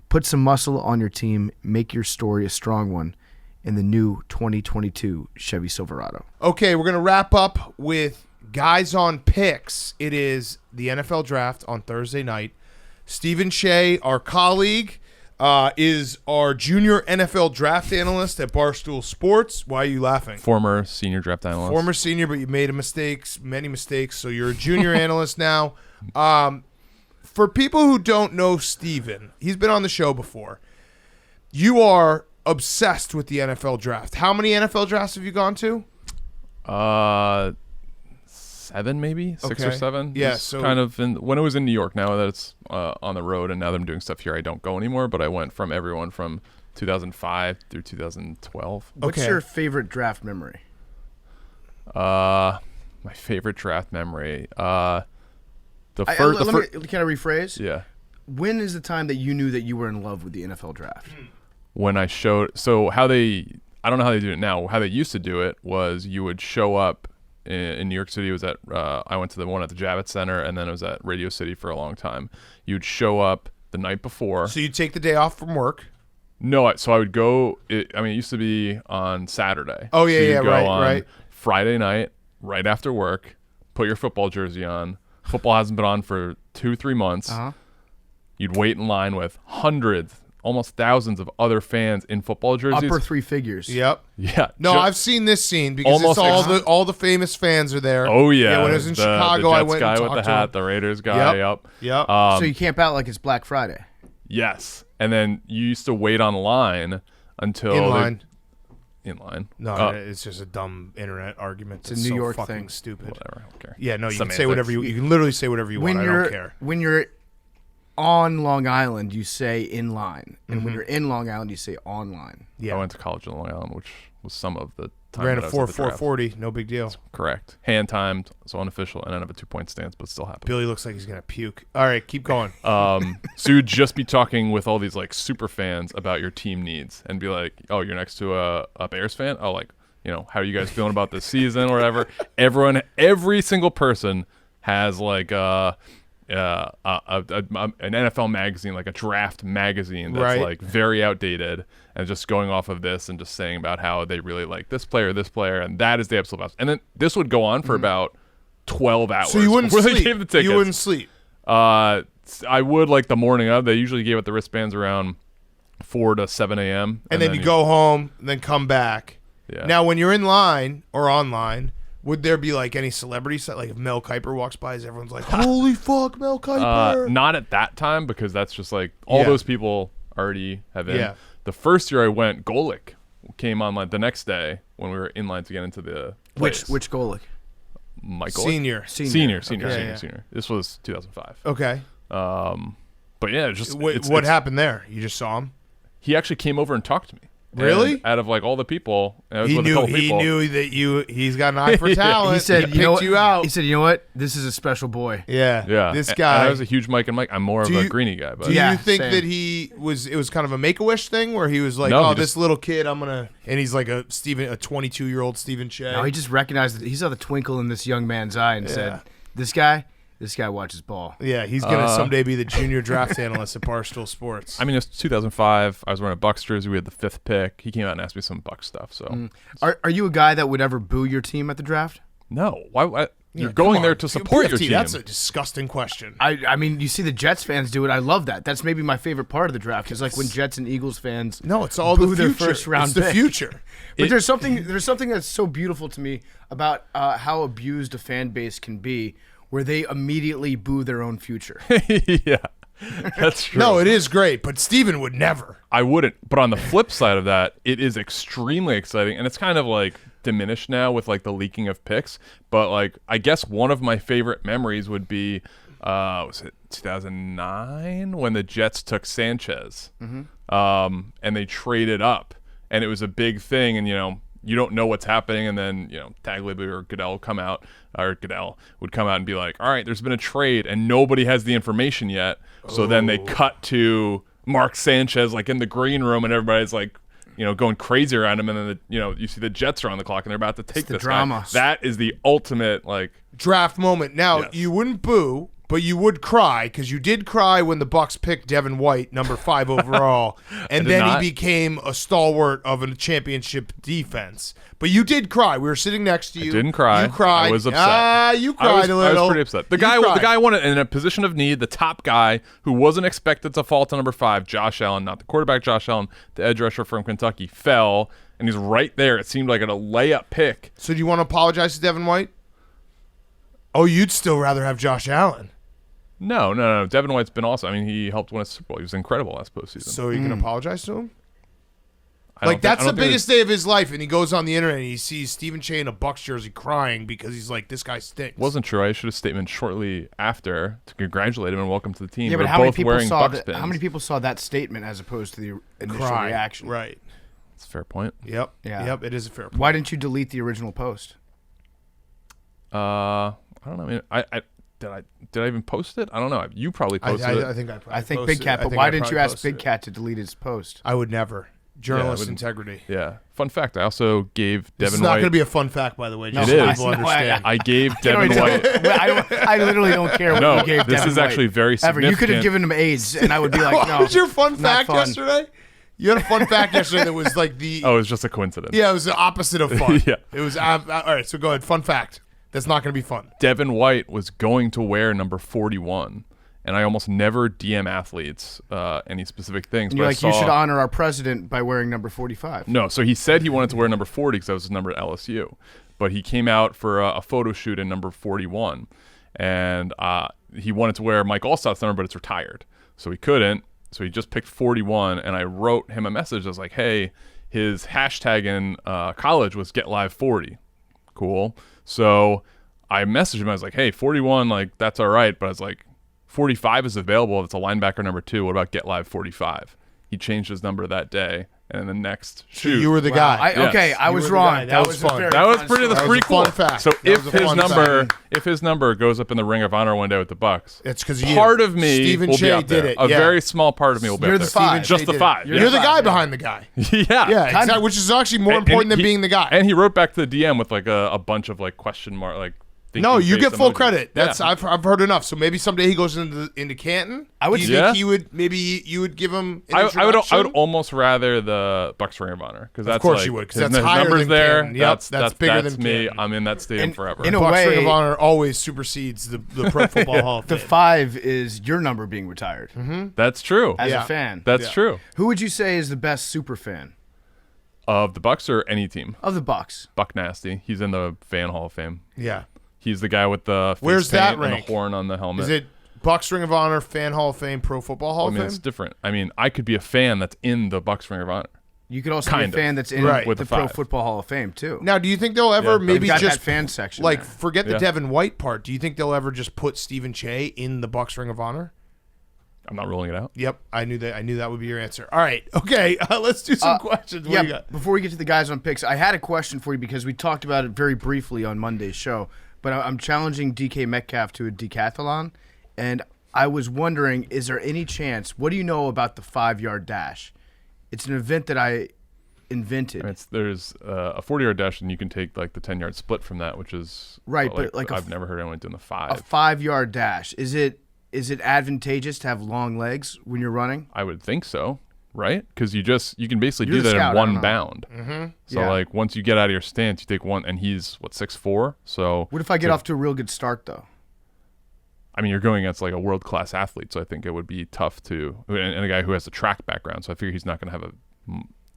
Put some muscle on your team. Make your story a strong one in the new 2022 Chevy Silverado. Okay, we're going to wrap up with Guys on Picks. It is the NFL Draft on Thursday night. Stephen Shea, our colleague, is our junior NFL draft analyst at Barstool Sports. Why are you laughing? Former senior draft analyst. Former senior, but you made many mistakes, so you're a junior analyst now. For people who don't know Steven, he's been on the show before. You are obsessed with the NFL draft. How many NFL drafts have you gone to? 7, maybe 6 or 7. Yeah, It's so kind of when it was in New York. Now that it's on the road, and now that I'm doing stuff here, I don't go anymore. But I went from everyone from 2005 through 2012. What's your favorite draft memory? My favorite draft memory. Can I rephrase? Yeah. When is the time that you knew that you were in love with the NFL draft? When I showed, I don't know how they do it now. How they used to do it was you would show up in New York City. It was at I went to the one at the Javits Center, and then it was at Radio City for a long time. You'd show up the night before. So you'd take the day off from work. No, so I would go. It used to be on Saturday. Oh yeah, so yeah, go right, on right. Friday night, right after work, put your football jersey on. Football hasn't been on for 2-3 months. You'd wait in line with hundreds, almost thousands of other fans in football jerseys. Upper 3 figures. Yep. Yeah. No, I've seen this scene because it's all the famous fans are there. Oh yeah. When I was in Chicago, the I Jets went guy and with talked the to hat, him. the Raiders guy. Yep. So you camp out like it's Black Friday. Yes, and then you used to wait on line until In line. No, it's just a dumb internet argument. It's a New York fucking thing. Stupid. Whatever. I don't care. Yeah, no, you can Semantics. say whatever you can literally say whatever you want. I don't care. When you're on Long Island, you say in line, and when you're in Long Island, you say online. Yeah. I went to college in Long Island, which was some of the time. Ran that a I was at the draft. 4.40, no big deal. Correct. Hand timed, so unofficial, and I have a 2-point stance, but still happened. Billy looks like he's gonna puke. All right, keep going. So you'd just be talking with all these like super fans about your team needs, and be like, "Oh, you're next to a Bears fan. Oh, like, how are you guys feeling about this season or whatever?" Every single person has like an NFL magazine, like a draft magazine that's like very outdated, and just going off of this and just saying about how they really like this player, and that is the absolute best. And then this would go on for about 12 hours. So you wouldn't before they sleep. gave the tickets. You wouldn't sleep. I would like the morning of. They usually gave out the wristbands around 4 to 7 a.m. And then you go home, and then come back. Yeah. Now, when you're in line or online, would there be like any celebrities? Like if Mel Kiper walks by, is everyone's like, "Holy fuck, Mel Kiper"? Not at that time, because that's just like all those people already have in. Yeah. The first year I went, Golick came on like the next day when we were in line to get into the place. Which Golick? Mike Golick? Senior. Senior. This was 2005. Okay. But yeah, What happened there? You just saw him? He actually came over and talked to me. Really? And out of like all the people, he knew that he's got an eye for talent. He said, he picked you out. He said, "You know what? This is a special boy." Yeah. This guy. I was a huge Mike and Mike. I'm more of a Greeny guy. But do you think that it was kind of a Make-A-Wish thing where he was like, this little kid, and he's like a 22-year-old Stephen Shea? No, he just recognized that he saw the twinkle in this young man's eye and said, This guy watches ball. Yeah, he's going to someday be the junior draft analyst at Barstool Sports. I mean, it was 2005. I was wearing a Bucks jersey. We had the 5th pick. He came out and asked me some Bucks stuff. So, Are you a guy that would ever boo your team at the draft? No. Why you're going there to support your team. That's a disgusting question. I mean, you see the Jets fans do it. I love that. That's maybe my favorite part of the draft. Is like when Jets and Eagles fans it's all boo the their future. first round It's the pick. future. But there's something that's so beautiful to me about how abused a fan base can be, where they immediately boo their own future. Yeah, that's true. No, it is great, but Steven would never. I wouldn't. But on the flip side of that, it is extremely exciting, and it's kind of like diminished now with like the leaking of picks. But like, I guess one of my favorite memories would be, was it 2009 when the Jets took Sanchez, and they traded up, and it was a big thing, and you don't know what's happening, and then Tagliabue or Goodell would come out and be like, all right, there's been a trade, and nobody has the information yet. So then they cut to Mark Sanchez like in the green room, and everybody's like, going crazy around him, and then you see the Jets are on the clock, and they're about to take this drama. guy. That is the ultimate like draft moment. Now you wouldn't boo, but you would cry, because you did cry when the Bucks picked Devin White, number 5 overall, and then he became a stalwart of a championship defense. But you did cry. We were sitting next to you. I didn't cry. You cried. I was upset. You cried a little. I was pretty upset. The guy wanted in a position of need, the top guy who wasn't expected to fall to number 5, Josh Allen, not the quarterback Josh Allen, the edge rusher from Kentucky, fell, and he's right there. It seemed like a layup pick. So do you want to apologize to Devin White? Oh, you'd still rather have Josh Allen. No. Devin White's been awesome. I mean, he helped win a Super Bowl. He was incredible last postseason. So you can apologize to him? That's the biggest day of his life, and he goes on the internet and he sees Stephen Che in a Bucks jersey crying because he's like, this guy stinks. Wasn't true. I issued a statement shortly after to congratulate him and welcome to the team. Yeah, but They're how many both people wearing saw Bucks pins. how many people saw that statement as opposed to the initial Cry. reaction? Right. That's a fair point. Yep. Yeah. Yep. It is a fair point. Why didn't you delete the original post? I don't know. I mean, did I even post it? I don't know. You probably posted it. I think I. I think posted Big Cat. it. I But think why I didn't you probably ask posted Big it. Cat to delete his post? I would never. Journalist wouldn't. integrity. Yeah. Fun fact. I also gave This Devin is not White. going to be a fun fact, by the way. No, Just it so is. people understand. I gave You know, Devin White. I literally don't care what No, you gave this Devin is actually White. very Ever. You could have significant. given him AIDS, and I would be like, What no. was your fun not fact fun. yesterday? You had a fun fact yesterday that was like the. Oh, it was just a coincidence. Yeah, it was the opposite of fun. Yeah. It was. All right, so go ahead. Fun fact. That's not going to be fun. Devin White was going to wear number 41, and I almost never DM athletes any specific things. And you're but like, I you saw, should honor our president by wearing number 45. No, so he said he wanted to wear number 40 because that was his number at LSU, but he came out for a photo shoot in number 41, and he wanted to wear Mike Allstott's number, but it's retired, so he couldn't. So he just picked 41, and I wrote him a message. I was like, hey, his hashtag in college was GetLive40. Cool. So I messaged him. I was like, hey, 41, like, that's all right. But I was like, 45 is available. It's a linebacker number 2. What about GetLive45? He changed his number that day. And the next shoot. You were the guy. Yes. Okay, I You was were the wrong. guy. That was fun. That was pretty. That's That was pretty a cool. fun fact. So That if was a his fun number, fact. if his number goes up in the Ring of Honor one day with the Bucks, It's because you. part of me Stephen will Che be out there. did it. A Yeah. very small part of me will be You're out the there. five. Just the 5. You're yeah. the guy behind the guy. yeah. Yeah, exactly, which is actually more important than he- being the guy. And he wrote back to the DM with like a bunch of like question mark like. No, you thinking get full face emojis. credit. That's Yeah. I've heard enough. So maybe someday he goes into Canton. I would Do you Yeah. think he would maybe you would give him. An I would introduction? almost rather the Bucks Ring of Honor because that's Of course like, you would, 'cause his that's higher numbers than there. Canton. Yep, that's bigger than me. Canton. I'm in that stadium And forever. in a Bucks way, Ring of Honor always supersedes the Pro Football Hall of the Fame. 5 is your number being retired That's true. as Yeah. a fan. That's Yeah. true. Who would you say is the best super fan Of the Bucks or any team. of the Bucks? Buck Nasty. He's in the Fan Hall of Fame. Yeah. He's the guy with the face Where's paint that and rank? the horn on the helmet. Is it Bucks Ring of Honor, Fan Hall of Fame, Pro Football Hall I of mean, Fame? it's different. I mean, I could be a fan that's in the Bucks Ring of Honor. You could also Kind be of. a fan that's in Right. With the the Pro 5. Football Hall of Fame too. Now, do you think they'll ever Yeah, maybe You've got just that fan section like there. forget the Yeah. Devin White part? Do you think they'll ever just put Stephen Che in the Bucks Ring of Honor? I'm not ruling it out. Yep, I knew that. I knew that would be your answer. All right, okay, let's do some questions. What Yeah, do you got? before we get to the guys on picks, I had a question for you because we talked about it very briefly on Monday's show. But I'm challenging DK Metcalf to a decathlon, and I was wondering, is there any chance? What do you know about the 5-yard dash? It's an event that I invented. There's a 40-yard dash, and you can take like the 10-yard split from that, which is Right, but like I've never heard anyone doing the a 5. 5-yard dash. Is it advantageous to have long legs when you're running? I would think so, right? Because you can basically You're do the that scout, in I don't one know. bound. Mm-hmm. So Yeah. like once you get out of your stance, you take one, and he's what 6'4". So What if I get off to a real good start though? I mean, you're going against like a world-class athlete, so I think it would be tough to, and a guy who has a track background. So I figure he's not going to have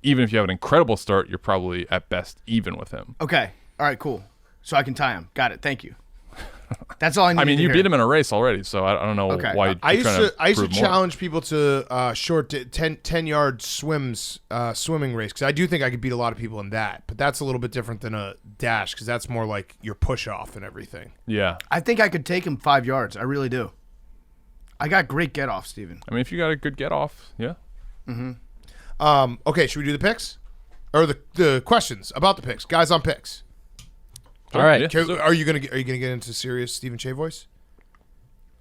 even if you have an incredible start, you're probably at best even with him. Okay. All right. Cool. So I can tie him. Got it. Thank you. That's all I need. I mean, to you hear. beat him in a race already, so I don't know Okay. why. I used to prove more. challenge people to short 10-yard swimming race because I do think I could beat a lot of people in that. But that's a little bit different than a dash because that's more like your push off and everything. Yeah, I think I could take him 5 yards. I really do. I got great get off, Steven. I mean, if you got a good get off, yeah. Okay, should we do the picks or the questions about the picks? Guys on picks. All right. Yeah. Okay, are you gonna get into serious Stephen Che voice?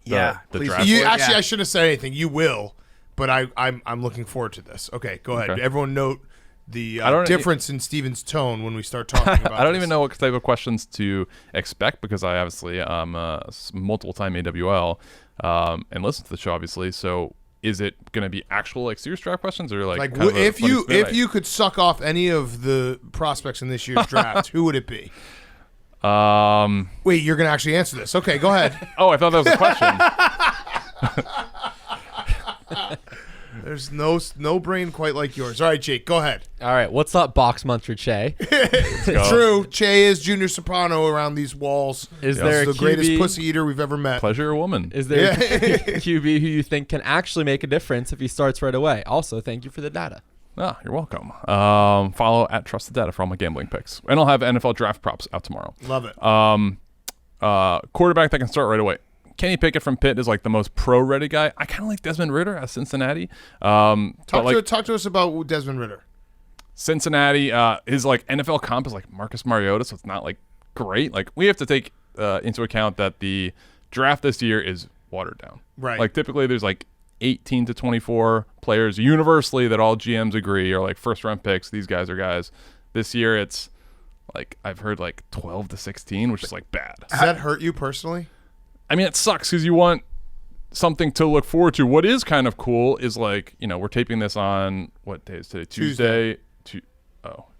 Yeah. the please. draft You board? actually, I shouldn't have said anything. You will, but I'm looking forward to this. Okay, go ahead. Okay. Everyone note the I don't- difference in Steven's tone when we start talking about I don't this. even know what type of questions to expect because I obviously multiple time AWL and listen to the show obviously. So is it going to be actual like serious draft questions or like kind of a if funny you spin? if you could suck off any of the prospects in this year's draft, who would it be? Wait, you're gonna actually answer this? Okay, go ahead. Oh, I thought that was a question. There's no brain quite like yours. All right, Jake, go ahead. All right, what's up, Box Muncher Che? go. True, Che is Junior Soprano around these walls. Is Yeah. there He's a the greatest QB? pussy eater we've ever met. Pleasure, woman. Is there a QB who you think can actually make a difference if he starts right away? Also, thank you for the data. You're welcome. Follow at Trusted Data for all my gambling picks. And I'll have NFL draft props out tomorrow. Love it. Quarterback that can start right away. Kenny Pickett from Pitt is like the most pro-ready guy. I kind of like Desmond Ridder at Cincinnati. Talk to us about Desmond Ridder. Cincinnati, his like NFL comp is like Marcus Mariota, so it's not like great. Like we have to take into account that the draft this year is watered down. Right. Like typically there's like 18 to 24 players universally that all GMs agree are like first round picks. These guys are guys. This year it's like I've heard like 12 to 16, which is like bad. Does that hurt you personally? I mean, it sucks because you want something to look forward to. What is kind of cool is like, we're taping this on what day is today?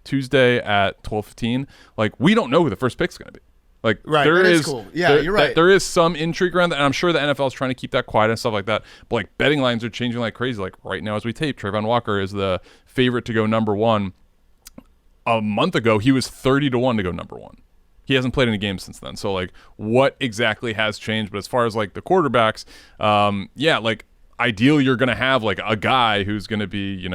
Tuesday at 12:15. Like we don't know who the first pick's going to be. Like right, there is cool. Yeah, you're right. There is some intrigue around that, and I'm sure the NFL is trying to keep that quiet and stuff like that. But like betting lines are changing like crazy. Like right now as we tape, Trayvon Walker is the favorite to go number one. A month ago, he was 30-1 to go number one. He hasn't played any games since then. So like what exactly has changed? But as far as like the quarterbacks, like ideally you're going to have like a guy who's going to be,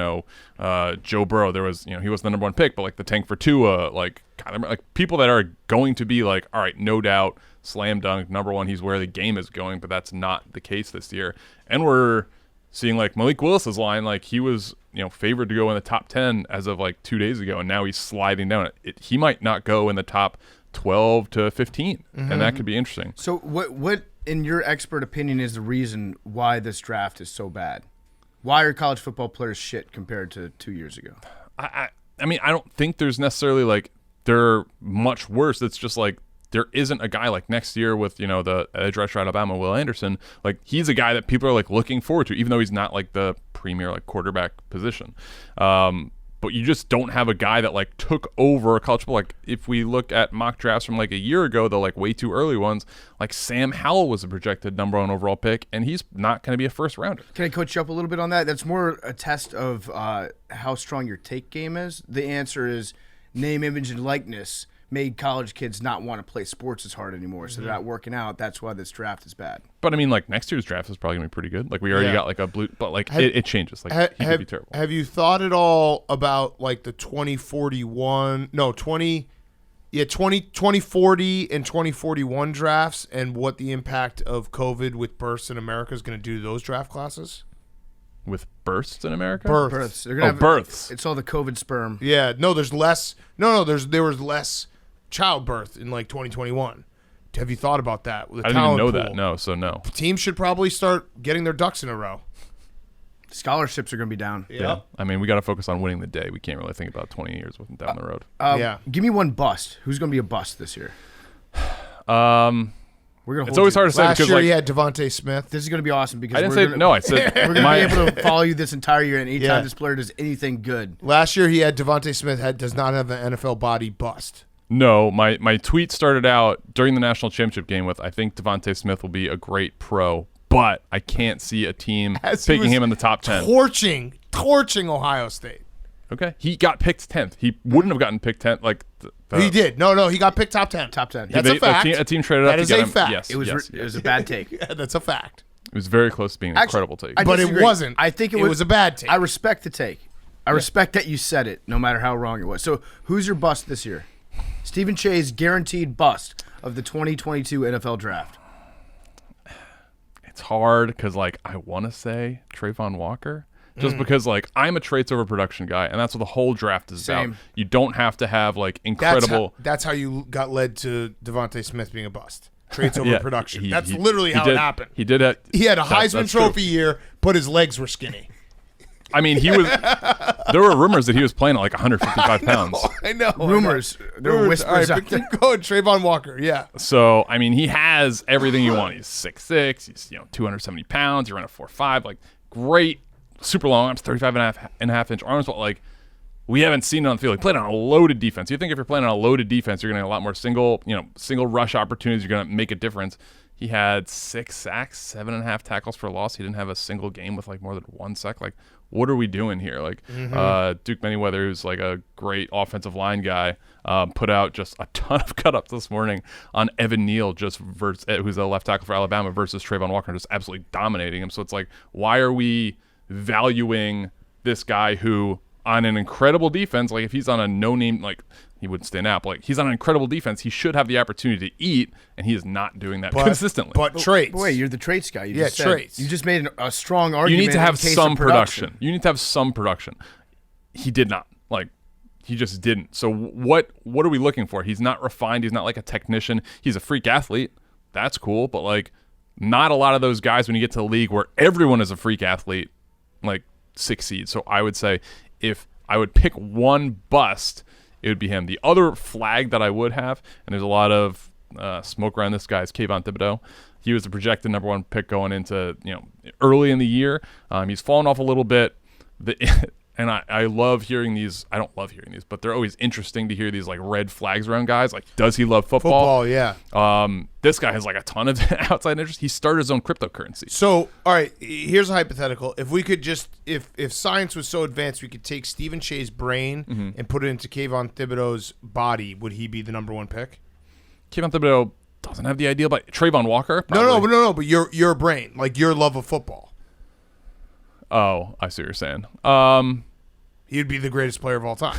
Joe Burrow. There was, he was the number one pick, but like the tank for Tua, like people that are going to be like, all right, no doubt, slam dunk, number one, he's where the game is going, but that's not the case this year. And we're seeing like Malik Willis's line, like he was, favored to go in the top 10 as of like 2 days ago, and now he's sliding down. He might not go in the top 12 to 15, and that could be interesting. So what in your expert opinion is the reason why this draft is so bad? Why are college football players shit compared to 2 years ago? I mean, I don't think there's necessarily like they're much worse. It's just like there isn't a guy like next year with, the edge rusher at Alabama, Will Anderson. Like he's a guy that people are like looking forward to, even though he's not like the premier like quarterback position. But you just don't have a guy that like took over college football. Like if we look at mock drafts from like a year ago, the like way too early ones, like Sam Howell was a projected number one overall pick, and he's not going to be a first rounder. Can I coach you up a little bit on that? That's more a test of how strong your take game is. The answer is name, image, and likeness made college kids not want to play sports as hard anymore, so they're not working out. That's why this draft is bad. But I mean, like next year's draft is probably gonna be pretty good. Like we already got like a blue, but like it changes. Like he could be terrible. Have you thought at all about like the 2040 and 2041 drafts and what the impact of COVID with births in America is going to do to those draft classes? With births in America? Births. They're gonna have, births. It's all the COVID sperm. Yeah. No, there's less. No. There was less childbirth in like 2021. Have you thought about that? I didn't even know that. No, so no. Teams should probably start getting their ducks in a row. Scholarships are going to be down. Yeah. I mean, we got to focus on winning the day. We can't really think about 20 years down the road. Give me one bust. Who's going to be a bust this year? It's always hard to say. Last because year like, he had Devontae Smith. This is going to be awesome because I didn't say no. I said we're going to be able to follow you this entire year, and anytime this player does anything good. Last year he had Devontae Smith does not have an NFL body bust. No, my tweet started out during the national championship game with I think Devontae Smith will be a great pro, but I can't see a team picking him in the top 10. Torching Ohio State. Okay, he got picked 10th. He wouldn't have gotten picked 10th. Like he did. No, he got picked top 10. Top 10. That's a fact. A team traded up to get him. Fact. Yes, it was a bad take. Yeah, that's a fact. It was very close to being an incredible take. But it wasn't. I think it was a bad take. I respect the take. I respect that you said it, no matter how wrong it was. So who's your bust this year? Stephen Che's guaranteed bust of the 2022 NFL Draft. It's hard because, like, I want to say Trayvon Walker, just because, like, I'm a traits over production guy, and that's what the whole draft is about. You don't have to have, like, incredible. That's how you got led to Devontae Smith being a bust. Traits over production. That's literally how it happened. He did it. He had a Heisman Trophy year, but his legs were skinny. I mean, he was. There were rumors that he was playing at like 155 pounds. I know. Rumors. There were whispers. All right, keep going. Trayvon Walker. Yeah. So I mean, he has everything you want. He's 6'6". He's 270 pounds. He ran a 4.5. Like great, super long arms, 35 and a half inch arms. But like we haven't seen it on the field. He played on a loaded defense. You think if you're playing on a loaded defense, you're gonna get a lot more single rush opportunities. You're gonna make a difference. He had 6 sacks, 7.5 tackles for loss. He didn't have a single game with like more than 1 sack. Like, what are we doing here? Like, Duke Manyweather, who's like a great offensive line guy, put out just a ton of cut-ups this morning on Evan Neal, who's a left tackle for Alabama, versus Trayvon Walker, just absolutely dominating him. So it's like, why are we valuing this guy who on an incredible defense, like if he's on a no-name, like he wouldn't stand out, but like he's on an incredible defense, he should have the opportunity to eat, and he is not doing that consistently. But traits. But wait, you're the traits guy. You just said- traits. You just made a strong argument. You need to have in case some of production. You need to have some production. He did not. Like, he just didn't. So what are we looking for? He's not refined. He's not like a technician. He's a freak athlete. That's cool, but like not a lot of those guys when you get to the league where everyone is a freak athlete, like succeed. So I would say if I would pick one bust, it would be him. The other flag that I would have, and there's a lot of smoke around this guy, is Kayvon Thibodeau. He was the projected number 1 pick going into early in the year. He's fallen off a little bit. And I love hearing these. I don't love hearing these, but they're always interesting to hear these like red flags around guys. Like, does he love football? Football, yeah. This guy has like a ton of outside interest. He started his own cryptocurrency. So, all right, here's a hypothetical. If we could just, if science was so advanced, we could take Stephen Shea's brain and put it into Kayvon Thibodeau's body, would he be the number 1 pick? Kayvon Thibodeau doesn't have the idea, but Trayvon Walker? Probably. No, but your brain, like your love of football. Oh, I see what you're saying. He'd be the greatest player of all time.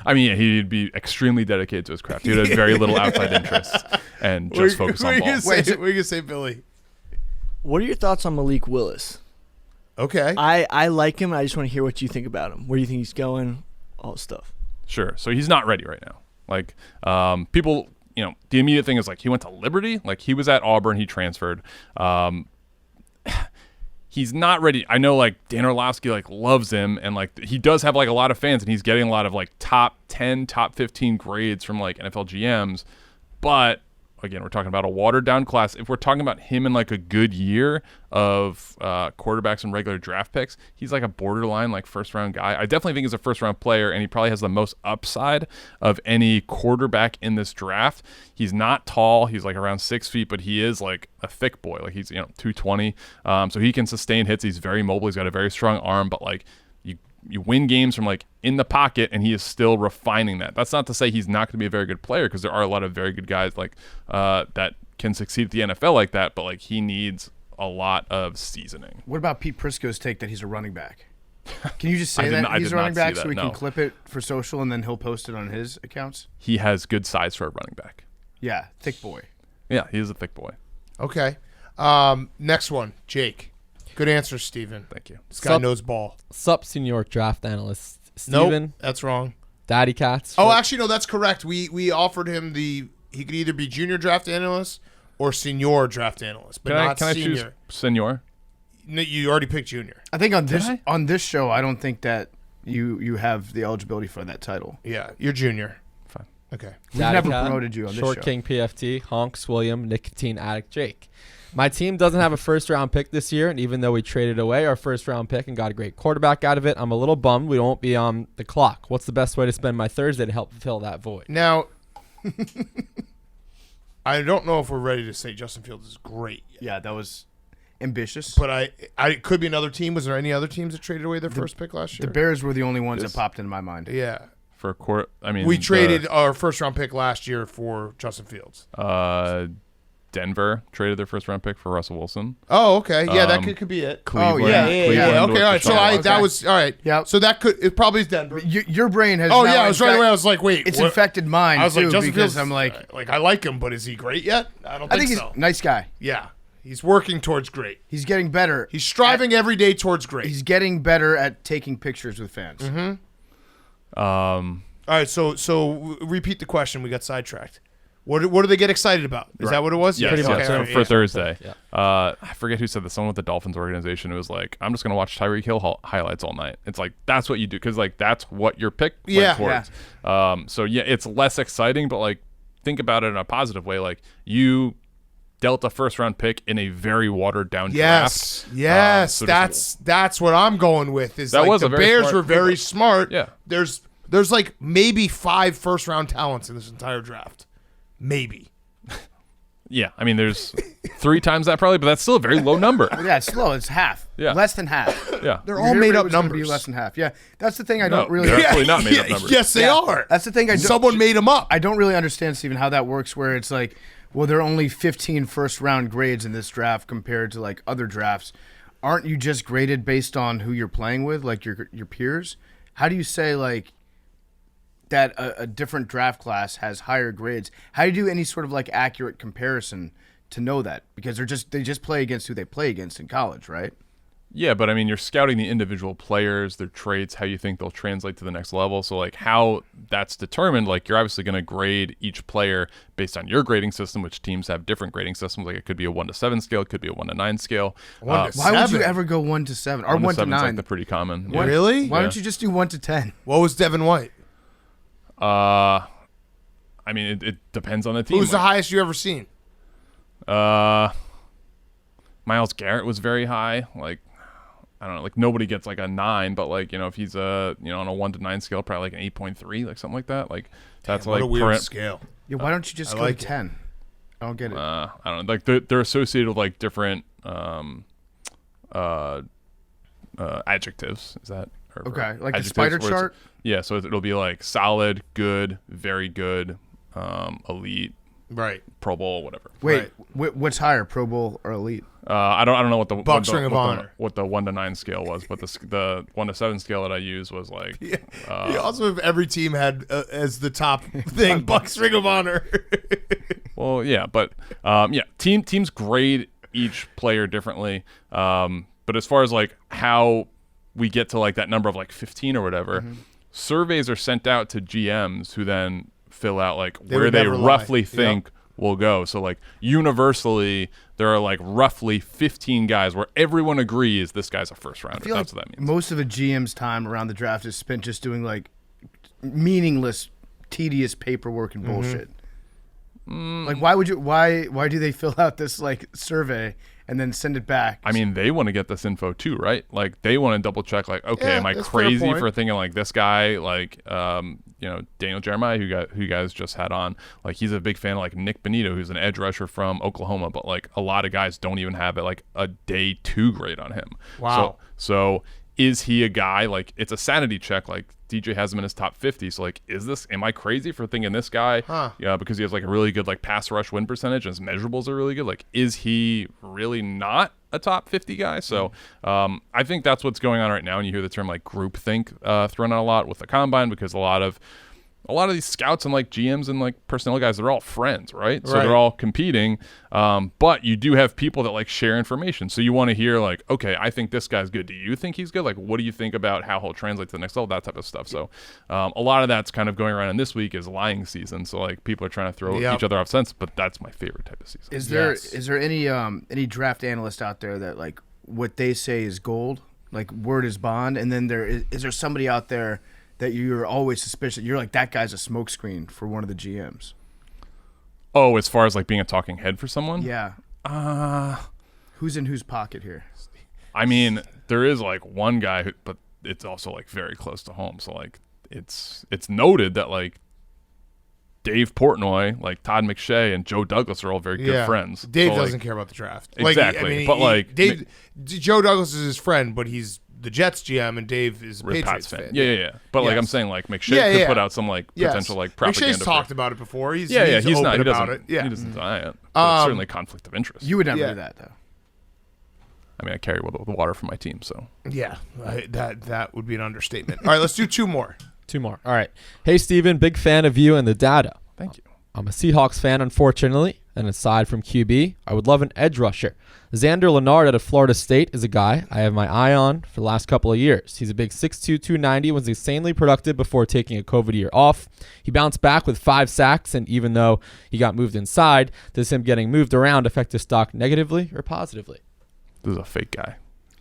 I mean, yeah, he'd be extremely dedicated to his craft. He'd have very little outside interests and just focus on ball. What are you gonna say, Billy? What are your thoughts on Malik Willis? Okay. I like him. I just want to hear what you think about him. Where do you think he's going? All this stuff. Sure. So he's not ready right now. Like, people, the immediate thing is like he went to Liberty. Like, he was at Auburn. He transferred. He's not ready. I know like Dan Orlovsky like loves him, and like he does have like a lot of fans, and he's getting a lot of like top 10, top 15 grades from like NFL GMs. But again, we're talking about a watered down class. If we're talking about him in like a good year of quarterbacks and regular draft picks, he's like a borderline like first round guy. I definitely think he's a first round player, and he probably has the most upside of any quarterback in this draft. He's not tall. He's like around 6 feet, but he is like a thick boy. Like he's 220. So he can sustain hits. He's very mobile. He's got a very strong arm, but like you win games from like in the pocket, and he is still refining that. That's not to say he's not going to be a very good player, because there are a lot of very good guys like that can succeed at the NFL like that, but like he needs a lot of seasoning. What about Pete Prisco's take that he's a running back? Can you just say that he's a running back so we can clip it for social and then he'll post it on his accounts? He has good size for a running back. Yeah, thick boy. Yeah, he is a thick boy. Okay. Next one, Jake. Good answer, Steven. Thank you. This guy knows ball. Sup, senior draft analyst Steven. Nope, that's wrong. Daddy Cats. Oh, actually, no, that's correct. We offered him he could either be junior draft analyst or senior draft analyst, but not can senior. I choose senior? No, you already picked junior. I think on this show, I don't think that you have the eligibility for that title. Yeah, you're junior. Fine. Okay. We've never promoted you on this show. Short King PFT, Honks William, Nicotine Addict Jake. My team doesn't have a first-round pick this year, and even though we traded away our first-round pick and got a great quarterback out of it, I'm a little bummed we won't be on the clock. What's the best way to spend my Thursday to help fill that void? Now, I don't know if we're ready to say Justin Fields is great yet. Yeah, that was ambitious. But I could be another team. Was there any other teams that traded away their first pick last year? The Bears were the only ones that popped into my mind. Yeah. For a court, I mean, we traded our first-round pick last year for Justin Fields. Denver traded their first-round pick for Russell Wilson. Oh, okay. Yeah, that could be it. Cleveland. Oh, yeah. Okay, all right. So that was all right. Yeah. So it probably is Denver. Your brain has. Oh yeah, I was right away. I was like, wait, it's infected mine. I was too, like, Justin because Fields. I'm like I like him, but is he great yet? I think he's so. A nice guy. Yeah, he's working towards great. He's getting better. He's striving every day towards great. He's getting better at taking pictures with fans. Mm-hmm. All right, so repeat the question. We got sidetracked. What do they get excited about? Is that what it was? Yes, Pretty much. Okay, for Thursday. Yeah. I forget who said this. Someone with the Dolphins organization. It was like, I'm just going to watch Tyreek Hill highlights all night. It's like, that's what you do, because like that's what your pick went towards. So yeah, it's less exciting, but like think about it in a positive way. Like you dealt a first-round pick in a very watered-down draft. Yes, so that's what I'm going with. Is that like the Bears were very smart. Yeah. There's like maybe 5 first-round talents in this entire draft. Maybe. Yeah, I mean, there's 3 times that probably, but that's still a very low number. Yeah, it's low. It's half. Yeah. Less than half. Yeah. They're all made up numbers. Be less than half. Yeah, that's the thing I don't really. They're actually not made up numbers. Yes, they are. That's the thing. Someone made them up. I don't really understand, Stephen, how that works. Where it's like, well, there are only 15 first-round grades in this draft compared to like other drafts. Aren't you just graded based on who you're playing with, like your peers? how do you say like that a different draft class has higher grades? How do you do any sort of like accurate comparison to know that? Because they just play against who they play against in college, right? Yeah, but I mean, you're scouting the individual players, their traits, how you think they'll translate to the next level. So, like, how that's determined, like, you're obviously going to grade each player based on your grading system, which teams have different grading systems. Like, it could be a 1 to 7 scale, it could be a 1 to 9 scale. Why would you ever go 1 to 7 or 1 to 9? Like the pretty common. Yeah. Really? Why don't you just do 1 to 10? What was Devin White? I mean, it depends on the team. Who's the highest you ever seen? Myles Garrett was very high. Like, I don't know, like nobody gets like a 9, but like, you know, if he's on a 1 to 9 scale, probably like an 8.3, like something like that. Like that's what like a weird scale. Yeah, why don't you just go to 10? I don't get it. I don't know. Like they're associated with like different adjectives. Is that okay? Like a spider chart. Yeah, so it'll be like solid, good, very good, elite, right? Pro Bowl, whatever. Wait, what's higher, Pro Bowl or elite? I don't know what the Ring of Honor, what the 1 to 9 scale was, but the 1 to 7 scale that I used was like. Yeah. Also, if every team had as the top thing, Bucks Ring of Honor. Well, yeah, but teams grade each player differently. But as far as like how we get to like that number of like 15 or whatever, surveys are sent out to GMs who then fill out like where they roughly think will go. So like universally, there are like roughly 15 guys where everyone agrees this guy's a first rounder. That's what that means. Most of a GM's time around the draft is spent just doing like meaningless, tedious paperwork and bullshit. Like why do they fill out this like survey and then send it back? I mean, they want to get this info too, right? Like they want to double check like, okay, am I crazy for thinking like this guy, like Daniel Jeremiah, who you guys just had on, like he's a big fan of like Nick Bonito, who's an edge rusher from Oklahoma, but like a lot of guys don't even have it like a day 2 grade on him. Wow. So is he a guy, like it's a sanity check, like DJ has him in his top 50, so like am I crazy for thinking this guy because he has like a really good like pass rush win percentage and his measurables are really good, like is he really not a top 50 guy? So I think that's what's going on right now, and you hear the term like groupthink thrown out a lot with the combine, because a lot of these scouts and like GMs and like personnel guys, they're all friends, right? So they're all competing. But you do have people that like share information. So you want to hear like, okay, I think this guy's good. Do you think he's good? Like, what do you think about how he'll translate to the next level? That type of stuff. So a lot of that's kind of going around in this week is lying season. So like people are trying to throw each other off sense, but that's my favorite type of season. Is there any draft analyst out there that like what they say is gold, like word is bond, and then is there somebody out there that you're always suspicious? You're like, that guy's a smokescreen for one of the GMs. Oh, as far as like being a talking head for someone? Yeah. Who's in whose pocket here? I mean, there is like one guy, but it's also like very close to home. So like, it's noted that like Dave Portnoy, like Todd McShay, and Joe Douglas are all very good friends. Dave so, doesn't like, care about the draft. Exactly. Joe Douglas is his friend, but he's the Jets GM, and Dave is a Patriots fan. Yeah. But like I'm saying, like McShay could put out some like potential like propaganda. McShay's talked about it before. He's not open he about it. Yeah, he doesn't deny it. But it's certainly conflict of interest. You would never do that, though. I mean, I carry the water for my team, so yeah, that would be an understatement. All right, let's do 2 more. 2 more. All right. Hey, Steven, big fan of you and the data. Thank you. I'm a Seahawks fan, unfortunately, and aside from QB, I would love an edge rusher. Xander Leonard out of Florida State is a guy I have my eye on for the last couple of years. He's a big 6'2", 290, was insanely productive before taking a COVID year off. He bounced back with 5 sacks, and even though he got moved inside, does him getting moved around affect his stock negatively or positively? This is a fake guy.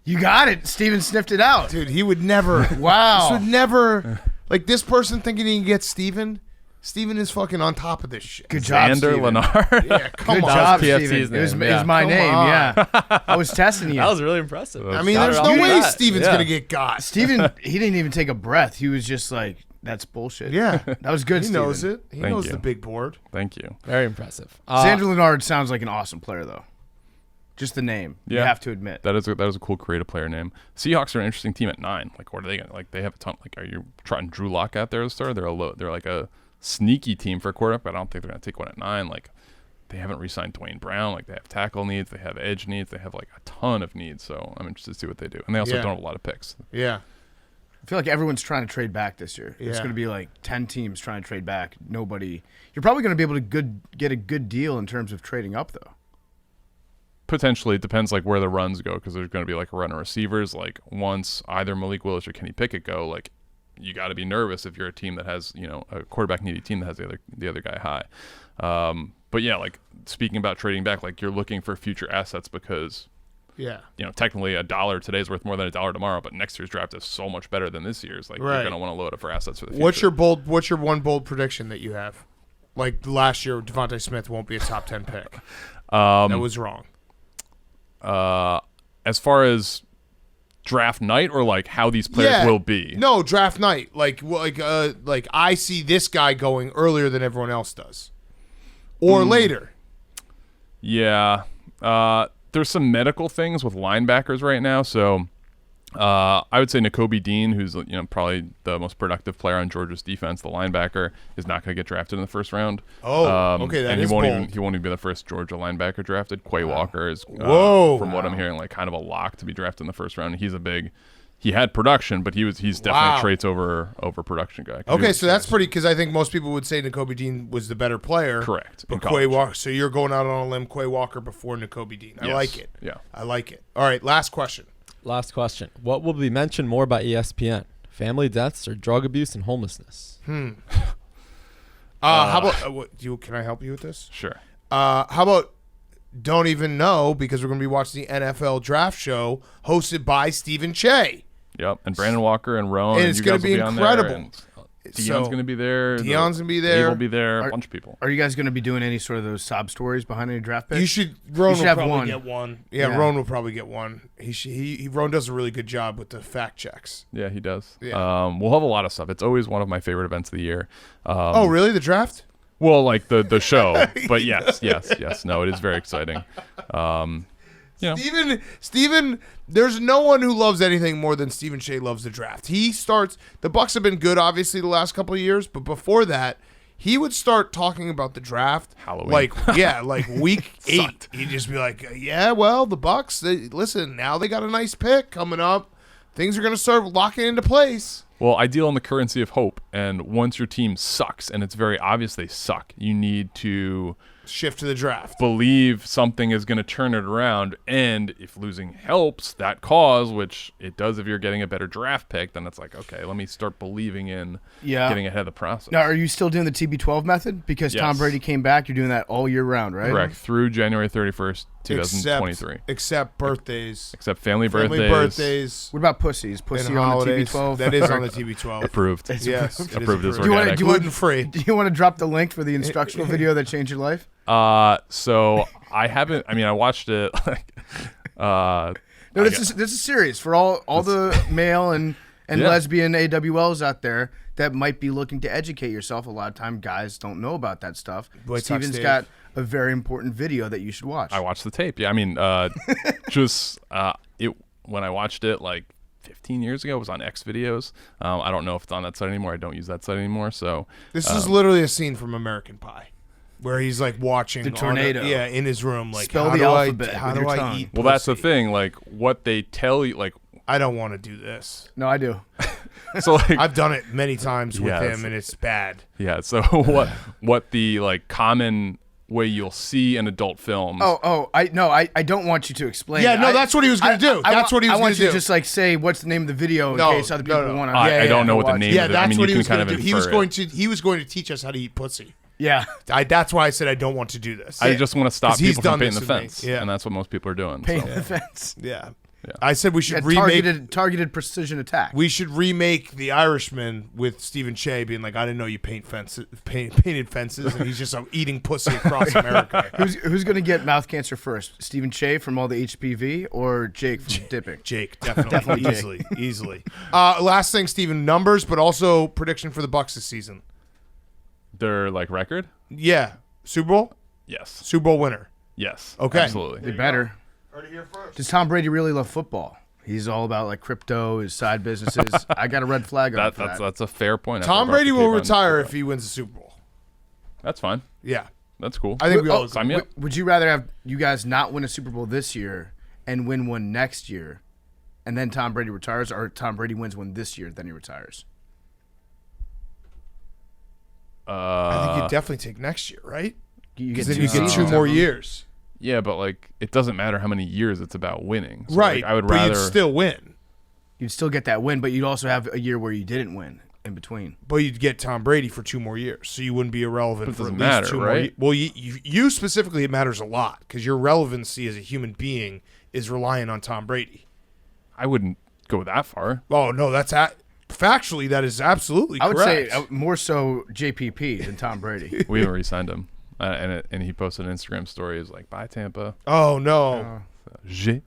You got it. Steven sniffed it out. Dude, he would never. Wow. This would never. Like, this person thinking he can get Steven. Steven is fucking on top of this shit. Good job, Xander Leonard. Yeah, come Good on. job, PFC's Steven. It was name. my Come name, on. yeah. I was testing you. That was really impressive. I mean, there's no way Steven's going to get got. Steven, he didn't even take a breath. He was just like, that's bullshit. Yeah. That was good, He Steven. knows it. He knows the big board. Thank you. Very impressive. Xander Leonard sounds like an awesome player, though. Just the name. You have to admit. That is a cool creative player name. Seahawks are an interesting team at 9. Like, what are they going to, like, they have a ton, like, are you trotting Drew Lock out there to start? They're like a sneaky team for a quarterback, but I don't think they're going to take one at 9. Like, they haven't re-signed Dwayne Brown. Like, they have tackle needs, they have edge needs, they have like a ton of needs. So I'm interested to see what they do. And they also don't have a lot of picks. Yeah. I feel like everyone's trying to trade back this year. It's Yeah. going to be like 10 teams trying to trade back. Nobody. You're probably going to be able to get a good deal in terms of trading up, though. Potentially, it depends like where the runs go, because there's going to be like a run of receivers. Like once either Malik Willis or Kenny Pickett go, like you got to be nervous if you're a team that has, you know, a quarterback needy team that has the other guy high. But yeah, like speaking about trading back, like you're looking for future assets because, Yeah. you know, technically $1 today is worth more than $1 tomorrow, but next year's draft is so much better than this year's. Like Right. you're going to want to load up for assets for the future. What's your one bold prediction that you have? Like last year, Devontae Smith won't be a top 10 pick. That was wrong. As far as draft night or like how these players will be? No, draft night. Like I see this guy going earlier than everyone else does, or later. Yeah. There's some medical things with linebackers right now, so I would say Nakobe Dean, who's probably the most productive player on Georgia's defense, the linebacker, is not going to get drafted in the first round. Okay, that and is he won't bold. even be the first Georgia linebacker drafted. Quay Walker is, from what I'm hearing, like kind of a lock to be drafted in the first round. He had production, but he's definitely a traits over production guy. Okay, so that's pretty, because I think most people would say Nakobe Dean was the better player. Correct. But Quay Walker, so you're going out on a limb, Quay Walker before Nakobe Dean. I like it. Yeah. I like it. All right, last question. Last question. What will be mentioned more by ESPN? Family deaths or drug abuse and homelessness? How about can I help you with this? Sure. How about don't even know, because we're going to be watching the NFL draft show hosted by Stephen Che. Yep, and Brandon Walker and Roan. And it's you going guys to be will incredible. Deion's going to be there. Deion's going to be there. Dave will be there. A bunch of people. Are you guys going to be doing any sort of those sob stories behind any draft picks? You should. Roan will have probably one. get one. Yeah, Roan will probably get one. Roan does a really good job with the fact checks. Yeah, he does. Yeah. We'll have a lot of stuff. It's always one of my favorite events of the year. Oh, really? The draft? Well, like the show, but yes. No, it is very exciting. Stephen, there's no one who loves anything more than Stephen Che loves the draft. The Bucks have been good, obviously, the last couple of years, but before that, he would start talking about the draft. Halloween. Like week 8. He'd just be like, yeah, well, the Bucks, listen, now they got a nice pick coming up. Things are going to start locking into place. Well, I deal in the currency of hope, and once your team sucks, and it's very obvious they suck, you need to shift to the draft. Believe something is going to turn it around, and if losing helps that cause, which it does if you're getting a better draft pick, then it's like, okay, let me start believing in getting ahead of the process. Now, are you still doing the TB12 method? Because Tom Brady came back, you're doing that all year round, right? Correct. Through January 31st, 2023. Except birthdays. Except family birthdays. What about pussies? Pussy and on holidays. the TB12? That is on the TB12. Approved. Yes. Approved as organic. organic. Gluten-free. Do you want to drop the link for the instructional video that changed your life? So I haven't. I mean, I watched it. No, this is serious for all the male and lesbian AWLs out there that might be looking to educate yourself. A lot of time, guys don't know about that stuff. Steven's got a very important video that you should watch. I watched the tape. Yeah, I mean, when I watched it like 15 years ago, it was on X videos. I don't know if it's on that site anymore. I don't use that site anymore. So this is literally a scene from American Pie, where he's like watching the tornado. In his room. Like, spell the alphabet. How do I eat? Well, that's the thing. Like what they tell you, like I don't want to do this. No, I do. So like I've done it many times with him, and it's bad. Yeah. So what the like common way you'll see in adult films. I don't want you to explain. Yeah, no, that's what he was going to do. That's what he was going to do. I want you to just like say what's the name of the video in case other people want to. I don't know what the name. Yeah, of it. that's I mean, what you he was can going kind to of do. He was going to teach us how to eat pussy. Yeah, that's why I said I don't want to do this. I just want to stop people from painting the fence, yeah. and that's what most people are doing. Painting the fence. Yeah. I said we should remake targeted precision attack. We should remake The Irishman with Stephen Che being like, I didn't know you painted fences, and he's just eating pussy across America. Who's going to get mouth cancer first? Stephen Che from all the HPV or Jake from dipping? Jake, definitely, easily. Last thing, Stephen, numbers, but also prediction for the Bucks this season. Their like record? Yeah, Super Bowl. Yes. Super Bowl winner. Yes. Okay. Absolutely. They better. Heard it here first. Does Tom Brady really love football? He's all about like crypto, his side businesses. I got a red flag on that. That's a fair point. Tom Brady will retire if he wins the Super Bowl. That's fine. Yeah. That's cool. I think we all sign me up. Would you rather have you guys not win a Super Bowl this year and win one next year, and then Tom Brady retires, or Tom Brady wins one this year, then he retires? I think you definitely take next year, right? Because then you get 2 more years. Yeah, but like it doesn't matter how many years. It's about winning. So, Right. Like, I would but rather you'd still win. You'd still get that win, but you'd also have a year where you didn't win in between. But you'd get Tom Brady for 2 more years, so you wouldn't be irrelevant But it for at doesn't least matter, 2 more right? years. Well, you specifically, it matters a lot because your relevancy as a human being is reliant on Tom Brady. I wouldn't go that far. Oh no, factually that is absolutely I would correct. say more so JPP than Tom Brady. We haven't re-signed him, and he posted an Instagram story. He's like, "Bye Tampa." Oh no. JPP.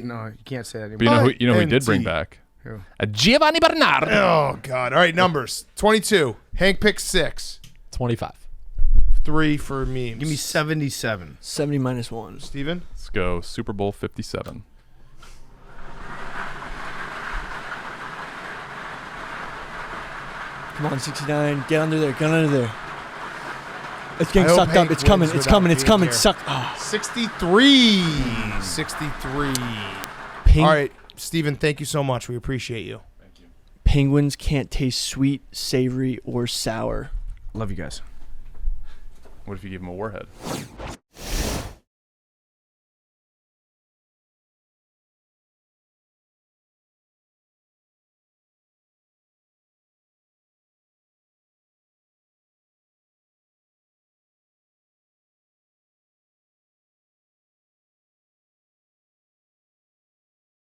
No, you can't say that anymore. But you know who he did bring NT. back? Who? Giovanni Bernardo. Oh God! All right, numbers 22. Hank picked 6. 25. 3 for memes. Give me 77. 70 minus 1. Steven? Let's go Super Bowl 57. Come on, 69. Get under there. Get under there. It's getting I hope sucked Hank up. It's coming. wins It's without coming. It's being coming. here. Suck. Oh. 63. 63. Ping- All right, Steven, thank you so much. We appreciate you. Penguins can't taste sweet, savory, or sour. Love you guys. What if you give him a warhead?